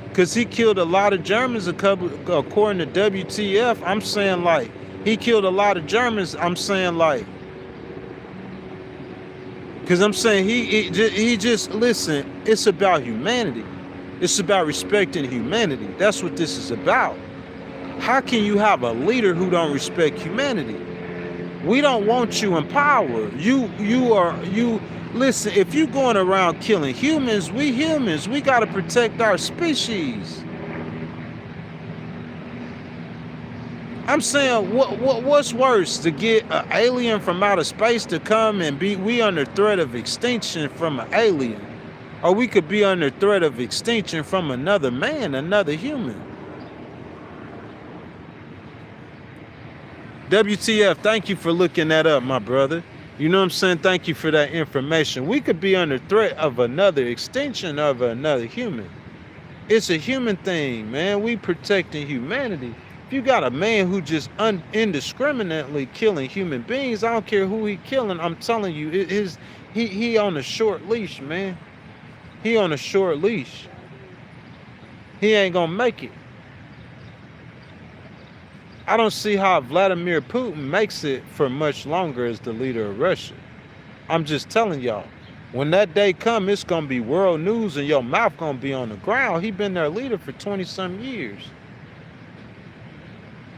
Because he killed a lot of Germans, according to WTF. I'm saying, like, he killed a lot of Germans. I'm saying, like, because I'm saying he just, listen, it's about humanity. It's about respecting humanity. That's what this is about. How can you have a leader who don't respect humanity? We don't want you in power. You listen, if you going around killing humans, we got to protect our species. I'm saying, what's worse, to get an alien from outer space to come and we under threat of extinction from an alien, or we could be under threat of extinction from another man, another human. WTF, thank you for looking that up, my brother. You know what I'm saying? Thank you for that information. We could be under threat of another extinction of another human. It's a human thing, man. We protecting humanity. If you got a man who just indiscriminately killing human beings, I don't care who he killing, I'm telling you, he on a short leash, man. He on a short leash. He ain't gonna make it. I don't see how Vladimir Putin makes it for much longer as the leader of Russia. I'm just telling y'all, when that day come, it's gonna be world news and your mouth gonna be on the ground. He been their leader for 20-some years.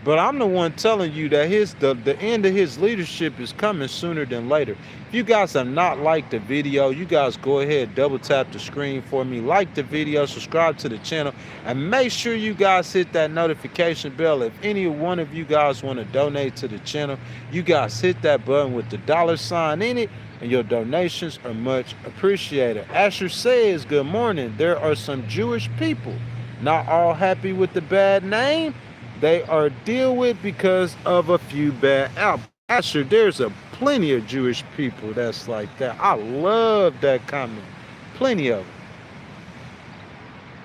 But I'm the one telling you that the end of his leadership is coming sooner than later. If you guys have not liked the video, you guys go ahead, double tap the screen for me, like the video, subscribe to the channel, and make sure you guys hit that notification bell. If any one of you guys want to donate to the channel, you guys hit that button with the $sign in it, and your donations are much appreciated. Asher says, good morning. There are some Jewish people not all happy with the bad name they are deal with because of a few bad apples. Asher, there's plenty of Jewish people that's like that. I love that comment. Plenty of them.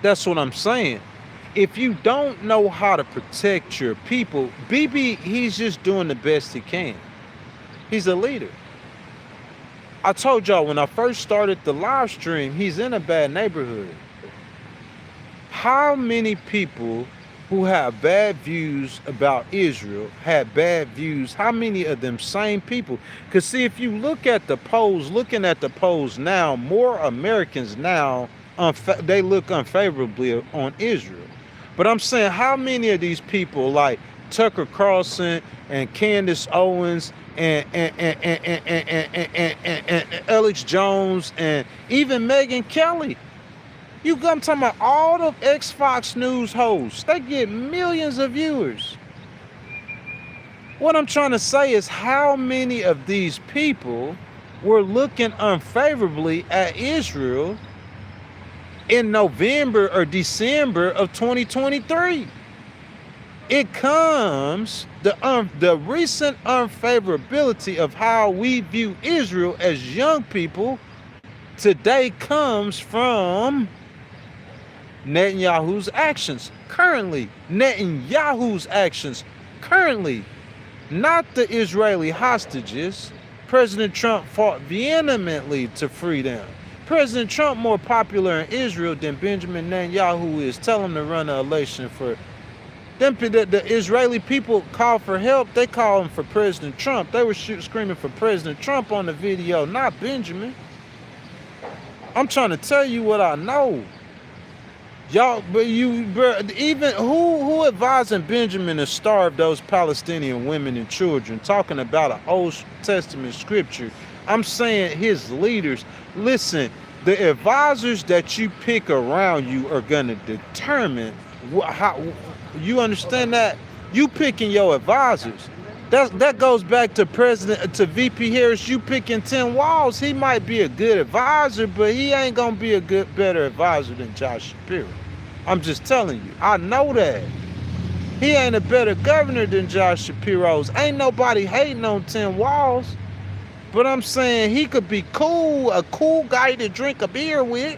That's what I'm saying. If you don't know how to protect your people, BiBi, he's just doing the best he can. He's a leader. I told y'all when I first started the live stream, he's in a bad neighborhood. How many people who have bad views about Israel had bad views? How many of them same people? Because see, if you look at the polls, looking at the polls now, more Americans now, they look unfavorably on Israel. But I'm saying, how many of these people like Tucker Carlson and Candace Owens and Alex Jones and even Megyn Kelly, I'm talking about all the ex-Fox News hosts. They get millions of viewers. What I'm trying to say is, how many of these people were looking unfavorably at Israel in November or December of 2023? It comes, the recent unfavorability of how we view Israel as young people today comes from Netanyahu's actions currently. Netanyahu's actions currently, not the Israeli hostages. President Trump fought vehemently to free them. President Trump more popular in Israel than Benjamin Netanyahu is. Tell him to run an election for them. The Israeli people call for help. They call him for President Trump. They were screaming for President Trump on the video, not Benjamin. I'm trying to tell you what I know. Y'all, but even who advising Benjamin to starve those Palestinian women and children, talking about an Old Testament scripture? I'm saying his leaders. Listen, the advisors that you pick around you are going to determine how, you understand that? You picking your advisors. That goes back to VP Harris. You picking Tim Walz. He might be a good advisor, but he ain't gonna be a better advisor than Josh Shapiro. I'm just telling you. I know that. He ain't a better governor than Josh Shapiro's. Ain't nobody hating on Tim Walz. But I'm saying he could be cool, a cool guy to drink a beer with.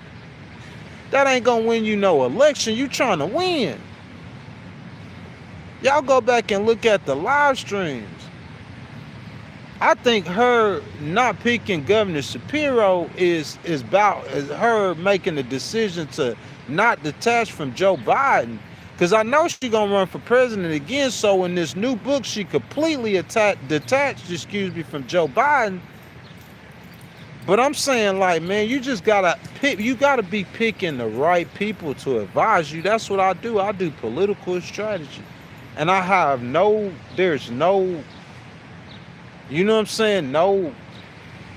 That ain't gonna win you no election. You trying to win. Y'all go back and look at the live streams. I think her not picking Governor Shapiro is about her making the decision to not detach from Joe Biden. Because I know she's going to run for president again. So in this new book, she completely detached, excuse me, from Joe Biden. But I'm saying, like, man, you just gotta pick. You gotta be picking the right people to advise you. That's what I do. I do political strategy, and I have there's no, you know what I'm saying, no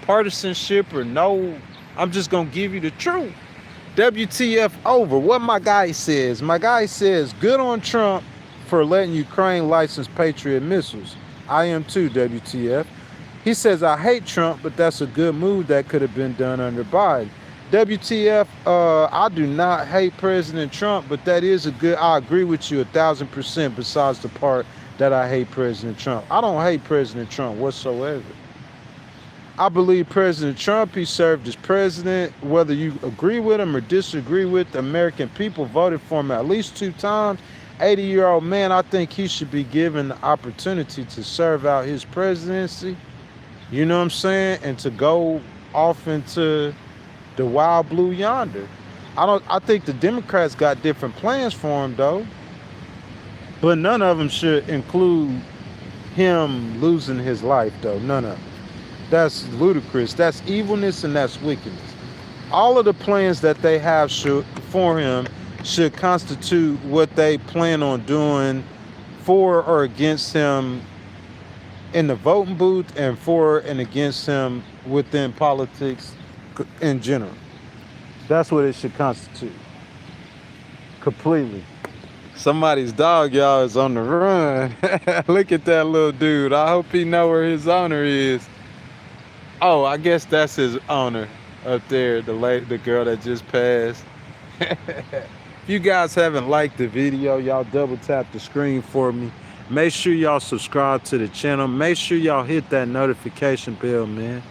partisanship or no. I'm just gonna give you the truth. WTF over. What my guy says. My guy says, good on Trump for letting Ukraine license Patriot missiles. I am too, WTF. He says, I hate Trump, but that's a good move that could have been done under Biden. WTF, I do not hate President Trump, but that is I agree with you 1,000% besides the part that I hate President Trump. I don't hate President Trump whatsoever. I believe President Trump, he served as president, whether you agree with him or disagree with the American people, voted for him at least 2 times. 80-year-old man, I think he should be given the opportunity to serve out his presidency. You know what I'm saying? And to go off into the wild blue yonder. I think the Democrats got different plans for him though. But none of them should include him losing his life though. None of them. That's ludicrous. That's evilness and that's wickedness. All of the plans that they have for him should constitute what they plan on doing for or against him in the voting booth and for and against him within politics in general. That's what it should constitute. Completely. Somebody's dog, y'all, is on the run. Look at that little dude. I hope he know where his owner is. Oh, I guess that's his owner up there, the girl that just passed. If you guys haven't liked the video, y'all double tap the screen for me. Make sure y'all subscribe to the channel. Make sure y'all hit that notification bell, man.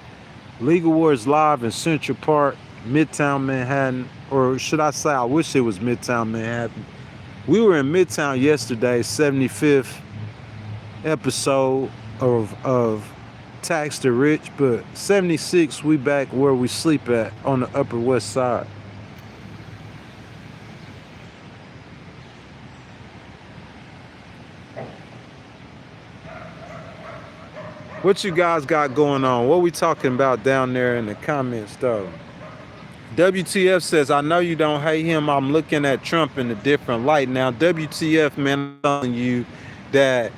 Legal Wars Live in Central Park, Midtown Manhattan, or should I say, I wish it was Midtown Manhattan. We were in Midtown yesterday, 75th episode of Tax the Rich, but 76 we back where we sleep at on the Upper West Side. What you guys got going on? What we talking about down there in the comments though? WTF says, I know you don't hate him. I'm looking at Trump in a different light. Now, WTF, man, I'm telling you that,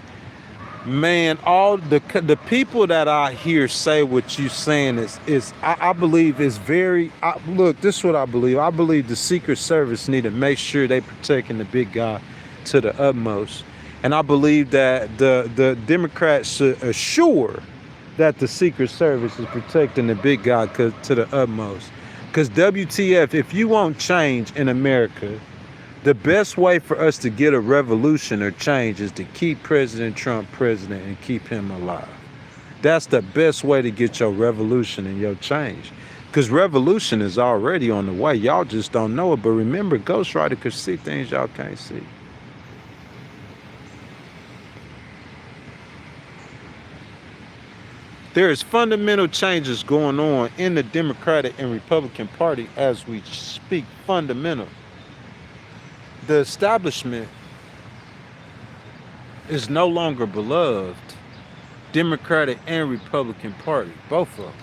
man, all the people that I hear say what you saying is I believe is very, look, this is what I believe. I believe the Secret Service need to make sure they protecting the big guy to the utmost. And I believe that the Democrats should assure that the Secret Service is protecting the big guy to the utmost. Because WTF, if you want change in America, the best way for us to get a revolution or change is to keep President Trump president and keep him alive. That's the best way to get your revolution and your change. Because revolution is already on the way. Y'all just don't know it. But remember, Ghost Rider could see things y'all can't see. There's fundamental changes going on in the Democratic and Republican Party as we speak. Fundamental. The establishment is no longer beloved. Democratic and Republican Party, both of them.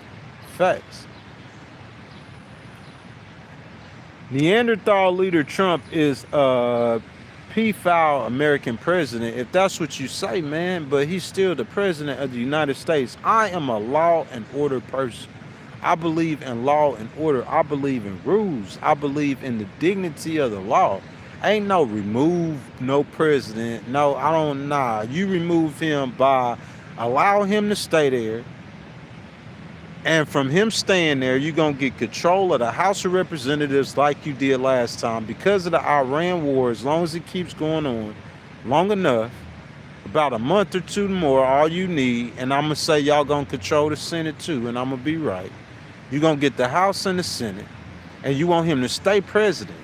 Facts. Neanderthal leader Trump is pedophile American president, if that's what you say, man, but he's still the president of the United States. I am a law and order person. I believe in law and order. I believe in rules. I believe in the dignity of the law. Ain't no remove no president. No, I don't, nah. You remove him by allow him to stay there. And from him staying there, you're going to get control of the House of Representatives like you did last time. Because of the Iran war, as long as it keeps going on long enough, about a month or two more, all you need, and I'm going to say y'all going to control the Senate too, and I'm going to be right. You're going to get the House and the Senate, and you want him to stay president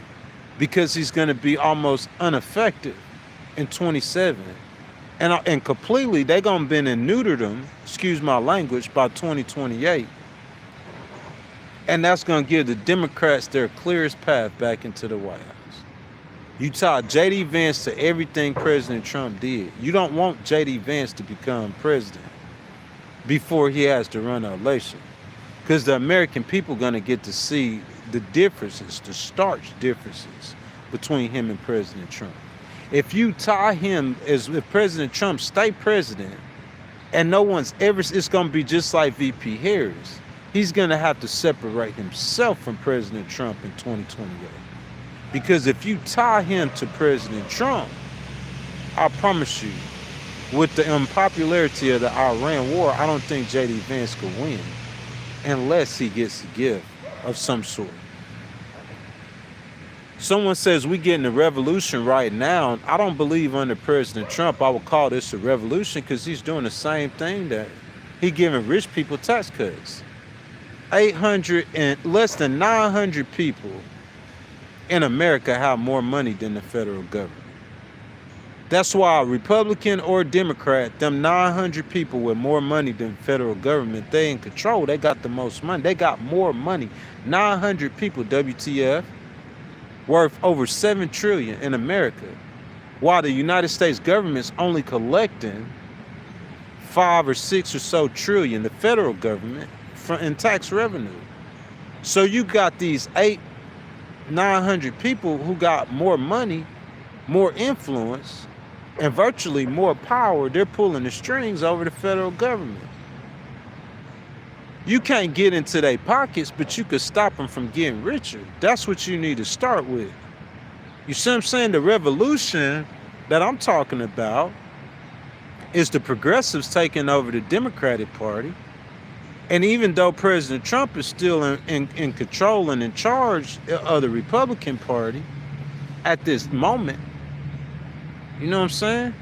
because he's going to be almost ineffective in 27. And completely they gonna been and neutered them, excuse my language, by 2028. And that's gonna give the Democrats their clearest path back into the White House. You tie JD Vance to everything President Trump did. You don't want JD Vance to become president before he has to run an election. Because the American people gonna get to see the differences, the stark differences between him and President Trump. If you tie him, as if President Trump stay president, and no one's ever, it's gonna be just like VP Harris. He's gonna have to separate himself from President Trump in 2028. Because if you tie him to President Trump, I promise you, with the unpopularity of the Iran war, I don't think JD Vance could win unless he gets a gift of some sort. Someone says we getting a revolution right now. I don't believe under President Trump I would call this a revolution, because he's doing the same thing that he giving rich people tax cuts. 800 and less than 900 people in America have more money than the federal government. That's why Republican or Democrat, them 900 people with more money than the federal government, they in control. They got the most money. They got more money. 900 people, WTF, worth over 7 trillion in America, while the United States government's only collecting 5 or 6 or so trillion, the federal government, in tax revenue. So you got these 900 people who got more money, more influence, and virtually more power. They're pulling the strings over the federal government. You can't get into their pockets, but you could stop them from getting richer. That's what you need to start with. You see what I'm saying? The revolution that I'm talking about is the progressives taking over the Democratic Party. And even though President Trump is still in control and in charge of the Republican Party at this moment, you know what I'm saying?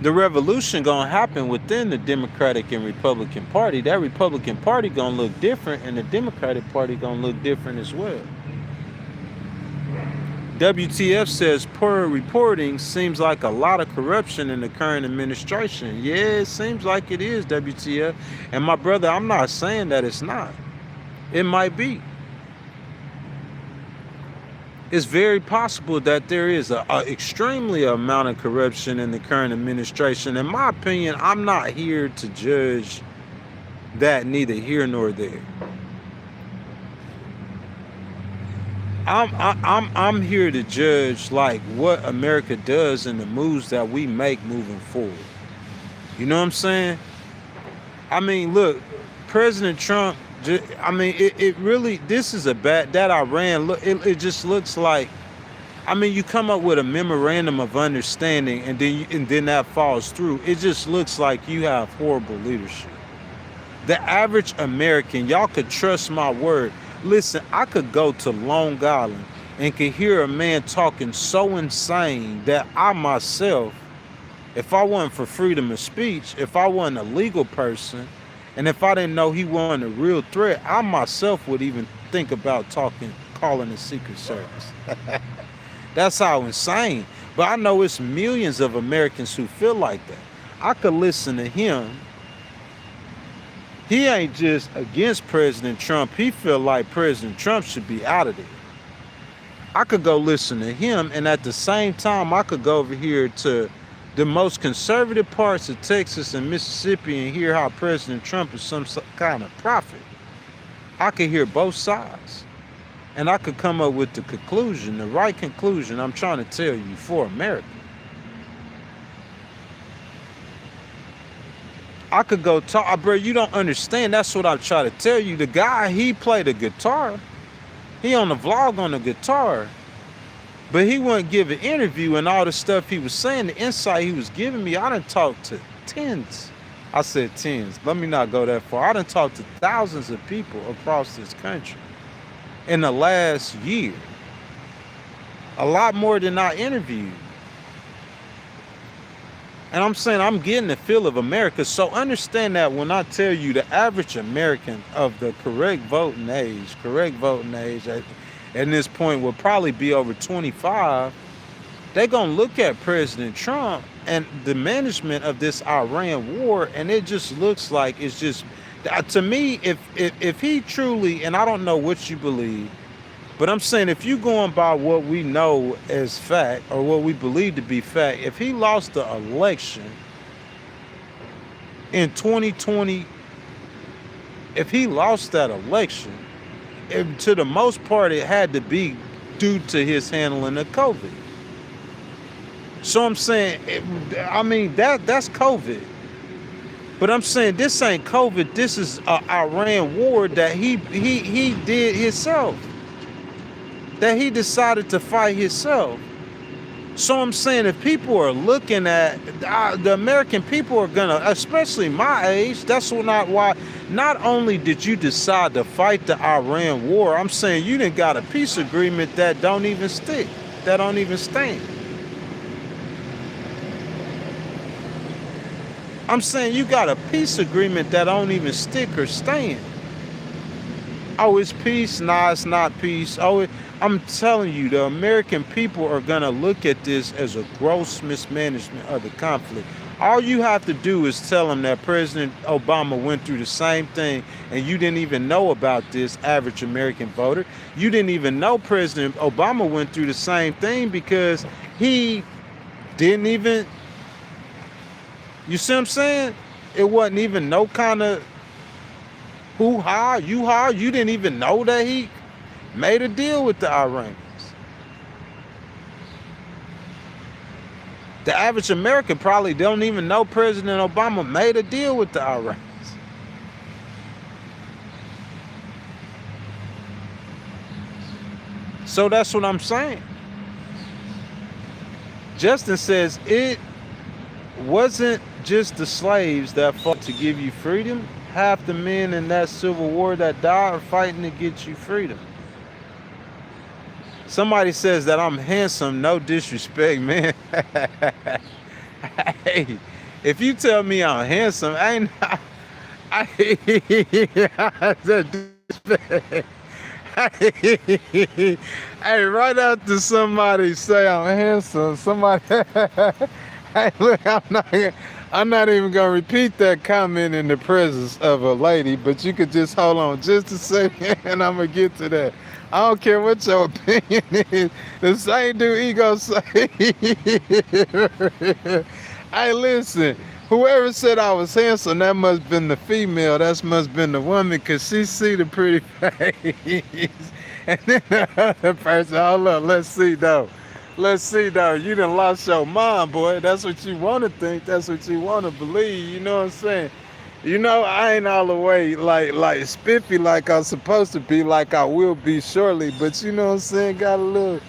The revolution gonna happen within the Democratic and Republican Party. That Republican Party gonna look different, and the Democratic Party gonna look different as well. WTF says, per reporting, seems like a lot of corruption in the current administration. Yeah, it seems like it is, WTF. And my brother, I'm not saying that it's not. It might be. It's very possible that there is a extremely amount of corruption in the current administration. In my opinion, I'm not here to judge that, neither here nor there. I'm here to judge like what America does and the moves that we make moving forward. You know what I'm saying? I mean, look, President Trump, I mean, it really, this is a bad, that Iran, look, it just looks like, I mean, you come up with a memorandum of understanding and then that falls through. It just looks like you have horrible leadership. The average American, y'all could trust my word. Listen, I could go to Long Island and could hear a man talking so insane that I myself, if I wasn't for freedom of speech, if I wasn't a legal person, and if I didn't know he wasn't a real threat, I myself would even think about calling the Secret Service. That's how insane. But I know it's millions of Americans who feel like that. I could listen to him. He ain't just against President Trump. He feel like President Trump should be out of there. I could go listen to him, and at the same time, I could go over here to the most conservative parts of Texas and Mississippi and hear how President Trump is some kind of prophet. I could hear both sides. And I could come up with the conclusion, the right conclusion I'm trying to tell you for America. I could go talk, bro, you don't understand. That's what I try to tell you. The guy, he played the guitar. He on the vlog on the guitar. But he wouldn't give an interview, and all the stuff he was saying, the insight he was giving me, I done talked to tens. I said tens. Let me not go that far. I done talked to thousands of people across this country in the last year. A lot more than I interviewed. And I'm saying I'm getting the feel of America. So understand that when I tell you the average American of the correct voting age at this point will probably be over 25. they're going to look at President Trump and the management of this Iran war, and it just looks like it's just, to me, if he truly, and I don't know what you believe, but I'm saying if you going by what we know as fact or what we believe to be fact, if he lost the election in 2020, if he lost that election, to the most part, it had to be due to his handling of COVID. So I'm saying, I mean, that's COVID. But I'm saying this ain't COVID. This is an Iran war that he did himself. That he decided to fight himself. So I'm saying if people are looking at, the American people are gonna, especially my age, that's why, not only did you decide to fight the Iran war, I'm saying you done got a peace agreement that don't even stick, that don't even stand. I'm saying you got a peace agreement that don't even stick or stand. Oh, it's peace? Nah, it's not peace. I'm telling you, the American people are going to look at this as a gross mismanagement of the conflict. All you have to do is tell them that President Obama went through the same thing, and you didn't even know about this, average American voter. You didn't even know President Obama went through the same thing because he didn't even, you see what I'm saying? It wasn't even no kind of hoo-ha, you-ha. You didn't even know that he made a deal with the Iranians. The average American probably don't even know President Obama made a deal with the Iranians. So that's what I'm saying. Justin says it wasn't just the slaves that fought to give you freedom. Half the men in that civil war that died are fighting to get you freedom. Somebody says that I'm handsome. No disrespect, man. Hey, if you tell me I'm handsome, I ain't. Hey, right after somebody say I'm handsome, somebody. Hey, look, I'm not even gonna repeat that comment in the presence of a lady, but you could just hold on just a second, and I'm gonna get to that. I don't care what your opinion is. The same dude he gonna say. Hey, listen. Whoever said I was handsome, that must have been the female. That must have been the woman, because she see the pretty face. And then the other person, hold up, let's see though. Let's see though. You done lost your mind, boy. That's what you want to think. That's what you want to believe. You know what I'm saying? You know, I ain't all the way like spiffy like I'm supposed to be, like I will be shortly. But you know what I'm saying? Got a little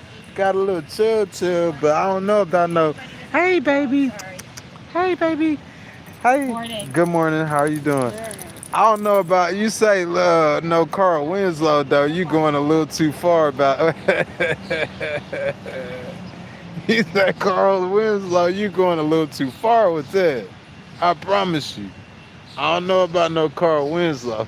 chill, but I don't know about no. Hey, baby. Hey, baby. Hey. Morning. Good morning. How are you doing? Good. I don't know about, you say no Carl Winslow though. You going a little too far about. You say Carl Winslow. You going a little too far with that. I promise you. I don't know about no Carl Winslow.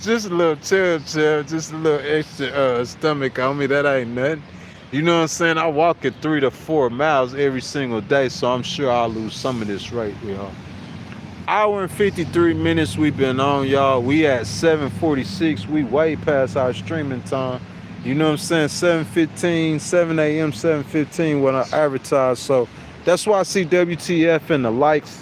Just a little chill, just a little extra stomach on me. That ain't nothing. You know what I'm saying? I walk it 3 to 4 miles every single day, so I'm sure I'll lose some of this weight, y'all. Hour and 53 minutes we've been on, y'all. We at 7:46. We way past our streaming time. You know what I'm saying? 7:15, 7 a.m., 7:15 when I advertise. So that's why I see WTF and the likes,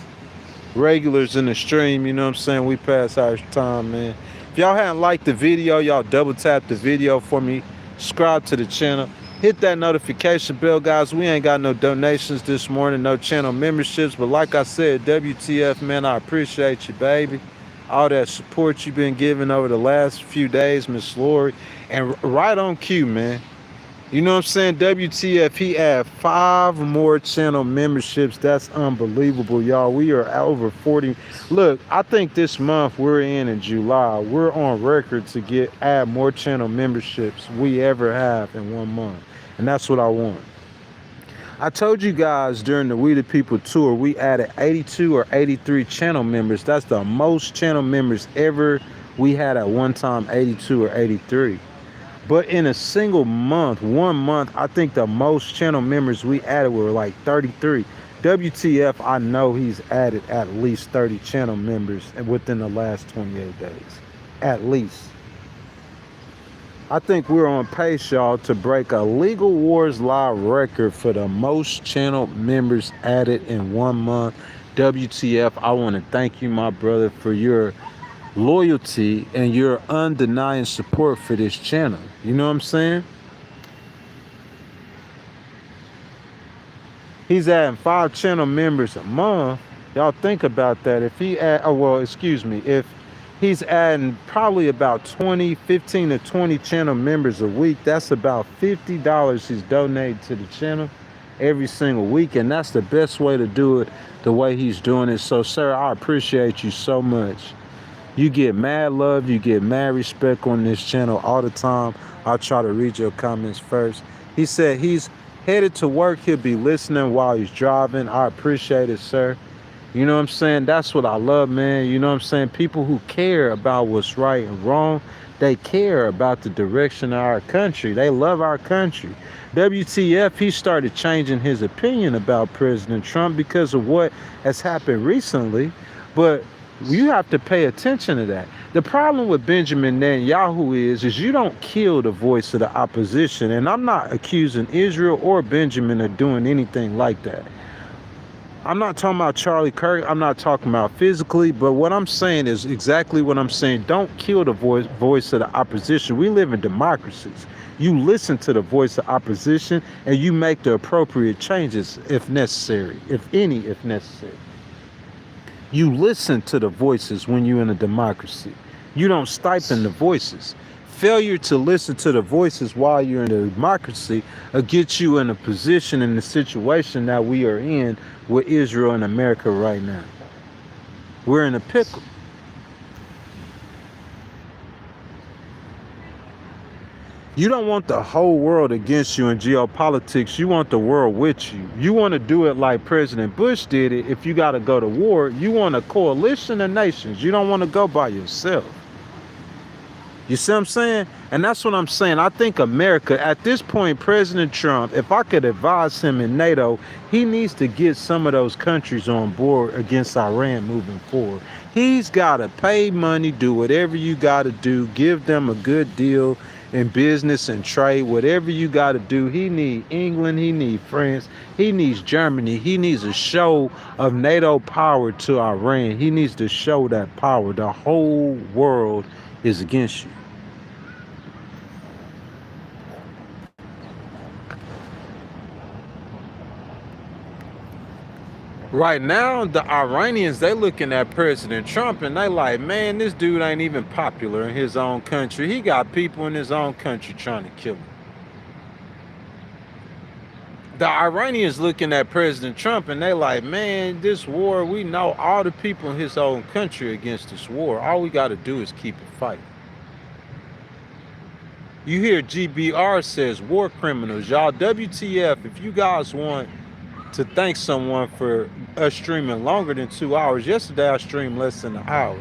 regulars in the stream. You know what I'm saying? We past our time, man. If y'all hadn't liked the video, y'all double tap the video for me. Subscribe to the channel. Hit that notification bell, guys. We ain't got no donations this morning, no channel memberships. But like I said, WTF, man, I appreciate you, baby. All that support you've been giving over the last few days, Miss Lori. And right on cue, man. You know what I'm saying? WTF, he had 5 more channel memberships. That's unbelievable, y'all. We are over 40. Look, I think this month we're in July. We're on record to add more channel memberships we ever have in 1 month. And that's what I want. I told you guys during the We the People tour, we added 82 or 83 channel members. That's the most channel members ever we had at one time, 82 or 83. But in a single month, 1 month, I think the most channel members we added were like 33. WTF, I know he's added at least 30 channel members within the last 28 days. At least. I think we're on pace, y'all, to break a Legal Wars Live record for the most channel members added in 1 month. WTF, I want to thank you, my brother, for your loyalty and your undenying support for this channel. You know what I'm saying? He's adding 5 channel members a month. Y'all think about that. If he add, if he's adding probably about 15 to 20 channel members a week, that's about $50 he's donating to the channel every single week, and that's the best way to do it, the way he's doing it. So, sir, I appreciate you so much. You get mad love, you get mad respect on this channel all the time. I'll try to read your comments first. He said he's headed to work. He'll be listening while he's driving. I appreciate it, sir. You know what I'm saying? That's what I love, man. You know what I'm saying? People who care about what's right and wrong, they care about the direction of our country. They love our country. WTF, he started changing his opinion about President Trump because of what has happened recently. But you have to pay attention to that. The problem with Benjamin Netanyahu is you don't kill the voice of the opposition. And I'm not accusing Israel or Benjamin of doing anything like that. I'm not talking about Charlie Kirk. I'm not talking about physically. But what I'm saying is exactly what I'm saying. Don't kill the voice of the opposition. We live in democracies. You listen to the voice of opposition and you make the appropriate changes if necessary, if necessary. You listen to the voices when you're in a democracy. You don't stifle the voices. Failure to listen to the voices while you're in a democracy will get you in a position, in the situation that we are in with Israel and America right now. We're in a pickle. You don't want the whole world against you in geopolitics. You want the world with you. You want to do it like President Bush did it. If you got to go to war, you want a coalition of nations. You don't want to go by yourself. You see what I'm saying? And that's what I'm saying. I think America, at this point, President Trump, if I could advise him in NATO, he needs to get some of those countries on board against Iran moving forward. He's got to pay money, do whatever you got to do, give them a good deal in business and trade, whatever you got to do. He needs England, he needs France, he needs Germany. He needs a show of NATO power to Iran. He needs to show that power. The whole world is against you. Right now, the Iranians, they looking at President Trump and they like, man, this dude ain't even popular in his own country. He got people in his own country trying to kill him. The Iranians looking at President Trump and they like, man, this war, we know all the people in his own country against this war. All we got to do is keep it fighting. You hear GBR says war criminals. Y'all, WTF, if you guys want to thank someone for us streaming longer than 2 hours. Yesterday I streamed less than an hour.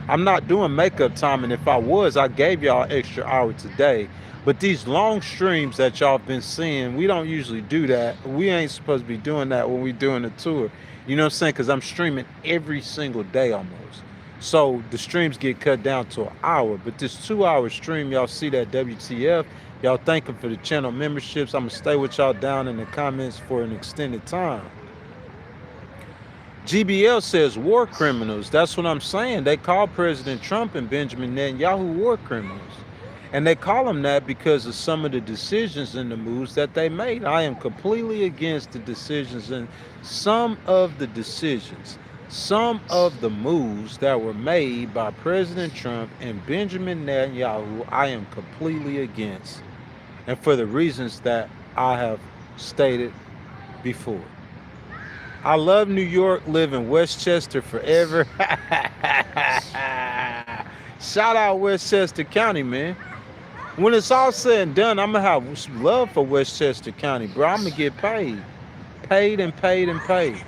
I'm not doing makeup time, and if I was, I gave y'all an extra hour today. But these long streams that y'all been seeing, we don't usually do that. We ain't supposed to be doing that when we doing a tour. You know what I'm saying? Because I'm streaming every single day almost. So the streams get cut down to an hour. But this 2 hour stream, y'all see that WTF. Y'all thank him for the channel memberships. I'm going to stay with y'all down in the comments for an extended time. GBL says war criminals. That's what I'm saying. They call President Trump and Benjamin Netanyahu war criminals. And they call them that because of some of the decisions and the moves that they made. I am completely against the decisions and some of the moves that were made by President Trump and Benjamin Netanyahu, I am completely against. And for the reasons that I have stated before. I love New York, live in Westchester forever. Shout out Westchester County, man. When it's all said and done, I'm going to have love for Westchester County, bro. I'm going to get paid. Paid and paid and paid.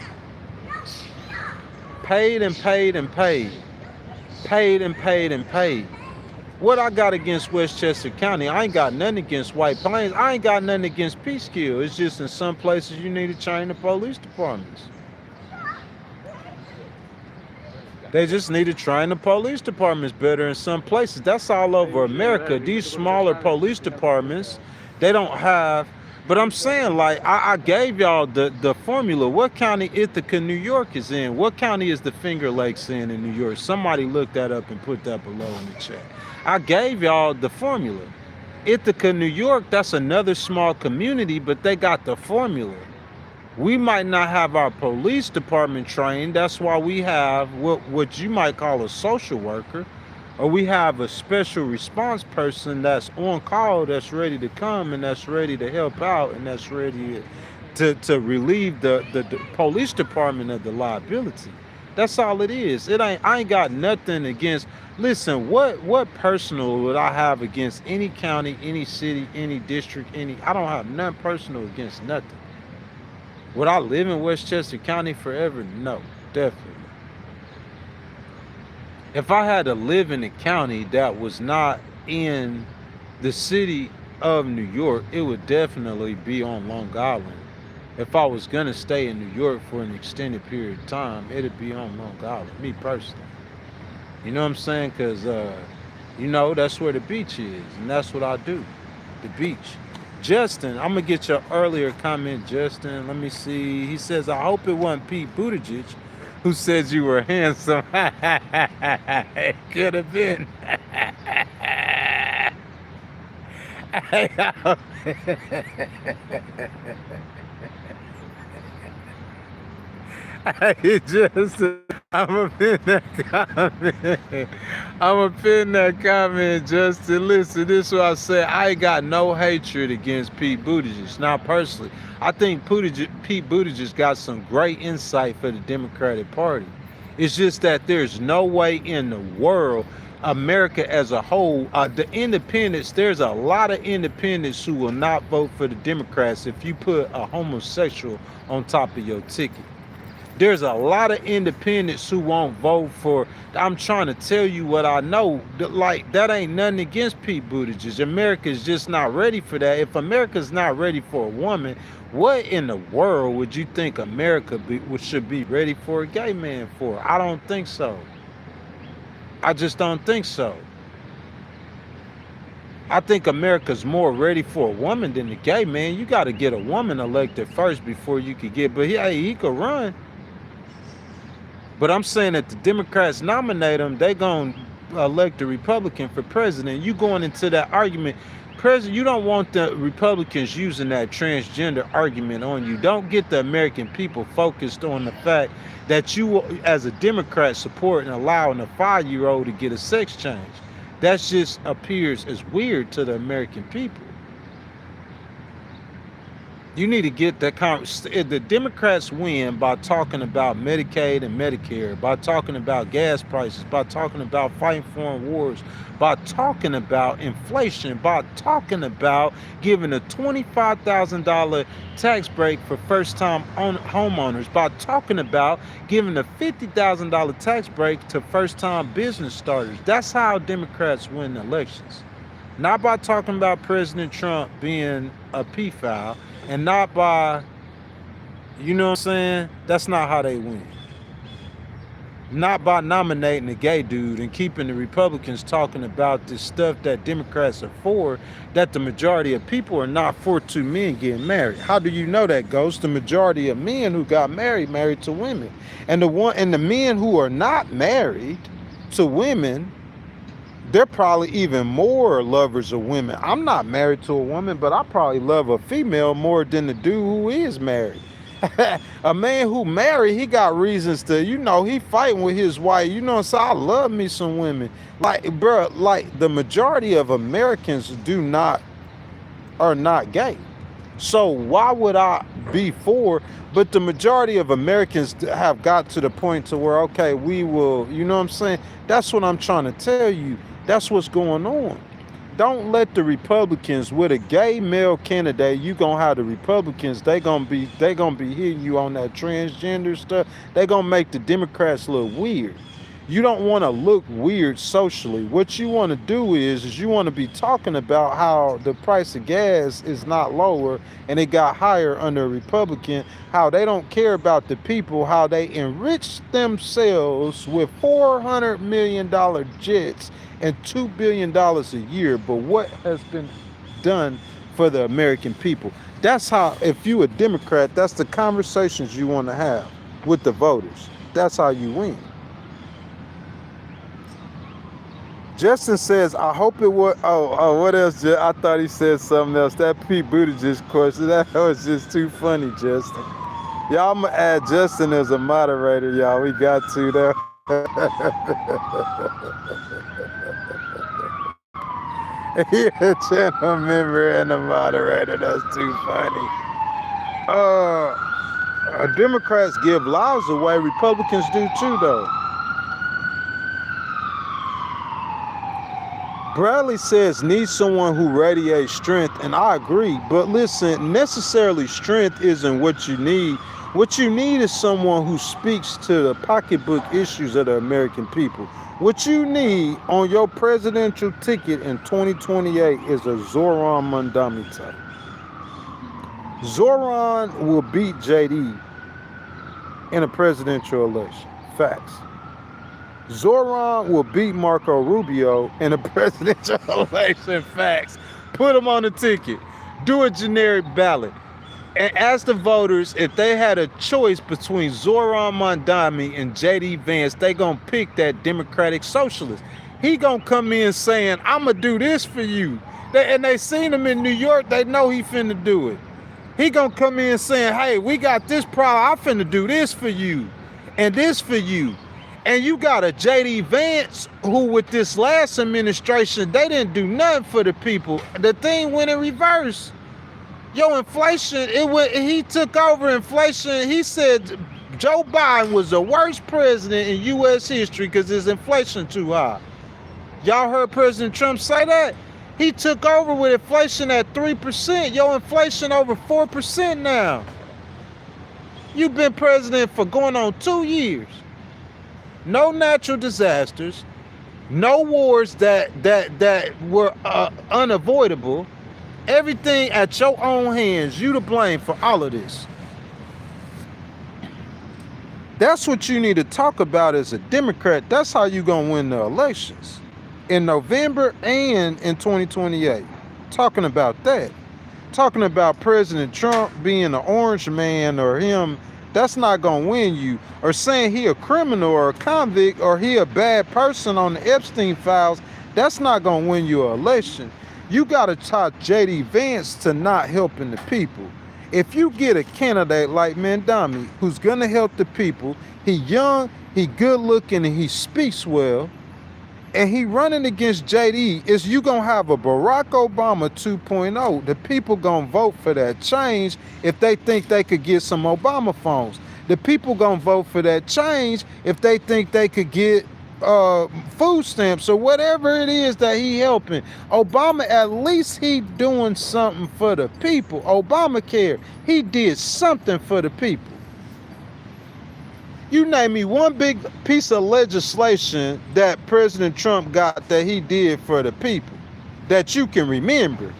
Paid and paid and paid. Paid and paid and paid. What I got against Westchester County? I ain't got nothing against White Plains. I ain't got nothing against Peekskill. It's just in some places you need to train the police departments. They just need to train the police departments better in some places. That's all over America. These smaller police departments, they don't have. But I'm saying, like, I gave y'all the formula. What county Ithaca, New York is in? What county is the Finger Lakes in New York? Somebody look that up and put that below in the chat. I gave y'all the formula. Ithaca, New York, that's another small community, but they got the formula. We might not have our police department trained. That's why we have what you might call a social worker, or we have a special response person that's on call, that's ready to come and that's ready to help out and that's ready to relieve the police department of the liability. That's all it is. I ain't got nothing against. Listen, what personal would I have against any county, any city, any district, any? I don't have nothing personal against nothing. Would I live in Westchester County forever? No, definitely. If I had to live in a county that was not in the city of New York, it would definitely be on Long Island. If I was gonna stay in New York for an extended period of time, it'd be on Long Island, me personally. You know what I'm saying? Because, that's where the beach is, and that's what I do, the beach. Justin, I'm gonna get your earlier comment, Justin. Let me see. He says, I hope it wasn't Pete Buttigieg who said you were handsome. It could have been. Hey, Justin, I'm gonna pin that comment. I'm gonna pin that comment, Justin. Listen, this is what I say. I ain't got no hatred against Pete Buttigieg. Not personally. I think Pete Buttigieg got some great insight for the Democratic Party. It's just that there's no way in the world, America as a whole, the independents, there's a lot of independents who will not vote for the Democrats if you put a homosexual on top of your ticket. There's a lot of independents who won't vote for. I'm trying to tell you what I know. Like, that ain't nothing against Pete Buttigieg. America's just not ready for that. If America's not ready for a woman, what in the world would you think America should be ready for a gay man for? I don't think so. I just don't think so. I think America's more ready for a woman than a gay man. You got to get a woman elected first before you could get. But he could run. But I'm saying that the Democrats nominate him, they gonna elect a Republican for president. You going into that argument, you don't want the Republicans using that transgender argument on you. Don't get the American people focused on the fact that you, as a Democrat, support and allowing a 5-year-old to get a sex change. That just appears as weird to the American people. You need to get that. The Democrats win by talking about Medicaid and Medicare, by talking about gas prices, by talking about fighting foreign wars, by talking about inflation, by talking about giving a $25,000 tax break for first-time homeowners, by talking about giving a $50,000 tax break to first-time business starters. That's how Democrats win elections. Not by talking about President Trump being a pedophile, and not by, you know what I'm saying? That's not how they win. Not by nominating a gay dude and keeping the Republicans talking about this stuff that Democrats are for, that the majority of people are not for two men getting married. How do you know that, Ghost? The majority of men who got married to women. And the men who are not married to women, they're probably even more lovers of women. I'm not married to a woman, but I probably love a female more than the dude who is married. A man who married, he got reasons to, he fighting with his wife. So I love me some women. Like, bro, like the majority of Americans are not gay. So why would I be for? But the majority of Americans have got to the point to where, okay, we will, you know what I'm saying? That's what I'm trying to tell you. That's what's going on. Don't let the Republicans, with a gay male candidate, you gonna have the Republicans, they gonna be hitting you on that transgender stuff. They gonna make the Democrats look weird. You don't want to look weird socially. What you want to do is you want to be talking about how the price of gas is not lower and it got higher under a Republican, how they don't care about the people, how they enrich themselves with $400 million jets and $2 billion a year. But what has been done for the American people? That's how, if you a Democrat, that's the conversations you want to have with the voters. That's how you win. Justin says, I hope it was, what else? I thought he said something else. That Pete Buttigieg question, that was just too funny, Justin. Y'all, I'm going to add Justin as a moderator, y'all. We got to, though. He a channel member and a moderator. That's too funny. Democrats give lives away. Republicans do, too, though. Bradley says, need someone who radiates strength, and I agree. But listen, necessarily strength isn't what you need. What you need is someone who speaks to the pocketbook issues of the American people. What you need on your presidential ticket in 2028 is a Zoran Mondami type. Zoran will beat JD in a presidential election. Facts. Zoran will beat Marco Rubio in a presidential election. Facts. Put him on the ticket. Do a generic ballot. And ask the voters if they had a choice between Zoran Mondami and J.D. Vance, they gonna pick that Democratic Socialist. He gonna come in saying, I'ma do this for you. And they seen him in New York, they know he finna do it. He gonna come in saying, hey, we got this problem, I finna do this for you and this for you. And you got a J.D. Vance who with this last administration, they didn't do nothing for the people. The thing went in reverse. Yo, inflation, he took over inflation. He said Joe Biden was the worst president in U.S. history because his inflation too high. Y'all heard President Trump say that? He took over with inflation at 3%. Yo, inflation over 4% now. You've been president for going on 2 years. No natural disasters, no wars that were unavoidable. Everything at your own hands. You to blame for all of this. That's what you need to talk about as a Democrat. That's how you gonna win the elections in November and in 2028. Talking about that. Talking about President Trump being an orange man or him. That's not gonna win you. Or saying he a criminal or a convict or he a bad person on the Epstein files. That's not gonna win you an election. You gotta talk J.D. Vance to not helping the people. If you get a candidate like Mondami who's gonna help the people, he young, he good looking, and he speaks well, and he running against JD, is you gonna have a Barack Obama 2.0. The people gonna vote for that change if they think they could get some Obama phones. The people gonna vote for that change if they think they could get food stamps or whatever it is that he helping. Obama, at least he doing something for the people. Obamacare, he did something for the people. You name me one big piece of legislation that President Trump got that he did for the people that you can remember.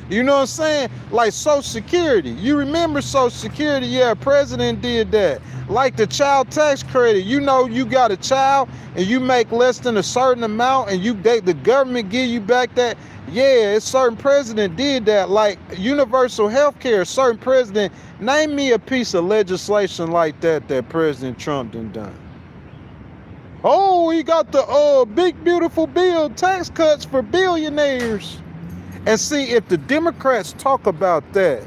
You know what I'm saying? Like Social Security. You remember Social Security? Yeah, President did that. Like the child tax credit. You know, you got a child and you make less than a certain amount and the government give you back that. Yeah, a certain president did that. Like universal health care, a certain president. Name me a piece of legislation like that President Trump done. Oh, he got the big beautiful bill, tax cuts for billionaires. And see, if the Democrats talk about that,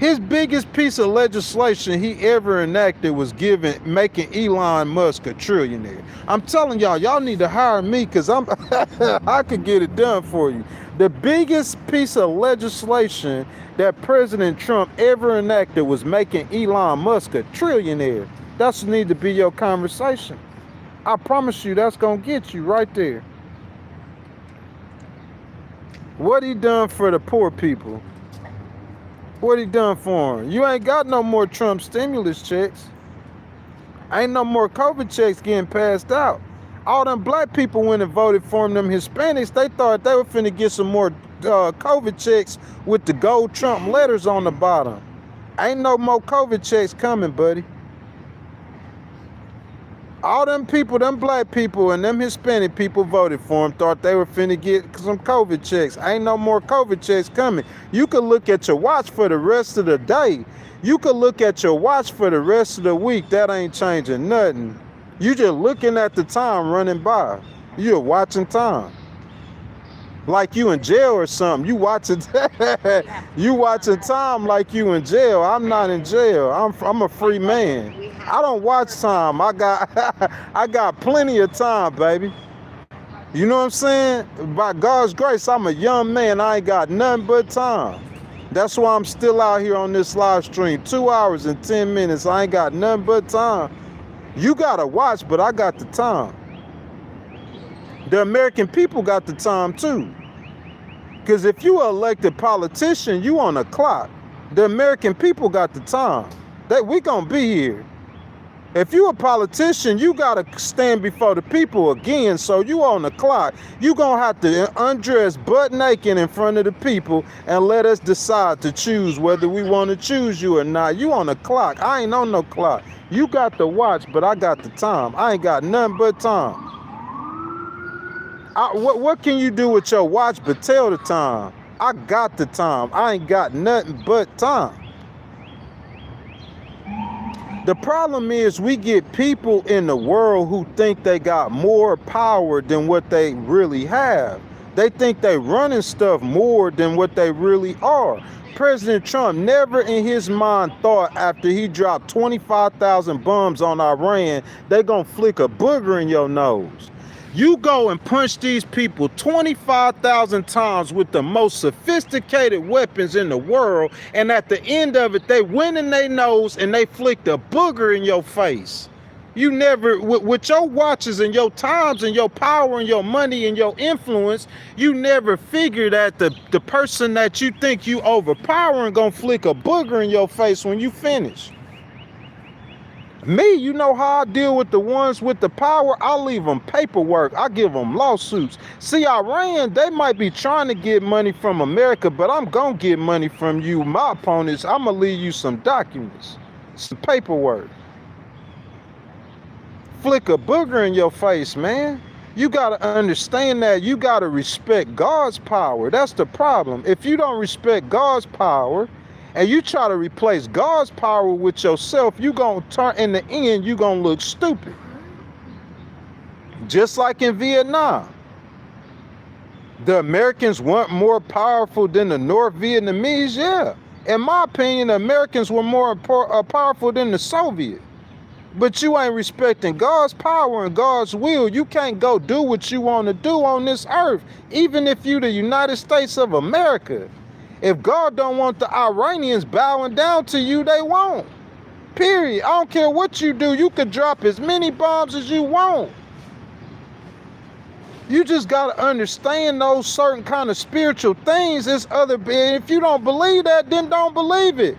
his biggest piece of legislation he ever enacted was making Elon Musk a trillionaire. I'm telling y'all need to hire me because I could get it done for you. The biggest piece of legislation that President Trump ever enacted was making Elon Musk a trillionaire. That's what need to be your conversation. I promise you that's going to get you right there. What he done for the poor people? What he done for them? You ain't got no more Trump stimulus checks. Ain't no more COVID checks getting passed out. All them black people went and voted for them Hispanics, they thought they were finna get some more COVID checks with the gold Trump letters on the bottom. Ain't no more COVID checks coming, buddy. All them people, them black people and them Hispanic people voted for them, thought they were finna get some COVID checks. Ain't no more COVID checks coming. You could look at your watch for the rest of the day. You could look at your watch for the rest of the week. That ain't changing nothing. You just looking at the time running by. You're watching time. Like you in jail or something. You watching you watching time like you in jail. I'm not in jail. I'm a free man. I don't watch time. I got plenty of time, baby. You know what I'm saying? By God's grace, I'm a young man. I ain't got nothing but time. That's why I'm still out here on this live stream. 2 hours and 10 minutes. I ain't got nothing but time. You gotta watch, but I got the time. The American people got the time too. Because if you are elected politician, you on the clock. The American people got the time. We gonna be here. If you a politician, you gotta stand before the people again, so you on the clock. You gonna have to undress butt naked in front of the people and let us decide to choose whether we want to choose you or not. You on the clock. I ain't on no clock. You got the watch, but I got the time. I ain't got nothing but time. What can you do with your watch but tell the time? I got the time. I ain't got nothing but time. The problem is we get people in the world who think they got more power than what they really have. They think they running stuff more than what they really are. President Trump never in his mind thought after he dropped 25,000 bombs on Iran, they gonna flick a booger in your nose. You go and punch these people 25,000 times with the most sophisticated weapons in the world, and at the end of it, they went in their nose and they flicked a booger in your face. You never, with your watches and your times and your power and your money and your influence, you never figure that the person that you think you overpowering gonna flick a booger in your face when you finish. Me, you know how I deal with the ones with the power? I leave them paperwork. I give them lawsuits. See, Iran, they might be trying to get money from America, but I'm going to get money from you, my opponents. I'm going to leave you some documents, some paperwork. Flick a booger in your face, man. You got to understand that. You got to respect God's power. That's the problem. If you don't respect God's power, and you try to replace God's power with yourself, you gonna turn, in the end, you gonna look stupid. Just like in Vietnam. The Americans weren't more powerful than the North Vietnamese, yeah. In my opinion, the Americans were more powerful than the Soviet. But you ain't respecting God's power and God's will. You can't go do what you want to do on this earth, even if you the United States of America. If God don't want the Iranians bowing down to you, they won't. Period. I don't care what you do. You could drop as many bombs as you want. You just got to understand those certain kind of spiritual things. If you don't believe that, then don't believe it.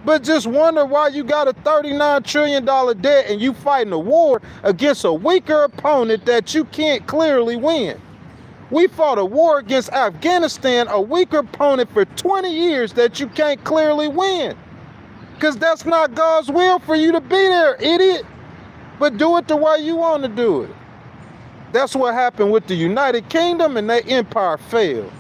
But just wonder why you got a $39 trillion debt and you fighting a war against a weaker opponent that you can't clearly win. We fought a war against Afghanistan, a weaker opponent for 20 years that you can't clearly win. Because that's not God's will for you to be there, idiot. But do it the way you want to do it. That's what happened with the United Kingdom, and their empire failed.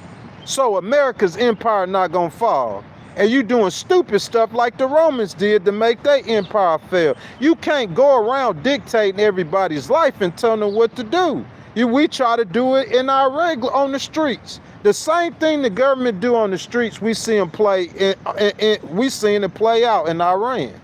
So America's empire not going to fall. And you doing stupid stuff like the Romans did to make their empire fail. You can't go around dictating everybody's life and telling them what to do. We try to do it in our on the streets. The same thing the government do on the streets, we see them play. We seen it play out in Iran.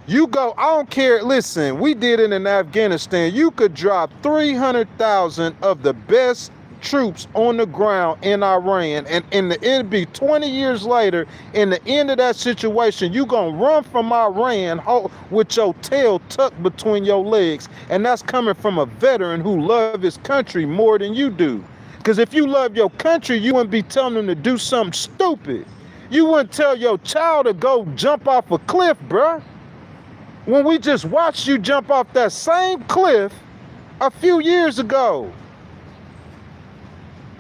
You go, I don't care. Listen, we did it in Afghanistan. You could drop 300,000 of the best troops on the ground in Iran, and it'd be 20 years later, in the end of that situation, you gonna run from Iran with your tail tucked between your legs, and that's coming from a veteran who loves his country more than you do. Because if you love your country, you wouldn't be telling them to do something stupid. You wouldn't tell your child to go jump off a cliff, bruh. when we just watched you jump off that same cliff a few years ago?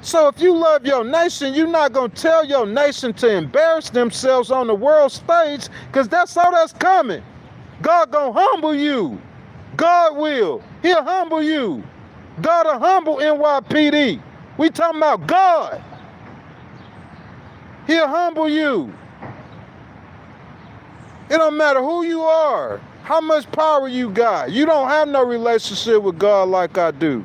So if you love your nation, you're not going to tell your nation to embarrass themselves on the world stage, because that's all that's coming. God going to humble you. God will. He'll humble you. God will humble NYPD. We talking about God. He'll humble you. It don't matter who you are, how much power you got. You don't have no relationship with God like I do.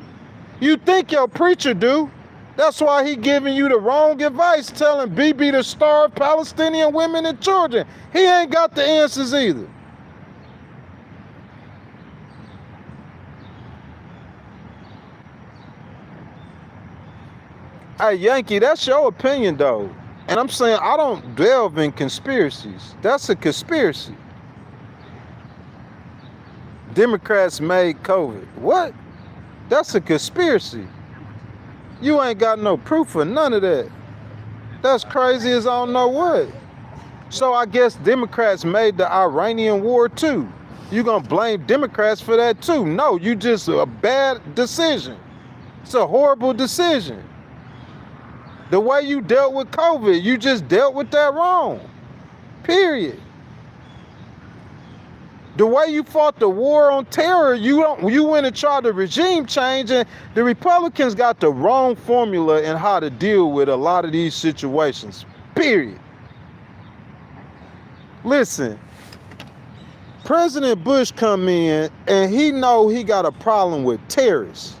You think your preacher do. That's why he giving you the wrong advice, telling BiBi to starve Palestinian women and children. He ain't got the answers either. Hey, Yankee, that's your opinion, though. And I'm saying I don't delve in conspiracies. That's a conspiracy. Democrats made COVID. What? That's a conspiracy. You ain't got no proof for none of that. That's crazy as I don't know what. So I guess Democrats made the Iranian war too. You gonna blame Democrats for that too? No, you just a bad decision. It's a horrible decision. The way you dealt with COVID, you just dealt with that wrong. Period. The way you fought the war on terror, you went and tried to regime change, and the Republicans got the wrong formula in how to deal with a lot of these situations. Period. Listen, President Bush come in and he know he got a problem with terrorists.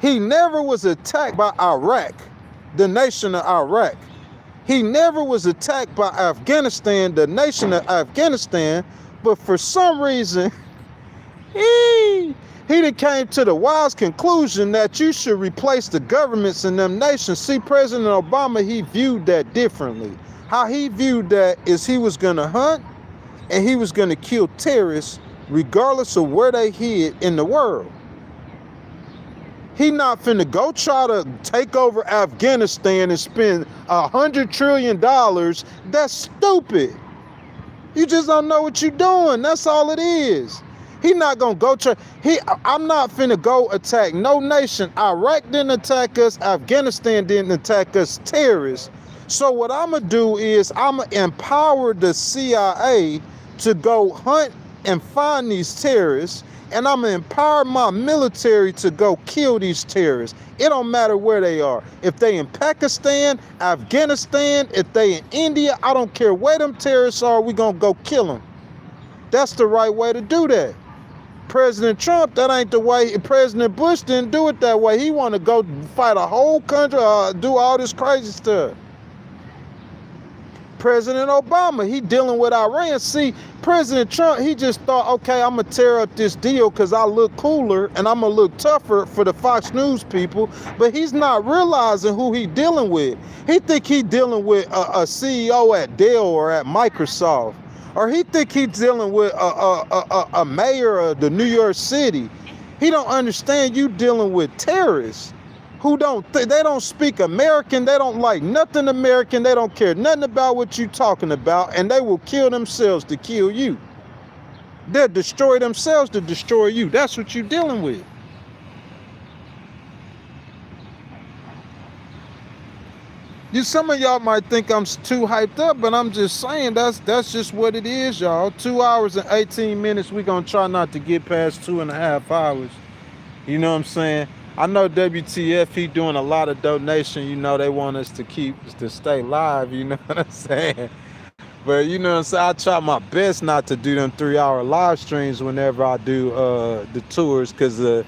He never was attacked by Iraq, the nation of Iraq. He never was attacked by Afghanistan, the nation of Afghanistan, but for some reason, he done came to the wise conclusion that you should replace the governments in them nations. See, President Obama, he viewed that differently. How he viewed that is he was gonna hunt and he was gonna kill terrorists regardless of where they hid in the world. He not finna go try to take over Afghanistan and spend $100 trillion. That's stupid. You just don't know what you're doing. That's all it is. He not gonna go try. I'm not finna go attack no nation. Iraq didn't attack us. Afghanistan didn't attack us. Terrorists. So what I'm gonna do is I'm gonna empower the CIA to go hunt and find these terrorists, and I'm gonna empower my military to go kill these terrorists. It don't matter where they are. If they in Pakistan, Afghanistan, if they in India, I don't care where them terrorists are, we gonna go kill them. That's the right way to do that. President Trump, that ain't the way. President Bush didn't do it that way. He wanna go fight a whole country, do all this crazy stuff. President Obama, he dealing with Iran. See, President Trump, he just thought, okay, I'm going to tear up this deal because I look cooler and I'm going to look tougher for the Fox News people. But he's not realizing who he dealing with. He think he dealing with a CEO at Dell or at Microsoft. Or he think he's dealing with a mayor of the New York City. He don't understand you dealing with terrorists who they don't speak American, they don't like nothing American, they don't care nothing about what you talking about, and they will kill themselves to kill you. They'll destroy themselves to destroy you. That's what you're dealing with. Some of y'all might think I'm too hyped up, but I'm just saying that's just what it is, y'all. 2 hours and 18 minutes, we're gonna try not to get past 2.5 hours. You know what I'm saying? I know WTF, he doing a lot of donation. You know, they want us to stay live, you know what I'm saying? But you know what I'm saying? I try my best not to do them 3-hour live streams whenever I do the tours, because the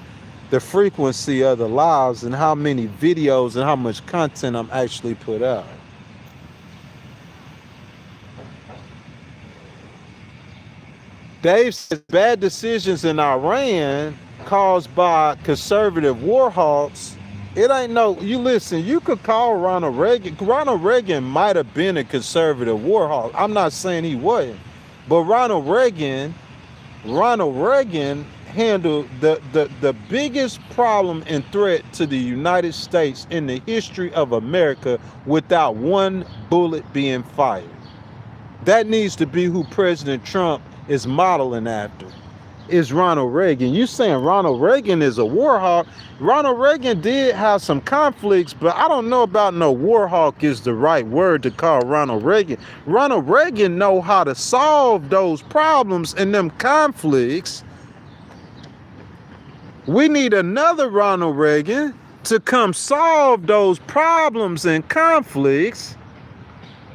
frequency of the lives and how many videos and how much content I'm actually put out. Dave says bad decisions in Iran caused by conservative war hawks. It ain't no, you listen, you could call Ronald Reagan. Ronald Reagan might have been a conservative war hawk. I'm not saying he wasn't. But Ronald Reagan handled the biggest problem and threat to the United States in the history of America without one bullet being fired. That needs to be who President Trump is modeling after is Ronald Reagan. You saying Ronald Reagan is a war hawk? Ronald Reagan did have some conflicts, but I don't know about no war hawk is the right word to call Ronald Reagan. Ronald Reagan know how to solve those problems and them conflicts. We need another Ronald Reagan to come solve those problems and conflicts.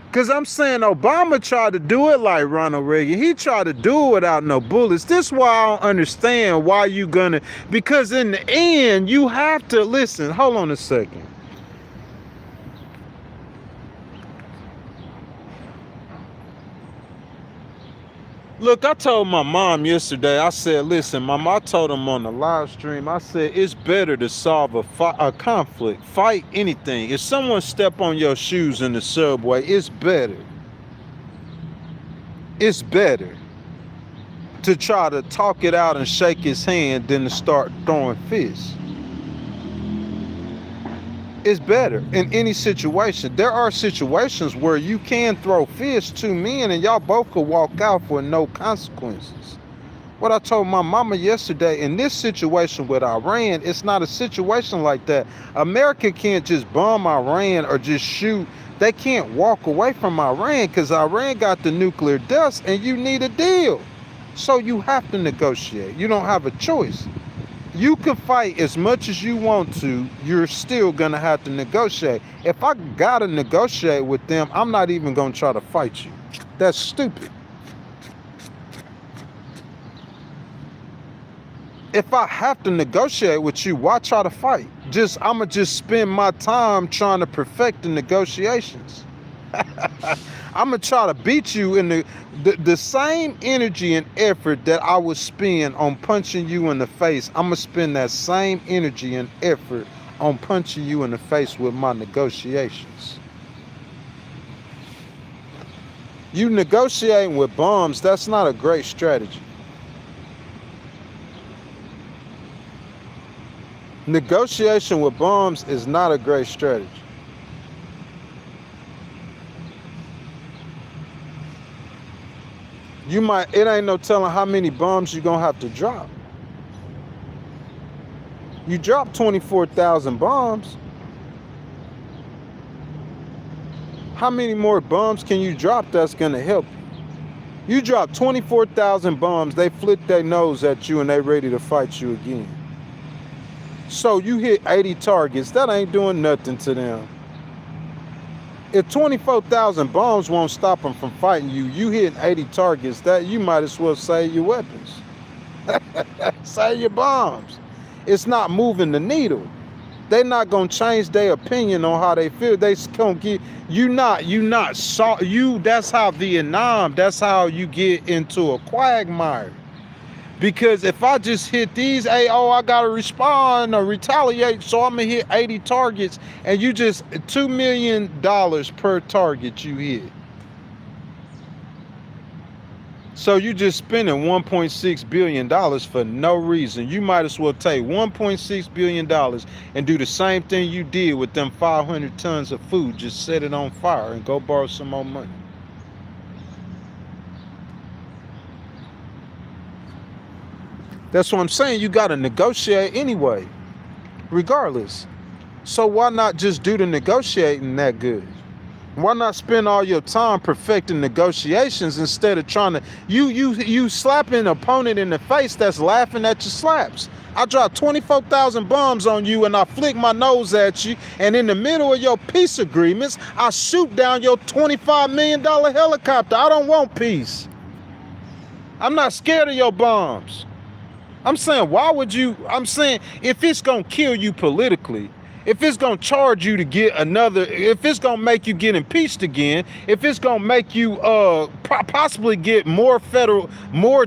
Because I'm saying Obama tried to do it like Ronald Reagan. He tried to do it without no bullets. This is why I don't understand why you gonna, because in the end, you have to, listen, hold on a second. Look, I told my mom yesterday, I said, listen, Mom, I told him on the live stream, I said, it's better to solve a conflict, fight anything. If someone step on your shoes in the subway, it's better. It's better to try to talk it out and shake his hand than to start throwing fists. It's better in any situation. There are situations where you can throw fists to men and y'all both could walk out for no consequences. What I told my mama yesterday, in this situation with Iran, it's not a situation like that. America can't just bomb Iran or just shoot. They can't walk away from Iran because Iran got the nuclear dust and you need a deal. So you have to negotiate. You don't have a choice. You can fight as much as you want to, you're still gonna have to negotiate. If I gotta negotiate with them, I'm not even gonna try to fight you. That's stupid. If I have to negotiate with you, why try to fight? I'ma just spend my time trying to perfect the negotiations. I'm gonna try to beat you in the same energy and effort that I would spend on punching you in the face. I'm gonna spend that same energy and effort on punching you in the face with my negotiations. You negotiating with bombs, that's not a great strategy. Negotiation with bombs is not a great strategy. It ain't no telling how many bombs you're gonna have to drop. You drop 24,000 bombs. How many more bombs can you drop that's gonna help you? You drop 24,000 bombs, they flip their nose at you and they ready to fight you again. So you hit 80 targets, that ain't doing nothing to them. If 24,000 bombs won't stop them from fighting you, you hitting 80 targets, that you might as well save your weapons. Save your bombs. It's not moving the needle. They're not gonna change their opinion on how they feel. They gonna get that's how Vietnam, that's how you get into a quagmire. Because if I just hit these, I gotta respond or retaliate, so I'm gonna hit 80 targets, and you just $2 million per target you hit. So you just spending $1.6 billion for no reason. You might as well take $1.6 billion and do the same thing you did with them 500 tons of food. Just set it on fire and go borrow some more money. That's what I'm saying. You got to negotiate anyway, regardless. So why not just do the negotiating that good? Why not spend all your time perfecting negotiations instead of trying to, you slapping an opponent in the face that's laughing at your slaps. I drop 24,000 bombs on you and I flick my nose at you, and in the middle of your peace agreements, I shoot down your $25 million helicopter. I don't want peace. I'm not scared of your bombs. I'm saying, if it's going to kill you politically, if it's going to charge you to get if it's going to make you get impeached again, if it's going to make you possibly get more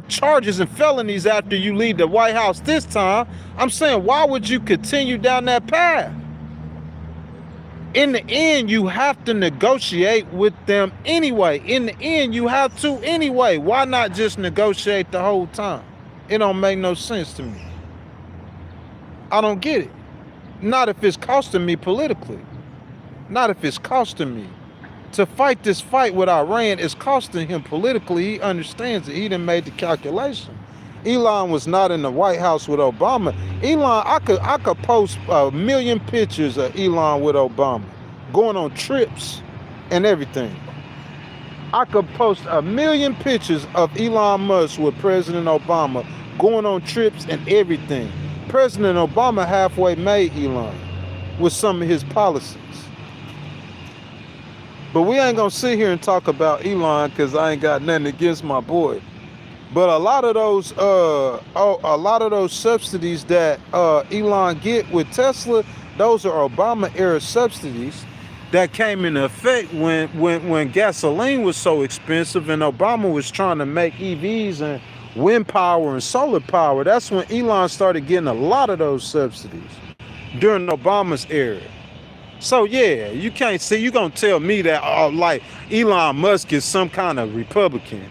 charges and felonies after you leave the White House this time, I'm saying, why would you continue down that path? In the end, you have to negotiate with them anyway. In the end, you have to anyway. Why not just negotiate the whole time? It don't make no sense to me. I don't get it. Not if it's costing me politically. Not if it's costing me To fight this fight with Iran is costing him politically. He understands it. He done made the calculation. Elon was not in the White House with Obama. Elon, I could post a million pictures of Elon with Obama, going on trips and everything. I could post a million pictures of Elon Musk with President Obama, going on trips and everything. President Obama halfway made Elon with some of his policies. But we ain't gonna sit here and talk about Elon because I ain't got nothing against my boy. But a lot of those subsidies that Elon get with Tesla, those are Obama era subsidies that came into effect when gasoline was so expensive and Obama was trying to make EVs and wind power and solar power. That's when Elon started getting a lot of those subsidies during Obama's era. So yeah, you can't see, you gonna tell me that like Elon Musk is some kind of Republican.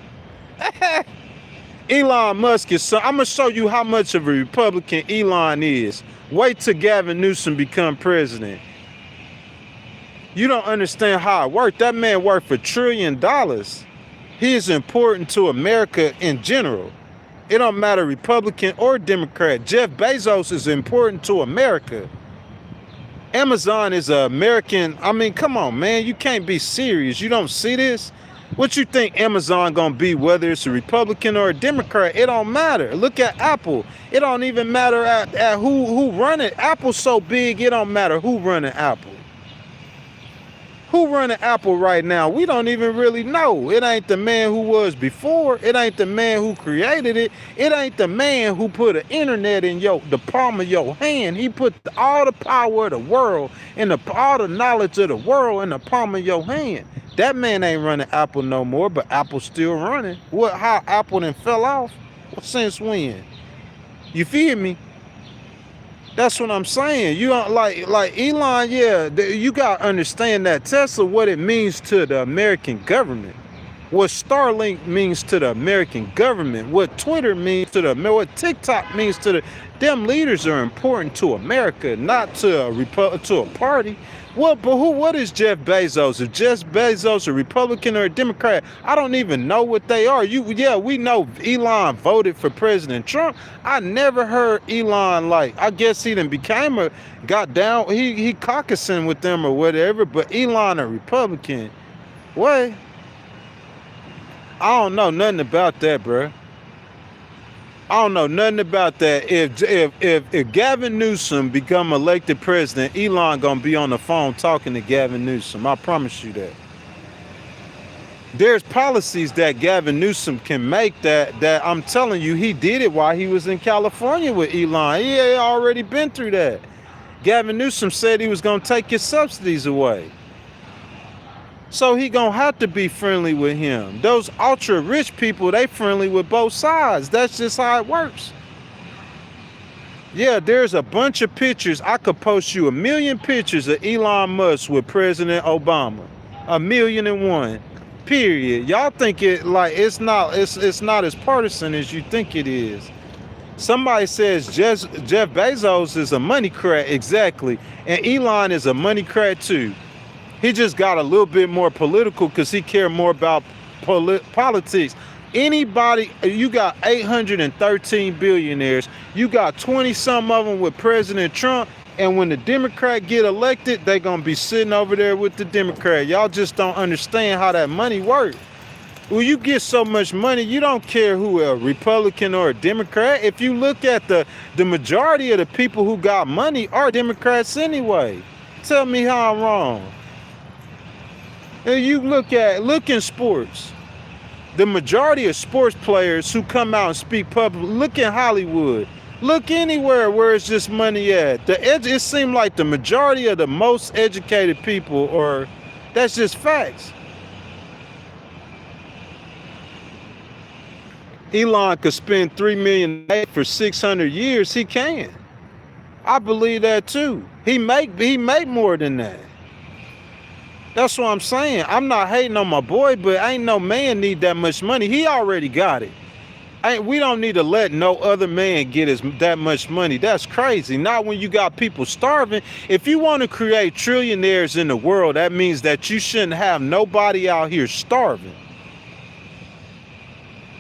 Elon Musk is some, I'm gonna show you how much of a Republican Elon is. Wait till Gavin Newsom become president. You don't understand how it worked. That man worked for $1 trillion. He is important to America in general. It don't matter Republican or Democrat. Jeff Bezos is important to America. Amazon is an American. I mean, come on, man. You can't be serious. You don't see this? What you think Amazon gonna be, whether it's a Republican or a Democrat? It don't matter. Look at Apple. It don't even matter at who run it. Apple's so big, it don't matter who running Apple. Who running Apple right now? We don't even really know. It ain't the man who was before. It ain't the man who created it. It ain't the man who put the internet in the palm of your hand. He put all the power of the world and all the knowledge of the world in the palm of your hand. That man ain't running Apple no more, but Apple's still running. What? How Apple done fell off? Since when? You feel me? That's what I'm saying. You don't like Elon, yeah, you got to understand that Tesla, what it means to the American government, what Starlink means to the American government, what Twitter means to what TikTok means to them leaders are important to America, not to a party. What is Jeff Bezos? Is Jeff Bezos a Republican or a Democrat? I don't even know what they are. We know Elon voted for President Trump. I never heard Elon, I guess he done got down, he caucusing with them or whatever, but Elon a Republican. What? I don't know nothing about that, bro. I don't know nothing about that. If Gavin Newsom become elected president, Elon gonna be on the phone talking to Gavin Newsom. I promise you that. There's policies that Gavin Newsom can make that I'm telling you, he did it while he was in California with Elon. He had already been through that. Gavin Newsom said he was gonna take his subsidies away. So he gonna have to be friendly with him. Those ultra rich people, they friendly with both sides. That's just how it works. Yeah, there's a bunch of pictures. I could post you 1,000,000 pictures of Elon Musk with President Obama. 1,000,001. Period. Y'all think it's not as partisan as you think it is. Somebody says Jeff Bezos is a money crat. Exactly. And Elon is a money crat too. He just got a little bit more political because he cared more about politics. Anybody, you got 813 billionaires. You got 20-some of them with President Trump. And when the Democrat get elected, they going to be sitting over there with the Democrat. Y'all just don't understand how that money works. When you get so much money, you don't care who a Republican or a Democrat. If you look at the majority of the people who got money are Democrats anyway. Tell me how I'm wrong. And you look in sports, the majority of sports players who come out and speak publicly, look in Hollywood, look anywhere where it's just money at. It seems like the majority of the most educated people that's just facts. Elon could spend $3 million for 600 years. He can. I believe that too. He make more than that. That's what I'm saying. I'm not hating on my boy, but ain't no man need that much money. He already got it. We don't need to let no other man get that much money. That's crazy. Not when you got people starving. If you want to create trillionaires in the world, that means that you shouldn't have nobody out here starving.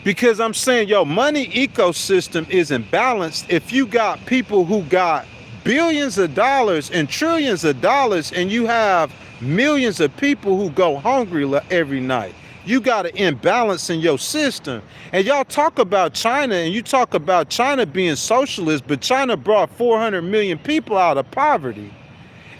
Because I'm saying, yo, money ecosystem isn't balanced. If you got people who got billions of dollars and trillions of dollars, and you have millions of people who go hungry every night, you got an imbalance in your system. And y'all talk about China, and you talk about China being socialist, but China brought 400 million people out of poverty.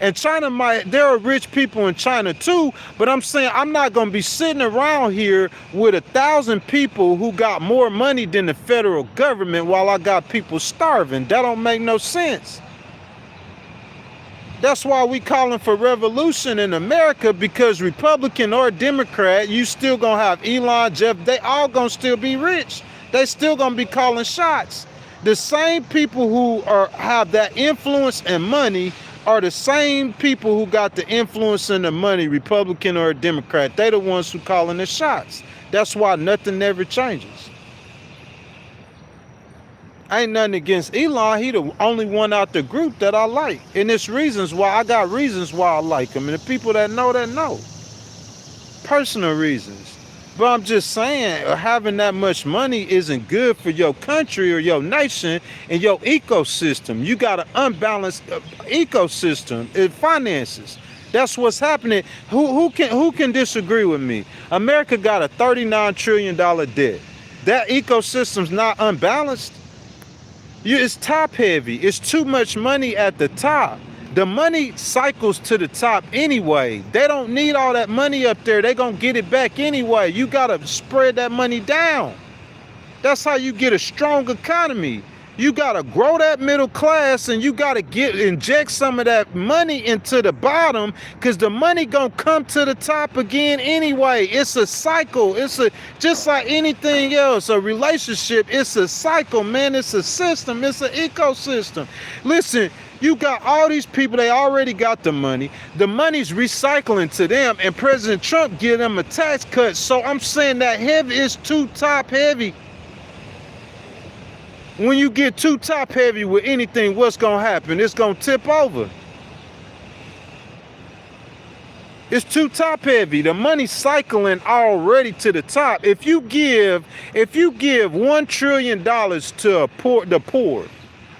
And China there are rich people in China too, but I'm saying I'm not going to be sitting around here with 1,000 people who got more money than the federal government while I got people starving. That don't make no sense. That's why we calling for revolution in America, because Republican or Democrat, you still going to have Elon, Jeff, they all going to still be rich. They still going to be calling shots. The same people who have that influence and money are the same people who got the influence and the money, Republican or Democrat. They the ones who calling the shots. That's why nothing ever changes. Ain't nothing against Elon. He the only one out the group that I like. And it's reasons why. I got reasons why I like him. And the people that know. Personal reasons. But I'm just saying, having that much money isn't good for your country or your nation and your ecosystem. You got an unbalanced ecosystem in finances. That's what's happening. Who can disagree with me? America got a $39 trillion debt. That ecosystem's not unbalanced. It's top heavy. It's too much money at the top. The money cycles to the top anyway. They don't need all that money up there. They're going to get it back anyway. You got to spread that money down. That's how you get a strong economy. You got to grow that middle class, and you got to inject some of that money into the bottom, because the money going to come to the top again anyway. It's a cycle. Just like anything else, a relationship, it's a cycle, man. It's a system. It's an ecosystem. Listen, you got all these people, they already got the money. The money's recycling to them, and President Trump give them a tax cut. So I'm saying that heavy is too top heavy. When you get too top heavy with anything, what's going to happen? It's going to tip over. It's too top heavy. The money's cycling already to the top. If you give $1 trillion to the poor,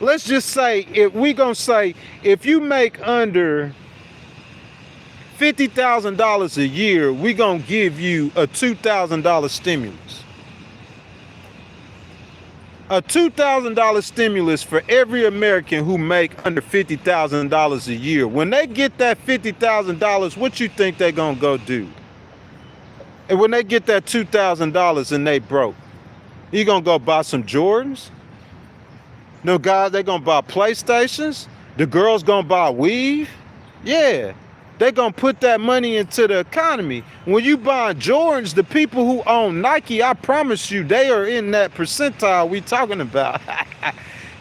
let's just say, if you make under $50,000 a year, we're going to give you a $2,000 stimulus. A $2,000 stimulus for every American who make under $50,000 a year. When they get that $50,000, what you think they're going to go do? And when they get that $2,000 and they broke, you going to go buy some Jordans? No, guys, they going to buy PlayStations? The girls going to buy weave? Yeah. They're going to put that money into the economy. When you buy Jordans, the people who own Nike, I promise you, they are in that percentile we talking about.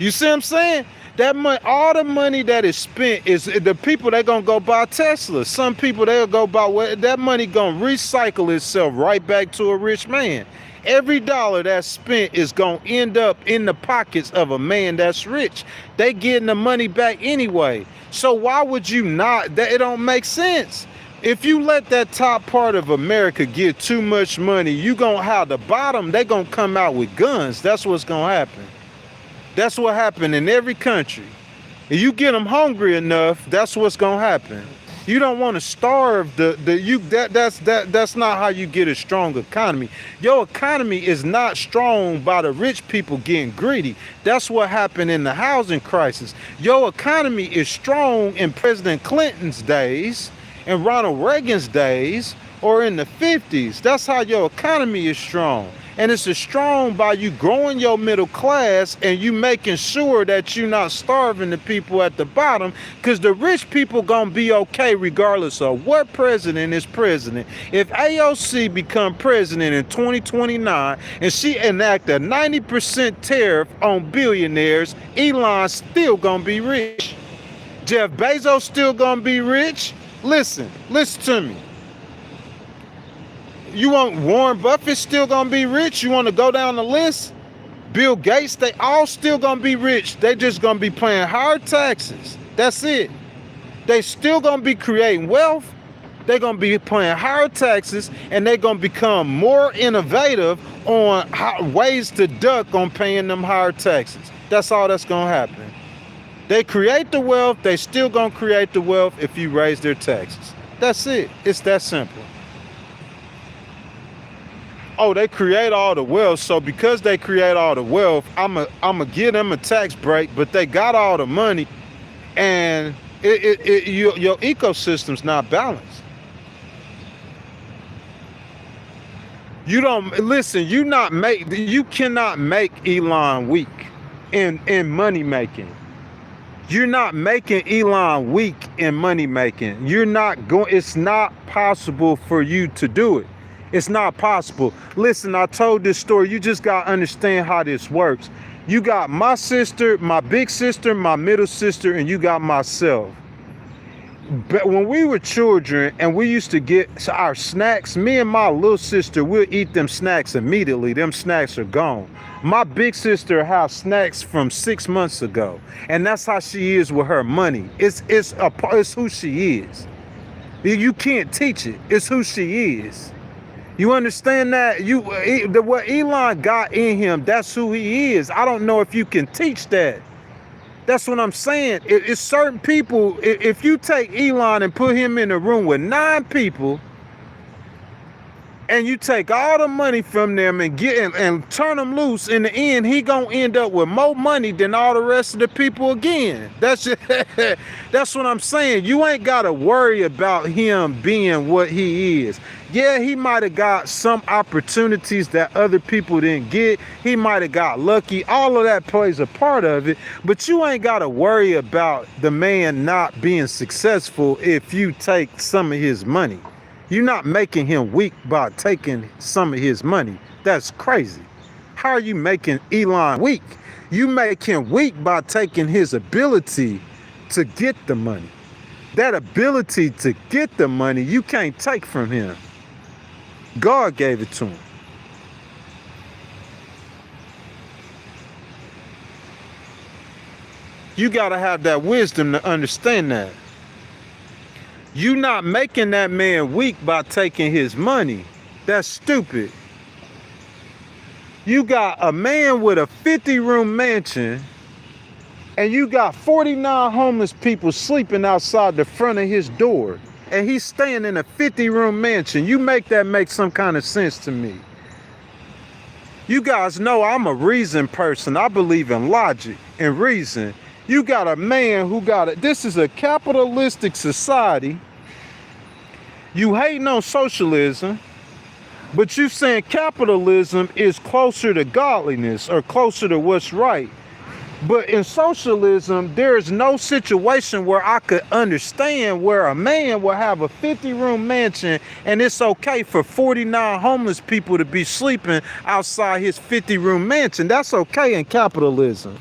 You see what I'm saying? That money, all the money that is spent is the people that going to go buy Tesla. Some people, they'll go buy, that money going to recycle itself right back to a rich man. Every dollar that's spent is going to end up in the pockets of a man that's rich. They getting the money back anyway. So why would you not? It don't make sense. If you let that top part of America get too much money, you going to have the bottom. They going to come out with guns. That's what's going to happen. That's what happened in every country. If you get them hungry enough, that's what's going to happen. You don't want to starve that's not how you get a strong economy. Your economy is not strong by the rich people getting greedy. That's what happened in the housing crisis. Your economy is strong in President Clinton's days and Ronald Reagan's days, or in the 50s. That's how your economy is strong. And it's strong by you growing your middle class and you making sure that you're not starving the people at the bottom, because the rich people gonna be okay regardless of what president is president. If AOC become president in 2029 and she enact a 90% tariff on billionaires, Elon's still gonna be rich. Jeff Bezos still gonna be rich. Listen to me. You want Warren Buffett still gonna be rich? You want to go down the list? Bill Gates, they all still gonna be rich. They just gonna be paying higher taxes. That's it. They still gonna be creating wealth. They're gonna be paying higher taxes, and they're gonna become more innovative on ways to duck on paying them higher taxes. That's all that's gonna happen. They create the wealth. They still gonna create the wealth if you raise their taxes. That's it. It's that simple. Oh, they create all the wealth, so because they create all the wealth, I'ma give them a tax break, but they got all the money, and your ecosystem's not balanced. You don't listen. You cannot make Elon weak in money making. You're not making Elon weak in money making. You're not going. It's not possible for you to do it. It's not possible. Listen, I told this story. You just got to understand how this works. You got my sister, my big sister, my middle sister, and you got myself. But when we were children and we used to get our snacks, me and my little sister, we'll eat them snacks immediately. Them snacks are gone. My big sister has snacks from 6 months ago. And that's how she is with her money. It's who she is. You can't teach it. It's who she is. You understand that? What Elon got in him, that's who he is. I don't know if you can teach that. That's what I'm saying. It's certain people, if you take Elon and put him in a room with 9 people, and you take all the money from them and turn them loose, in the end, he gonna end up with more money than all the rest of the people again. That's what I'm saying. You ain't gotta worry about him being what he is. Yeah, he might have got some opportunities that other people didn't get. He might have got lucky. All of that plays a part of it. But you ain't got to worry about the man not being successful if you take some of his money. You're not making him weak by taking some of his money. That's crazy. How are you making Elon weak? You make him weak by taking his ability to get the money. That ability to get the money, you can't take from him. God gave it to him. You got to have that wisdom to understand that. You not making that man weak by taking his money. That's stupid. You got a man with a 50-room mansion, and you got 49 homeless people sleeping outside the front of his door. And he's staying in a 50-room mansion. You make that make some kind of sense to me. You guys know I'm a reason person. I believe in logic and reason. You got a man who this is a capitalistic society. You hating on socialism, but you saying capitalism is closer to godliness or closer to what's right. But in socialism, there is no situation where I could understand where a man will have a 50-room mansion and it's okay for 49 homeless people to be sleeping outside his 50-room mansion. That's okay in capitalism.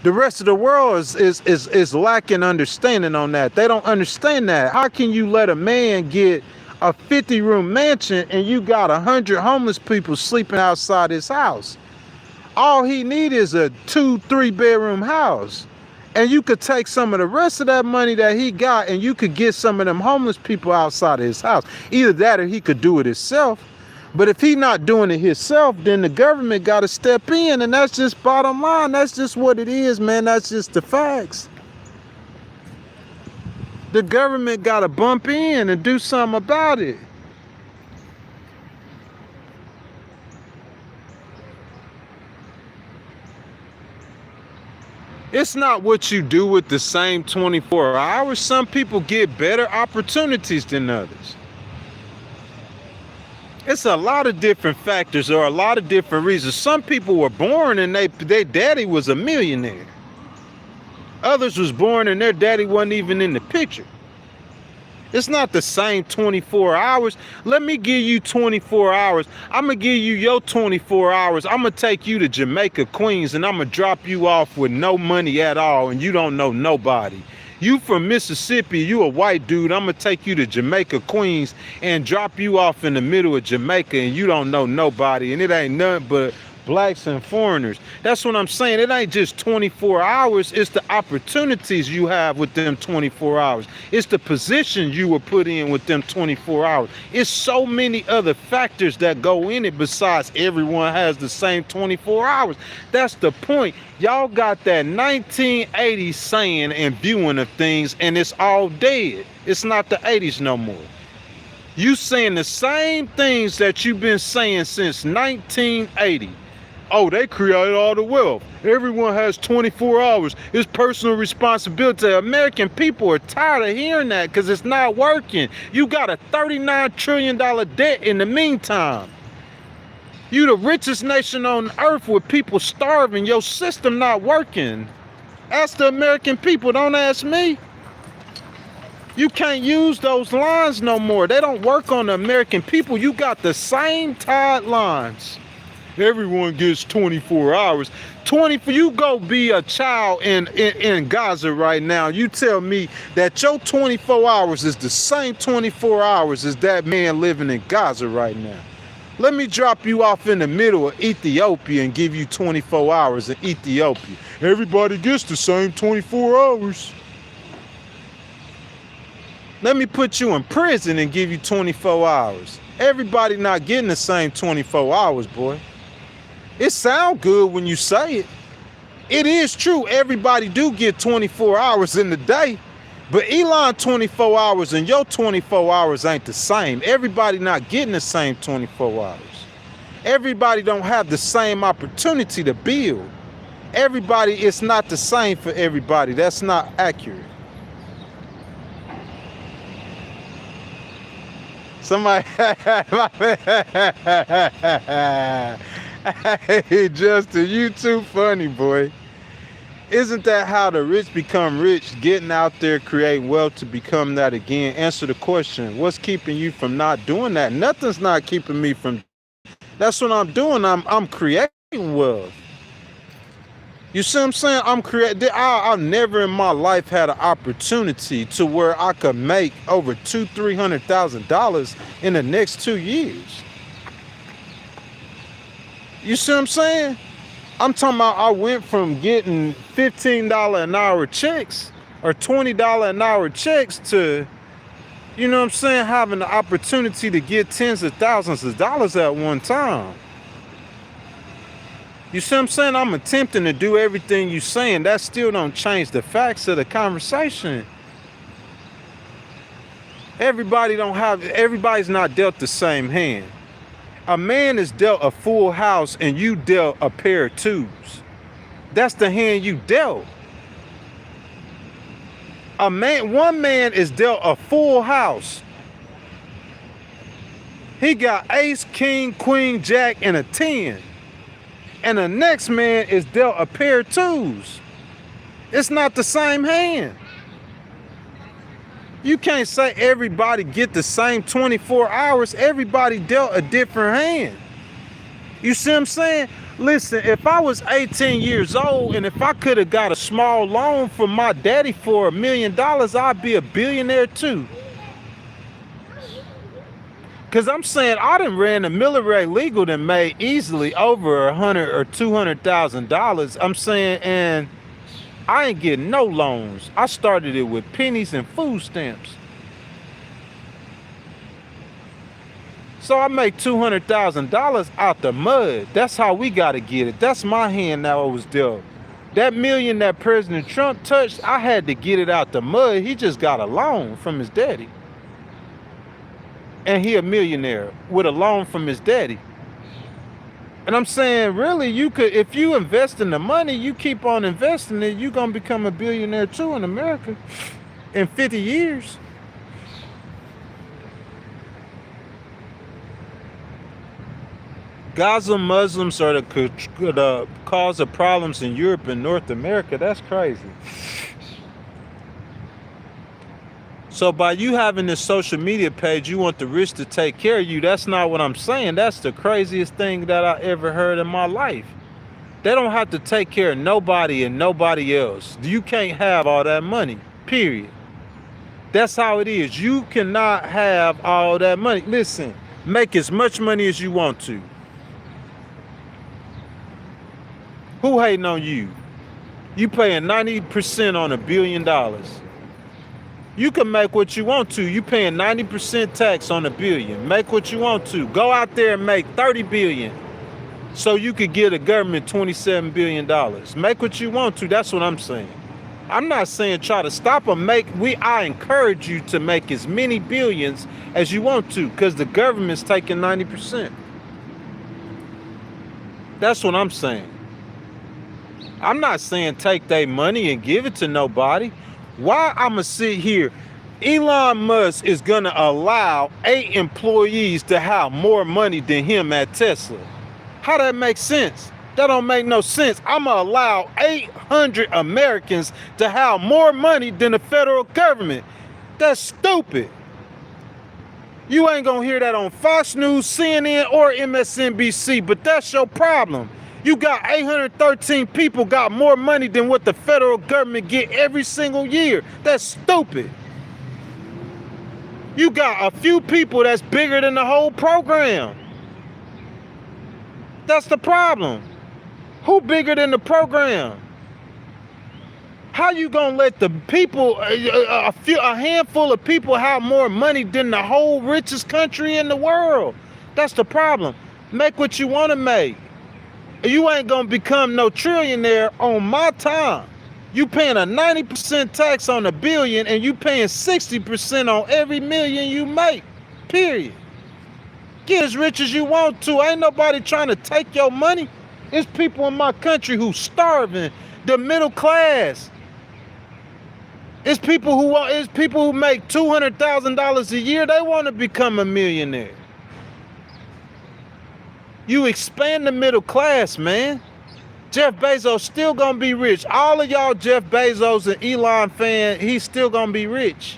The rest of the world is lacking understanding on that. They don't understand that. How can you let a man get a 50-room mansion and you got 100 homeless people sleeping outside his house? All he need is a 2-3 bedroom house. And you could take some of the rest of that money that he got and you could get some of them homeless people outside of his house. Either that or he could do it himself. But if he not doing it himself, then the government got to step in, and that's just bottom line. That's just what it is, man. That's just the facts. The government got to bump in and do something about it. It's not what you do with the same 24 hours. Some people get better opportunities than others. It's a lot of different factors or a lot of different reasons. Some people were born and their daddy was a millionaire. Others was born and their daddy wasn't even in the picture. It's not the same 24 hours. Let me give you 24 hours. I'm going to give you your 24 hours. I'm going to take you to Jamaica, Queens, and I'm going to drop you off with no money at all, and you don't know nobody. You from Mississippi, you a white dude. I'm going to take you to Jamaica, Queens, and drop you off in the middle of Jamaica, and you don't know nobody, and it ain't nothing but blacks and foreigners. That's what I'm saying. It ain't just 24 hours. It's the opportunities you have with them 24 hours. It's the position you were put in with them 24 hours. It's so many other factors that go in it besides everyone has the same 24 hours. That's the point. Y'all got that 1980s saying and viewing of things, and it's all dead. It's not the 80s no more. You saying the same things that you've been saying since 1980. Oh, they created all the wealth. Everyone has 24 hours. It's personal responsibility. American people are tired of hearing that because it's not working. You got a $39 trillion debt in the meantime. You the richest nation on earth with people starving. Your system not working. Ask the American people, don't ask me. You can't use those lines no more. They don't work on the American people. You got the same tied lines. Everyone gets 24 hours. You go be a child in Gaza right now. You tell me that your 24 hours is the same 24 hours as that man living in Gaza right now. Let me drop you off in the middle of Ethiopia and give you 24 hours in Ethiopia. Everybody gets the same 24 hours. Let me put you in prison and give you 24 hours. Everybody not getting the same 24 hours, boy. It sounds good when you say it. It is true. Everybody do get 24 hours in the day. But Elon 24 hours and your 24 hours ain't the same. Everybody not getting the same 24 hours. Everybody don't have the same opportunity to build. Everybody, it's not the same for everybody. That's not accurate. Somebody, hey, Justin, you too funny, boy. Isn't that how the rich become rich? Getting out there, creating wealth to become that again. Answer the question. What's keeping you from not doing that? Nothing's not keeping me from. That's what I'm doing. I'm creating wealth. You see what I'm saying? I've never in my life had an opportunity to where I could make over $200,000-$300,000 in the next 2 years. You see what I'm saying? I'm talking about I went from getting $15 an hour checks or $20 an hour checks to, you know what I'm saying, having the opportunity to get tens of thousands of dollars at one time. You see what I'm saying? I'm attempting to do everything you're saying. That still don't change the facts of the conversation. Everybody's not dealt the same hand. A man is dealt a full house and you dealt a pair of twos. That's the hand you dealt. One man is dealt a full house. He got ace, king, queen, jack, and a 10. And the next man is dealt a pair of twos. It's not the same hand. You can't say everybody get the same 24 hours. Everybody dealt a different hand. You see what I'm saying? Listen, if I was 18 years old and if I could have got a small loan from my daddy for $1 million, I'd be a billionaire too. Because I'm saying I done ran the military legal and made easily over $100,000 or $200,000. I'm saying, and I ain't getting no loans. I started it with pennies and food stamps. So I make $200,000 out the mud. That's how we got to get it. That's my hand that I was dealt. That million that President Trump touched, I had to get it out the mud. He just got a loan from his daddy. And he a millionaire with a loan from his daddy. And I'm saying, really, you could, if you invest in the money, you keep on investing it, you're going to become a billionaire too in America in 50 years. Gaza Muslims are the cause of problems in Europe and North America. That's crazy. So by you having this social media page, you want the rich to take care of you. That's not what I'm saying. That's the craziest thing that I ever heard in my life. They don't have to take care of nobody and nobody else. You can't have all that money, period. That's how it is. You cannot have all that money. Listen, make as much money as you want to. Who hating on you? You paying 90% on $1 billion. You can make what you want to. You paying 90% tax on $1 billion. Make what you want to. Go out there and make 30 billion so you could give the government $27 billion. Make what you want to. That's what I'm saying. I'm not saying try to stop them. I encourage you to make as many billions as you want to, because the government's taking 90%. That's what I'm saying. I'm not saying take their money and give it to nobody. Why I'ma sit here? Elon Musk is gonna allow 8 employees to have more money than him at Tesla. How that make sense? That don't make no sense. I'ma allow 800 Americans to have more money than the federal government. That's stupid. You ain't gonna hear that on Fox News, CNN, or MSNBC, but that's your problem. You got 813 people got more money than what the federal government get every single year. That's stupid. You got a few people that's bigger than the whole program. That's the problem. Who bigger than the program? How you gonna let the people, a handful of people have more money than the whole richest country in the world? That's the problem. Make what you wanna make. You ain't gonna become no trillionaire on my time. You paying a 90% tax on $1 billion and you paying 60% on every million you make, period. Get as rich as you want to. Ain't nobody trying to take your money. It's people in my country who starving, the middle class. It's people who make $200,000 a year. They want to become a millionaire. You expand the middle class, man. Jeff Bezos still gonna be rich. All of y'all Jeff Bezos and Elon fan, he's still gonna be rich.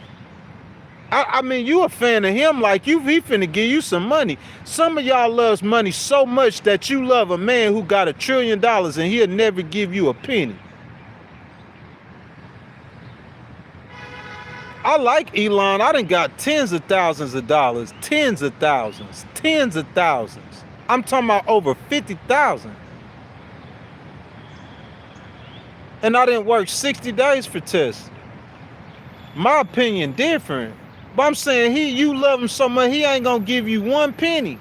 I mean, you a fan of him like he finna give you some money. Some of y'all loves money so much that you love a man who got $1 trillion and he'll never give you a penny. I like Elon. I done got tens of thousands of dollars, tens of thousands. I'm talking about over 50,000. And I didn't work 60 days for Tesla. My opinion different. But I'm saying you love him so much, he ain't gonna give you one penny.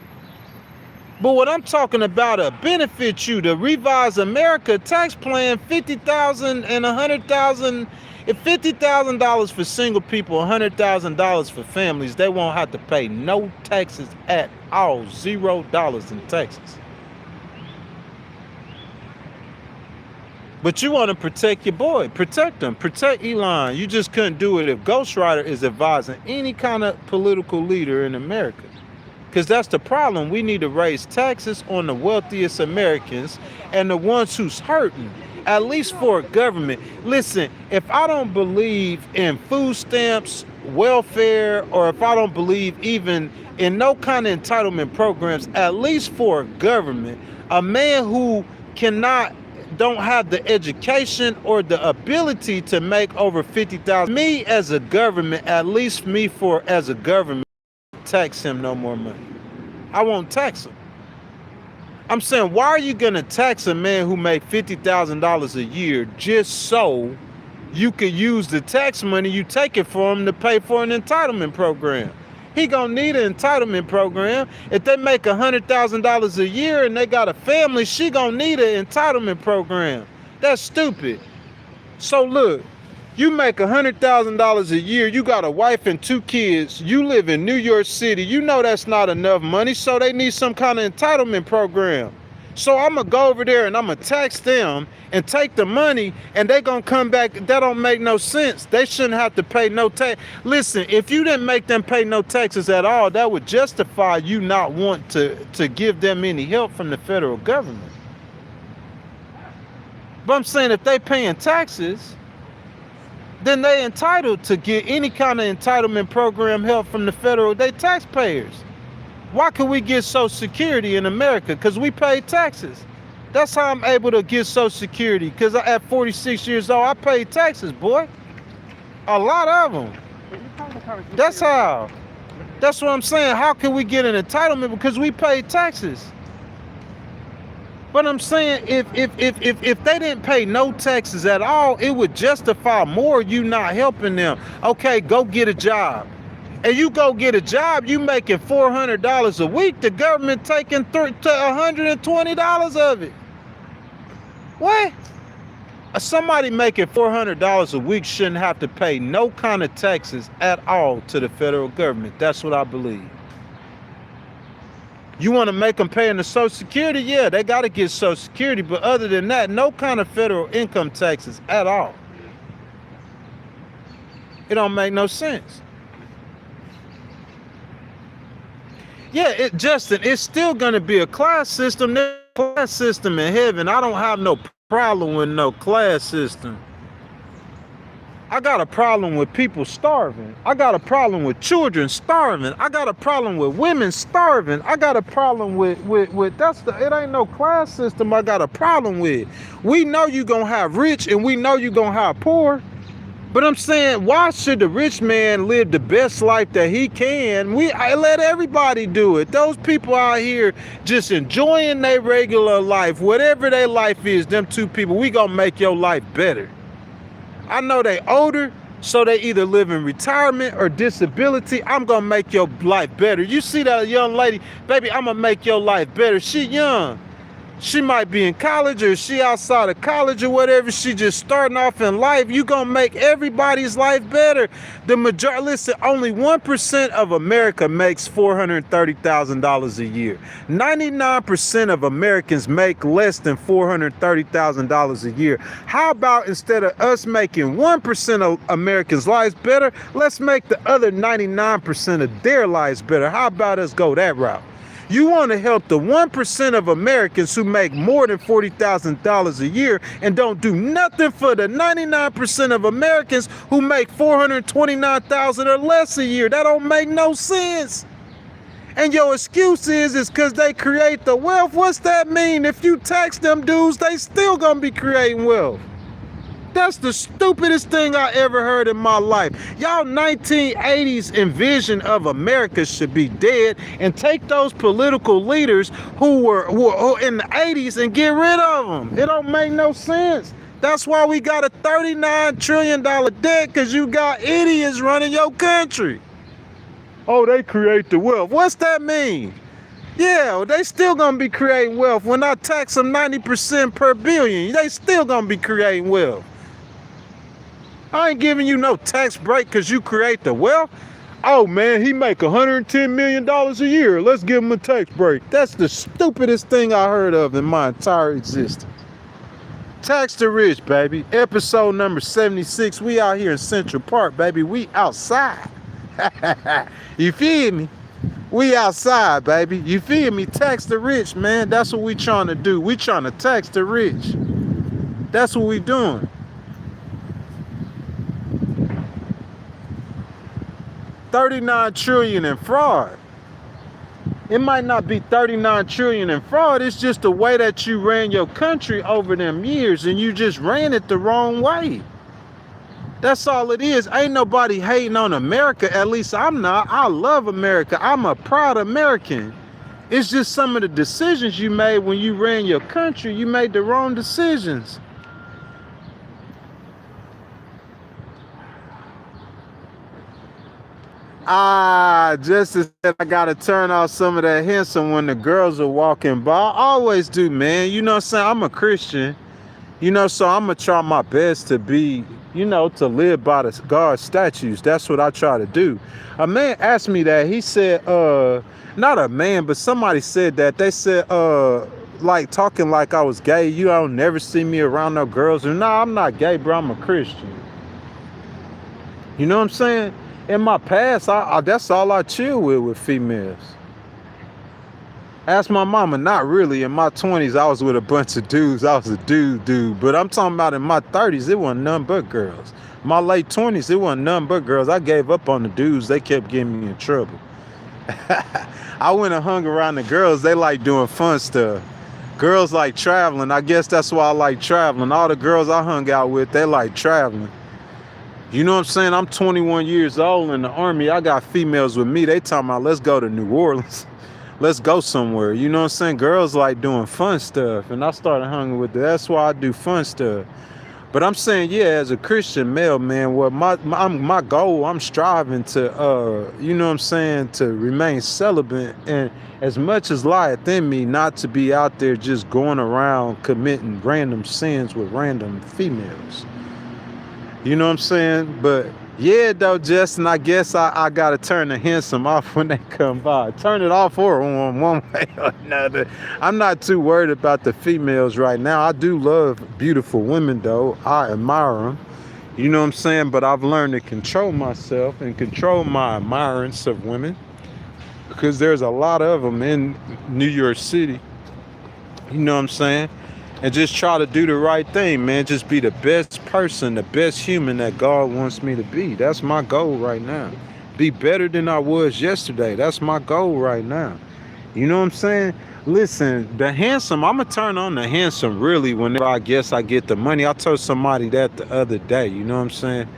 But what I'm talking about benefit you, the Revise America tax plan, $50,000 and $100,000. If $50,000 for single people, $100,000 for families, they won't have to pay no taxes at all. $0 in taxes. But you want to protect your boy. Protect him. Protect Elon. You just couldn't do it if Ghost Rider is advising any kind of political leader in America. Because that's the problem. We need to raise taxes on the wealthiest Americans and the ones who's hurting. At least for government. Listen, if I don't believe in food stamps, welfare, or if I don't believe even in no kind of entitlement programs, at least for government, a man who don't have the education or the ability to make over 50,000. Me as a government, at least me as a government, tax him no more money. I won't tax him. I'm saying, why are you gonna tax a man who make $50,000 a year just so you could use the tax money you take it from him to pay for an entitlement program? He gonna need an entitlement program. If they make $100,000 a year and they got a family, she gonna need an entitlement program. That's stupid. So look, you make $100,000 a year, you got a wife and 2 kids, you live in New York City, you know that's not enough money, so they need some kind of entitlement program. So I'm gonna go over there and I'm gonna tax them and take the money and they gonna come back. That don't make no sense. They shouldn't have to pay no tax. Listen, if you didn't make them pay no taxes at all, that would justify you not want to give them any help from the federal government. But I'm saying if they paying taxes, then they entitled to get any kind of entitlement program help from the federal, they taxpayers. Why can we get Social Security in America? Because we pay taxes. That's how I'm able to get Social Security, because at 46 years old, I paid taxes, boy. A lot of them. That's how. That's what I'm saying. How can we get an entitlement? Because we pay taxes. But I'm saying if they didn't pay no taxes at all, it would justify more you not helping them. Okay, go get a job. And you go get a job, you making $400 a week, the government taking $120 of it. What? Somebody making $400 a week shouldn't have to pay no kind of taxes at all to the federal government. That's what I believe. You want to make them pay in the Social Security? Yeah, they got to get Social Security. But other than that, no kind of federal income taxes at all. It don't make no sense. Yeah, Justin, it's still going to be a class system. There's a class system in heaven. I don't have no problem with no class system. I got a problem with people starving. I got a problem with children starving. I got a problem with women starving. I got a problem with it ain't no class system I got a problem with. We know you gonna have rich and we know you gonna have poor. But I'm saying, why should the rich man live the best life that he can? I let everybody do it. Those people out here just enjoying their regular life, whatever their life is, them two people, we gonna make your life better. I know they older, so they either live in retirement or disability. I'm gonna make your life better. You see that young lady, baby, I'm gonna make your life better. She young. She might be in college or she outside of college or whatever. She just starting off in life. You gonna make everybody's life better. The majority, listen, only 1% of America makes $430,000 a year. 99% of Americans make less than $430,000 a year. How about instead of us making 1% of Americans' lives better, let's make the other 99% of their lives better? How about us go that route? You want to help the 1% of Americans who make more than $40,000 a year and don't do nothing for the 99% of Americans who make $429,000 or less a year. That don't make no sense. And your excuse is because they create the wealth. What's that mean? If you tax them dudes, they still gonna be creating wealth. That's the stupidest thing I ever heard in my life. Y'all 1980s envision of America should be dead, and take those political leaders who were in the 80s and get rid of them. It don't make no sense. That's why we got a $39 trillion debt, because you got idiots running your country. Oh, they create the wealth. What's that mean? Yeah, they still gonna be creating wealth. When I tax them 90% per billion, they still gonna be creating wealth. I ain't giving you no tax break because you create the wealth. Oh man, he make $110 million a year. Let's give him a tax break. That's the stupidest thing I heard of in my entire existence. Tax the rich, baby. Episode number 76. We out here in Central Park, baby. We outside. You feel me? We outside, baby. You feel me? Tax the rich, man. That's what we trying to do. We trying to tax the rich. That's what we doing. 39 trillion in fraud. It might not be 39 trillion in fraud. It's just the way that you ran your country over them years, and you just ran it the wrong way. That's all it is. Ain't nobody hating on America. At least I'm not. I love America. I'm a proud American. It's just some of the decisions you made when you ran your country. You made the wrong decisions. Justice said I gotta turn off some of that handsome when the girls are walking by. I always do, man. You know what I'm saying? I'm a Christian. You know, so I'm gonna try my best to be, you know, to live by the God's statutes. That's what I try to do. A man asked me that. He said, not a man, but somebody said that. They said, like talking like I was gay. You don't never see me around no girls. And no, I'm not gay, bro. I'm a Christian. You know what I'm saying? In my past, that's all I chill with females. Ask my mama, not really. In my 20s, I was with a bunch of dudes. I was a dude. But I'm talking about in my 30s, it wasn't none but girls. My late 20s, it wasn't none but girls. I gave up on the dudes. They kept getting me in trouble. I went and hung around the girls. They like doing fun stuff. Girls like traveling. I guess that's why I like traveling. All the girls I hung out with, they like traveling. You know what I'm saying? I'm 21 years old in the Army. I got females with me. They talking about, let's go to New Orleans. let's go somewhere. You know what I'm saying? Girls like doing fun stuff, and I started hanging with that. That's why I do fun stuff. But I'm saying, yeah, as a Christian male, man, what my goal, I'm striving to, you know what I'm saying, to remain celibate, and as much as lieth in me, not to be out there just going around committing random sins with random females. You know what I'm saying? But yeah, though, Justin, I guess I got to turn the handsome off when they come by. Turn it off or on one way or another. I'm not too worried about the females right now. I do love beautiful women, though. I admire them. You know what I'm saying? But I've learned to control myself and control my admirance of women, because there's a lot of them in New York City. You know what I'm saying? And just try to do the right thing, man. Just be the best person, the best human that God wants me to be. That's my goal right now. Be better than I was yesterday. That's my goal right now. You know what I'm saying? Listen, the handsome, I'm going to turn on the handsome really whenever I guess I get the money. I told somebody that the other day, you know what I'm saying?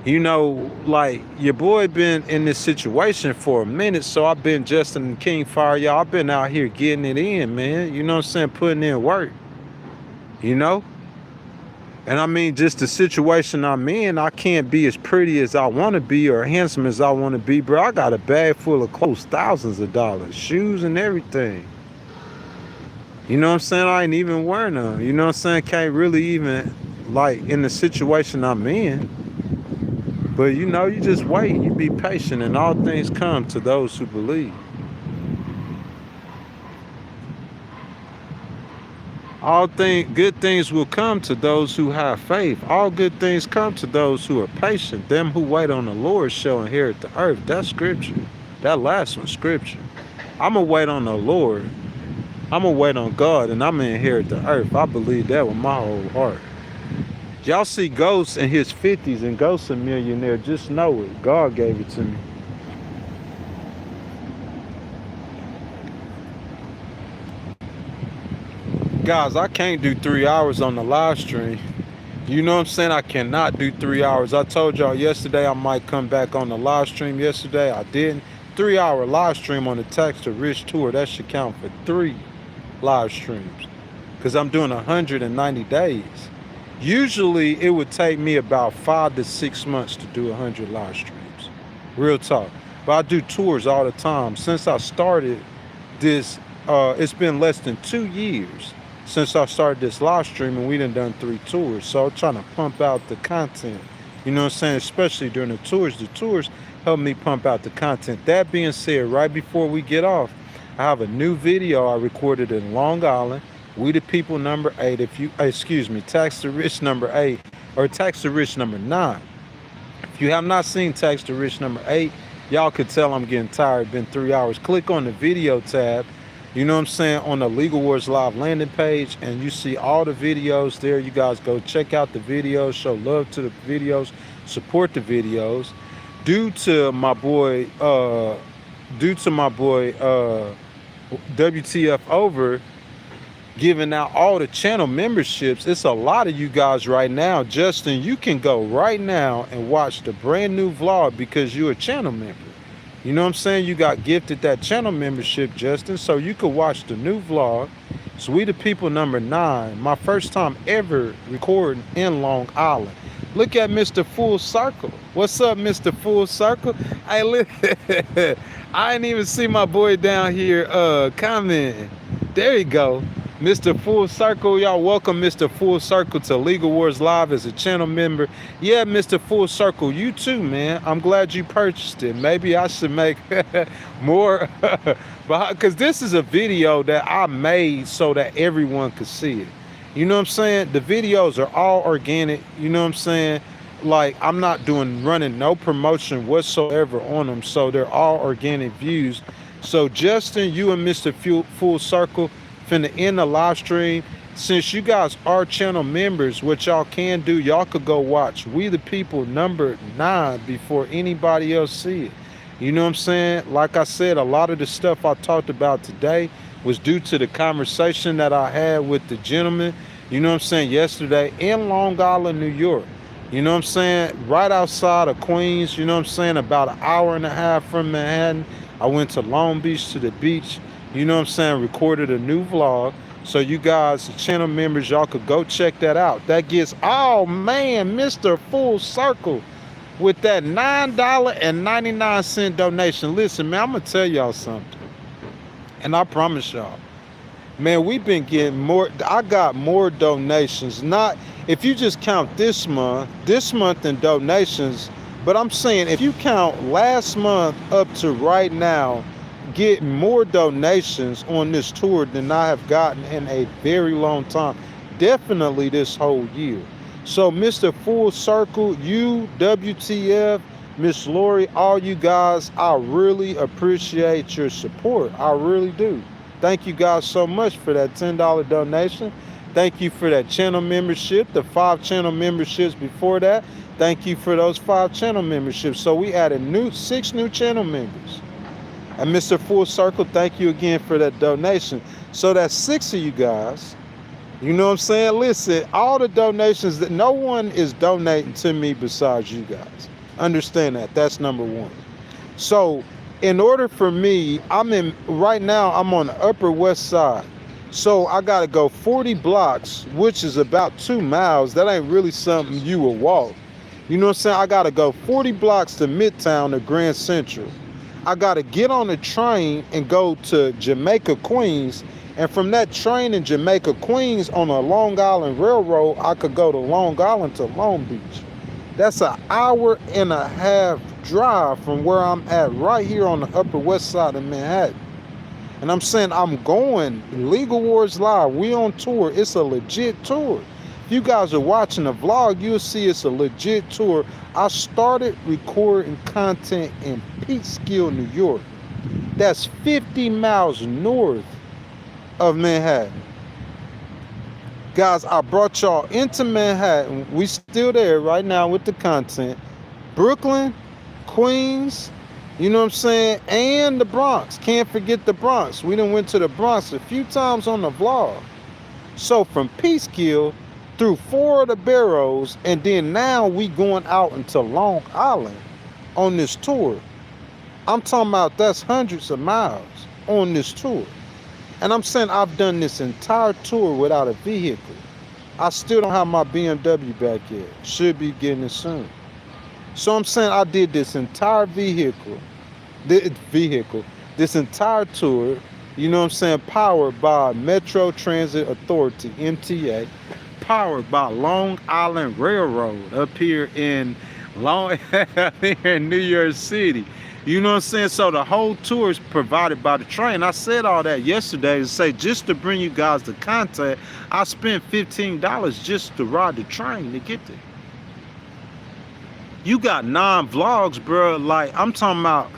You know, like, your boy been in this situation for a minute, so I've been Justin King Fire, y'all. I've been out here getting it in, man. You know what I'm saying? Putting in work. You know? And I mean, just the situation I'm in, I can't be as pretty as I want to be or handsome as I want to be, bro. I got a bag full of clothes, thousands of dollars, shoes and everything. You know what I'm saying? I ain't even wearing them. You know what I'm saying? Can't really even, like, in the situation I'm in. But, you know, you just wait. You be patient, and all things come to those who believe. Good things will come to those who have faith. All good things come to those who are patient. Them who wait on the Lord shall inherit the earth. That's scripture. That last one's scripture. I'm going to wait on the Lord. I'm going to wait on God, and I'm going to inherit the earth. I believe that with my whole heart. Y'all see Ghost in his 50s, and Ghost a millionaire. Just know it. God gave it to me. Guys, I can't do 3 hours on the live stream. You know what I'm saying? I cannot do 3 hours. I told y'all yesterday I might come back on the live stream yesterday. I didn't. 3 hour live stream on the Tax to Rich tour. That should count for 3 live streams, because I'm doing 190 days. Usually it would take me about 5 to 6 months to do 100 live streams. Real talk. But I do tours all the time. Since I started this, it's been less than 2 years since I started this live stream, and we done 3 tours. So I'm trying to pump out the content. You know what I'm saying? Especially during the tours. The tours help me pump out the content. That being said, right before we get off, I have a new video I recorded in Long Island. We the People number 8. Tax the Rich number 8, or Tax the Rich number 9. If you have not seen Tax the Rich number 8, y'all could tell I'm getting tired. It's been 3 hours. Click on the video tab. You know what I'm saying, on the Legal Wars Live landing page, and you see all the videos there. You guys go check out the videos, show love to the videos, support the videos. Due to my boy WTF Over giving out all the channel memberships, it's a lot of you guys right now. Justin, you can go right now and watch the brand new vlog because you're a channel member. You know what I'm saying? You got gifted that channel membership, Justin, so you could watch the new vlog. So we the People number 9. My first time ever recording in Long Island. Look at Mr. Full Circle. What's up, Mr. Full Circle? Hey, look, I didn't even see my boy down here commenting. There you go. Mr. Full Circle, y'all welcome Mr. Full Circle to Legal Wars Live as a channel member. Yeah, Mr. Full Circle, you too, man. I'm glad you purchased it. Maybe I should make more, because this is a video that I made so that everyone could see it. You know what I'm saying? The videos are all organic. You know what I'm saying? Like, I'm not running no promotion whatsoever on them, so they're all organic views. So Justin, you and Mr. Full Circle finna end the live stream. Since you guys are channel members, what y'all can do, y'all could go watch We the People number 9 before anybody else see it. You know what I'm saying? Like I said, a lot of the stuff I talked about today was due to the conversation that I had with the gentleman, you know what I'm saying, yesterday in Long Island, New York. You know what I'm saying? Right outside of Queens, you know what I'm saying, about an hour and a half from Manhattan. I went to Long Beach to the beach, you know what I'm saying, recorded a new vlog. So you guys, the channel members, y'all could go check that out. That gets, oh man, Mr. Full Circle with that $9.99 donation. Listen, man, I'm going to tell y'all something. And I promise y'all, man, we've been getting more. I got more donations. Not if you just count this month in donations, but I'm saying if you count last month up to right now, getting more donations on this tour than I have gotten in a very long time. Definitely this whole year. So Mr. Full Circle, you, WTF, Miss Lori, all you guys, I really appreciate your support. I really do. Thank you guys so much for that $10 donation. Thank you for that channel membership, the 5 channel memberships before that. Thank you for those 5 channel memberships. So we added 6 new channel members. And Mr. Full Circle, thank you again for that donation. So that's 6 of you guys. You know what I'm saying? Listen, all the donations, that no one is donating to me besides you guys. Understand that. That's number one. So in order for me, right now I'm on the Upper West Side. So I got to go 40 blocks, which is about 2 miles. That ain't really something you will walk. You know what I'm saying? I got to go 40 blocks to Midtown to Grand Central. I got to get on a train and go to Jamaica, Queens. And from that train in Jamaica, Queens on a Long Island Railroad, I could go to Long Island to Long Beach. That's an hour-and-a-half drive from where I'm at right here on the Upper West Side of Manhattan. And I'm saying I'm going Legal Wars Live. We on tour. It's a legit tour. If you guys are watching the vlog, you'll see it's a legit tour. I started recording content in Peekskill, New York. That's 50 miles north of Manhattan. Guys, I brought y'all into Manhattan. We still there right now with the content. Brooklyn, Queens, you know what I'm saying, and the Bronx. Can't forget the Bronx. We done went to the Bronx a few times on the vlog. So from Peekskill through 4 of the boroughs, and then now we going out into Long Island on this tour. I'm talking about that's hundreds of miles on this tour. And I'm saying I've done this entire tour without a vehicle. I still don't have my BMW back yet. Should be getting it soon. So I'm saying I did this entire this entire tour, you know what I'm saying, powered by Metro Transit Authority, MTA, powered by Long Island Railroad up here in New York City. You know what I'm saying? So the whole tour is provided by the train. I said all that yesterday to say just to bring you guys the content, I spent $15 just to ride the train to get there. You got 9 vlogs, bro. Like, I'm talking about,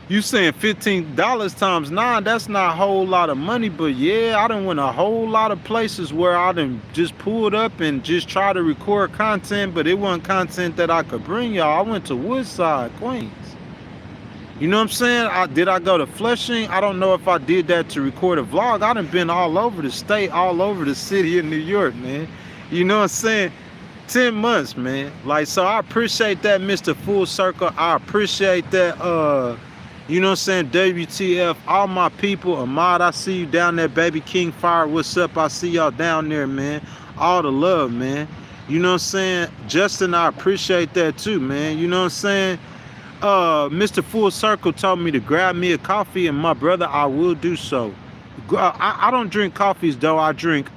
you saying $15 times 9, that's not a whole lot of money, but yeah, I done went a whole lot of places where I done just pulled up and just try to record content, but it wasn't content that I could bring y'all. I went to Woodside, Queens. You know what I'm saying? Did I go to Flushing? I don't know if I did that to record a vlog. I done been all over the state, all over the city of New York, man. You know what I'm saying? 10 months, man. Like, so I appreciate that, Mr. Full Circle. I appreciate that, you know what I'm saying, WTF, all my people. Ahmad, I see you down there. Baby King Fire, what's up? I see y'all down there, man. All the love, man. You know what I'm saying? Justin, I appreciate that too, man. You know what I'm saying? Mr. Full Circle told me to grab me a coffee, and my brother, I will do so. I don't drink coffees, though. I drink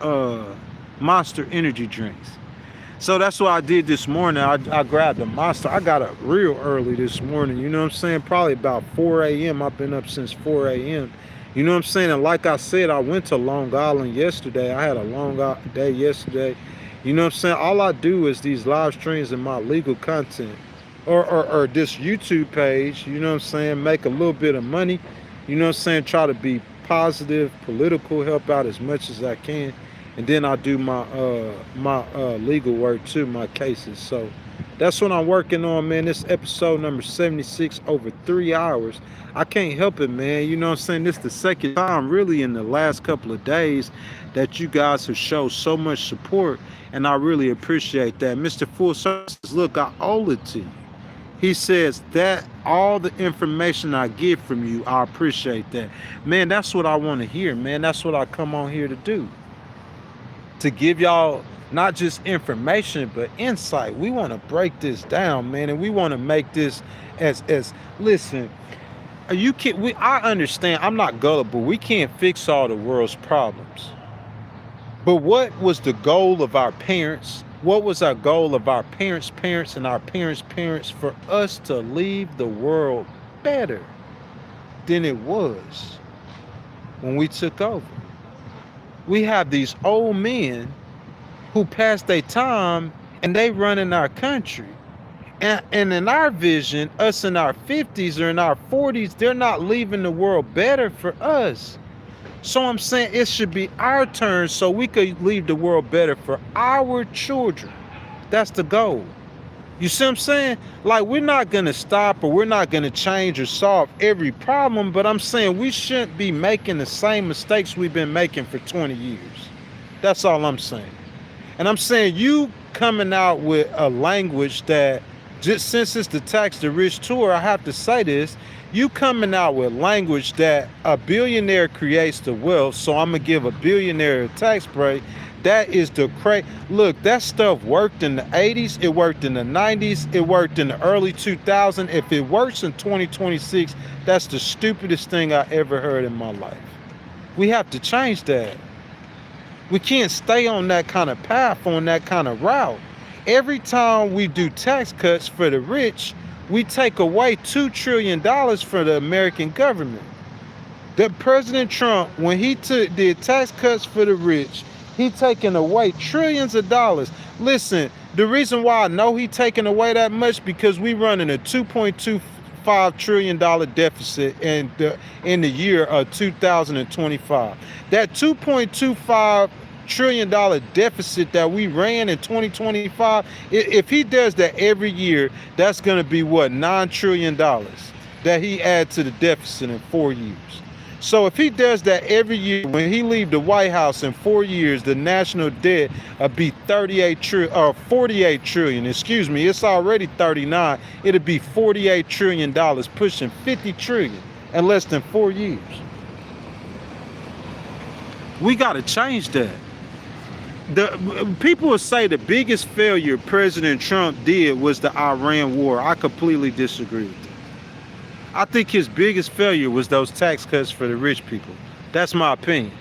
Monster energy drinks. So that's what I did this morning. I grabbed a Monster. I got up real early this morning. You know what I'm saying? Probably about 4 a.m. I've been up since 4 a.m. You know what I'm saying? And like I said, I went to Long Island yesterday. I had a long day yesterday. You know what I'm saying? All I do is these live streams and my legal content. Or this YouTube page. You know what I'm saying? Make a little bit of money. You know what I'm saying? Try to be positive, political, help out as much as I can. And then I do my legal work too, my cases. So that's what I'm working on, man. This episode number 76, over 3 hours. I can't help it, man. You know what I'm saying? This is the second time really in the last couple of days that you guys have showed so much support. And I really appreciate that. Mr. Full Service, look, I owe it to you. He says that all the information I get from you, I appreciate that. Man, that's what I want to hear, man. That's what I come on here to do. To give y'all not just information, but insight. We want to break this down, man, and we want to make this as listen, you can I understand, I'm not gullible. We can't fix all the world's problems. But what was the goal of our parents? What was our goal of our parents' parents and our parents' parents? For us to leave the world better than it was when we took over. We have these old men who passed their time and they run in our country. And in our vision, us in our 50s or in our 40s, they're not leaving the world better for us. So I'm saying it should be our turn so we could leave the world better for our children. That's the goal. You see what I'm saying? Like, we're not going to stop or we're not going to change or solve every problem, but I'm saying we shouldn't be making the same mistakes we've been making for 20 years. That's all I'm saying. And I'm saying you coming out with a language that, just since it's the Tax the Rich tour, I have to say this, you coming out with language that a billionaire creates the wealth, so I'm going to give a billionaire a tax break. That is the look, that stuff worked in the 80s, it worked in the 90s, it worked in the early 2000s. If it works in 2026, that's the stupidest thing I ever heard in my life. We have to change that. We can't stay on that kind of path, on that kind of route. Every time we do tax cuts for the rich, we take away $2 trillion for the American government. The President Trump, when he did tax cuts for the rich, he taking away trillions of dollars. Listen, the reason why I know he taking away that much, because we running a $2.25 trillion deficit in the year of 2025. That $2.25 trillion deficit that we ran in 2025, if he does that every year, that's going to be what, $9 trillion that he adds to the deficit in 4 years. So if he does that every year, when he leave the White House in 4 years, the national debt will be 48 trillion, excuse me, it's already 39, it'll be $48 trillion, pushing 50 trillion in less than 4 years. We got to change that. The people will say the biggest failure President Trump did was the Iran war. I completely disagree with that. I think his biggest failure was those tax cuts for the rich people. That's my opinion.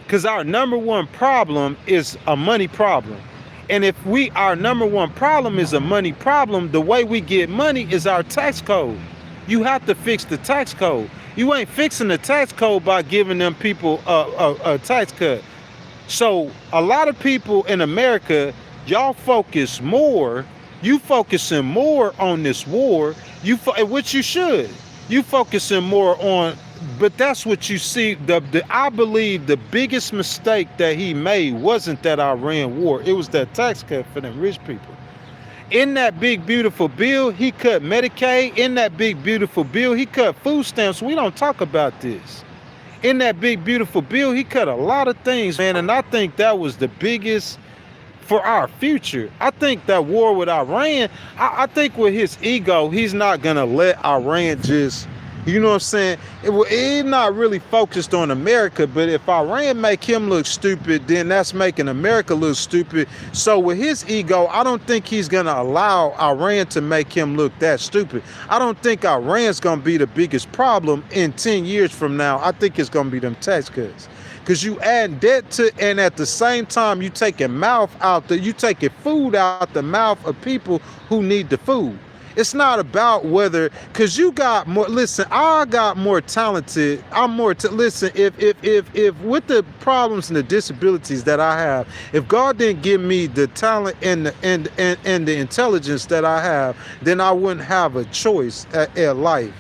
Because our number one problem is a money problem. And if our number one problem is a money problem, the way we get money is our tax code. You have to fix the tax code. You ain't fixing the tax code by giving them people a tax cut. So a lot of people in America, y'all focusing more on this war, which you should. You focusing more on, but that's what you see. I believe the biggest mistake that he made wasn't that Iran war. It was that tax cut for them rich people. In that big, beautiful bill, he cut Medicaid. In that big, beautiful bill, he cut food stamps. We don't talk about this. In that big, beautiful bill, he cut a lot of things, man. And I think that was the biggest for our future. I think that war with Iran, I think with his ego, he's not going to let Iran just, you know what I'm saying? He's not really focused on America, but if Iran make him look stupid, then that's making America look stupid. So with his ego, I don't think he's going to allow Iran to make him look that stupid. I don't think Iran's going to be the biggest problem in 10 years from now. I think it's going to be them tax cuts. Because you add debt to, and at the same time, you taking food out the mouth of people who need the food. It's not about whether, because you got more, listen, I got more talented, listen, if with the problems and the disabilities that I have, if God didn't give me the talent and the intelligence that I have, then I wouldn't have a choice at life.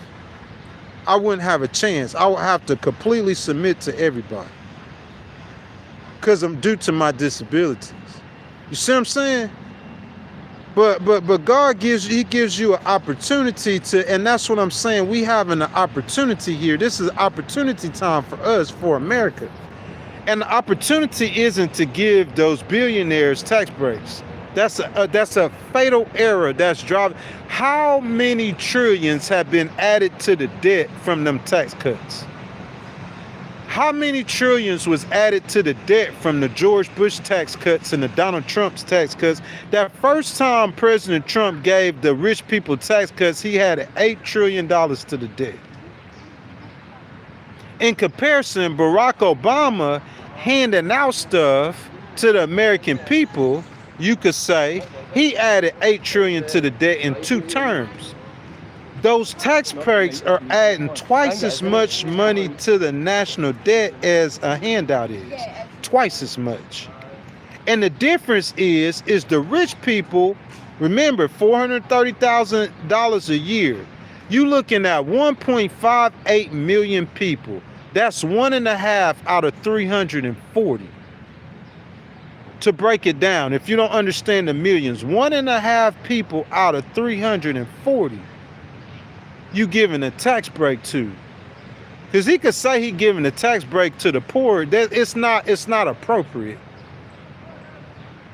I wouldn't have a chance. I would have to completely submit to everybody. Because I'm due to my disabilities. You see what I'm saying? But God gives you an opportunity to, and that's what I'm saying. We having an opportunity here. This is opportunity time for us, for America. And the opportunity isn't to give those billionaires tax breaks. That's a fatal error that's driving. How many trillions have been added to the debt from them tax cuts? How many trillions was added to the debt from the George Bush tax cuts and the Donald Trump's tax cuts? That first time President Trump gave the rich people tax cuts, he had $8 trillion to the debt. In comparison, Barack Obama handing out stuff to the American people, you could say he added $8 trillion to the debt in 2 terms. Those tax breaks are adding twice as much money to the national debt as a handout is. Twice as much. And the difference is the rich people, remember, $430,000 a year. You looking at 1.58 million people. That's 1.5 out of 340. To break it down, if you don't understand the millions, 1.5 people out of 340. You giving a tax break to. Because he could say he giving a tax break to the poor. That it's not appropriate.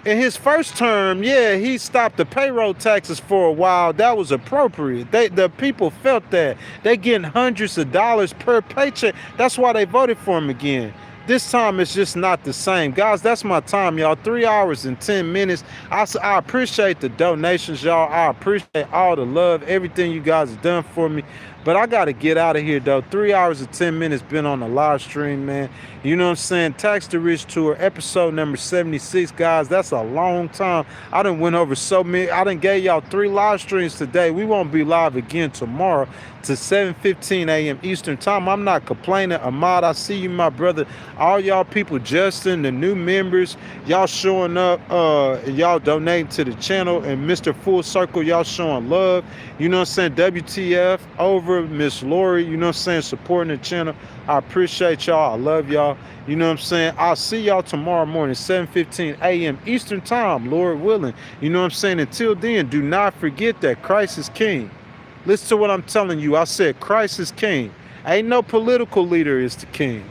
In his first term, yeah, he stopped the payroll taxes for a while. That was appropriate. The people felt that. They getting hundreds of dollars per paycheck. That's why they voted for him again. This time it's just not the same. Guys, that's my time, y'all. 3 hours and 10 minutes. I appreciate the donations, y'all. I appreciate all the love, everything you guys have done for me. But I got to get out of here, though. 3 hours and 10 minutes been on the live stream, man. You know what I'm saying? Tax the Rich Tour, episode number 76, guys. That's a long time. I done went over so many. I done gave y'all 3 live streams today. We won't be live again tomorrow to 7:15 a.m. Eastern time. I'm not complaining. Ahmad, I see you, my brother. All y'all people, Justin, the new members, y'all showing up, y'all donating to the channel, and Mr. Full Circle, y'all showing love. You know what I'm saying? WTF over Miss Lori, you know what I'm saying, supporting the channel. I appreciate y'all. I love y'all. You know what I'm saying? I'll see y'all tomorrow morning, 7:15 a.m. Eastern time, Lord willing. You know what I'm saying? Until then, do not forget that Christ is King. Listen to what I'm telling you. I said Christ is King. Ain't no political leader is the king.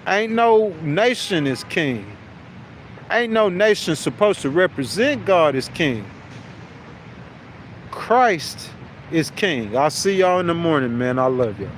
Ain't no nation is king. Ain't no nation supposed to represent God as king. Christ is king. I'll see y'all in the morning, man. I love y'all.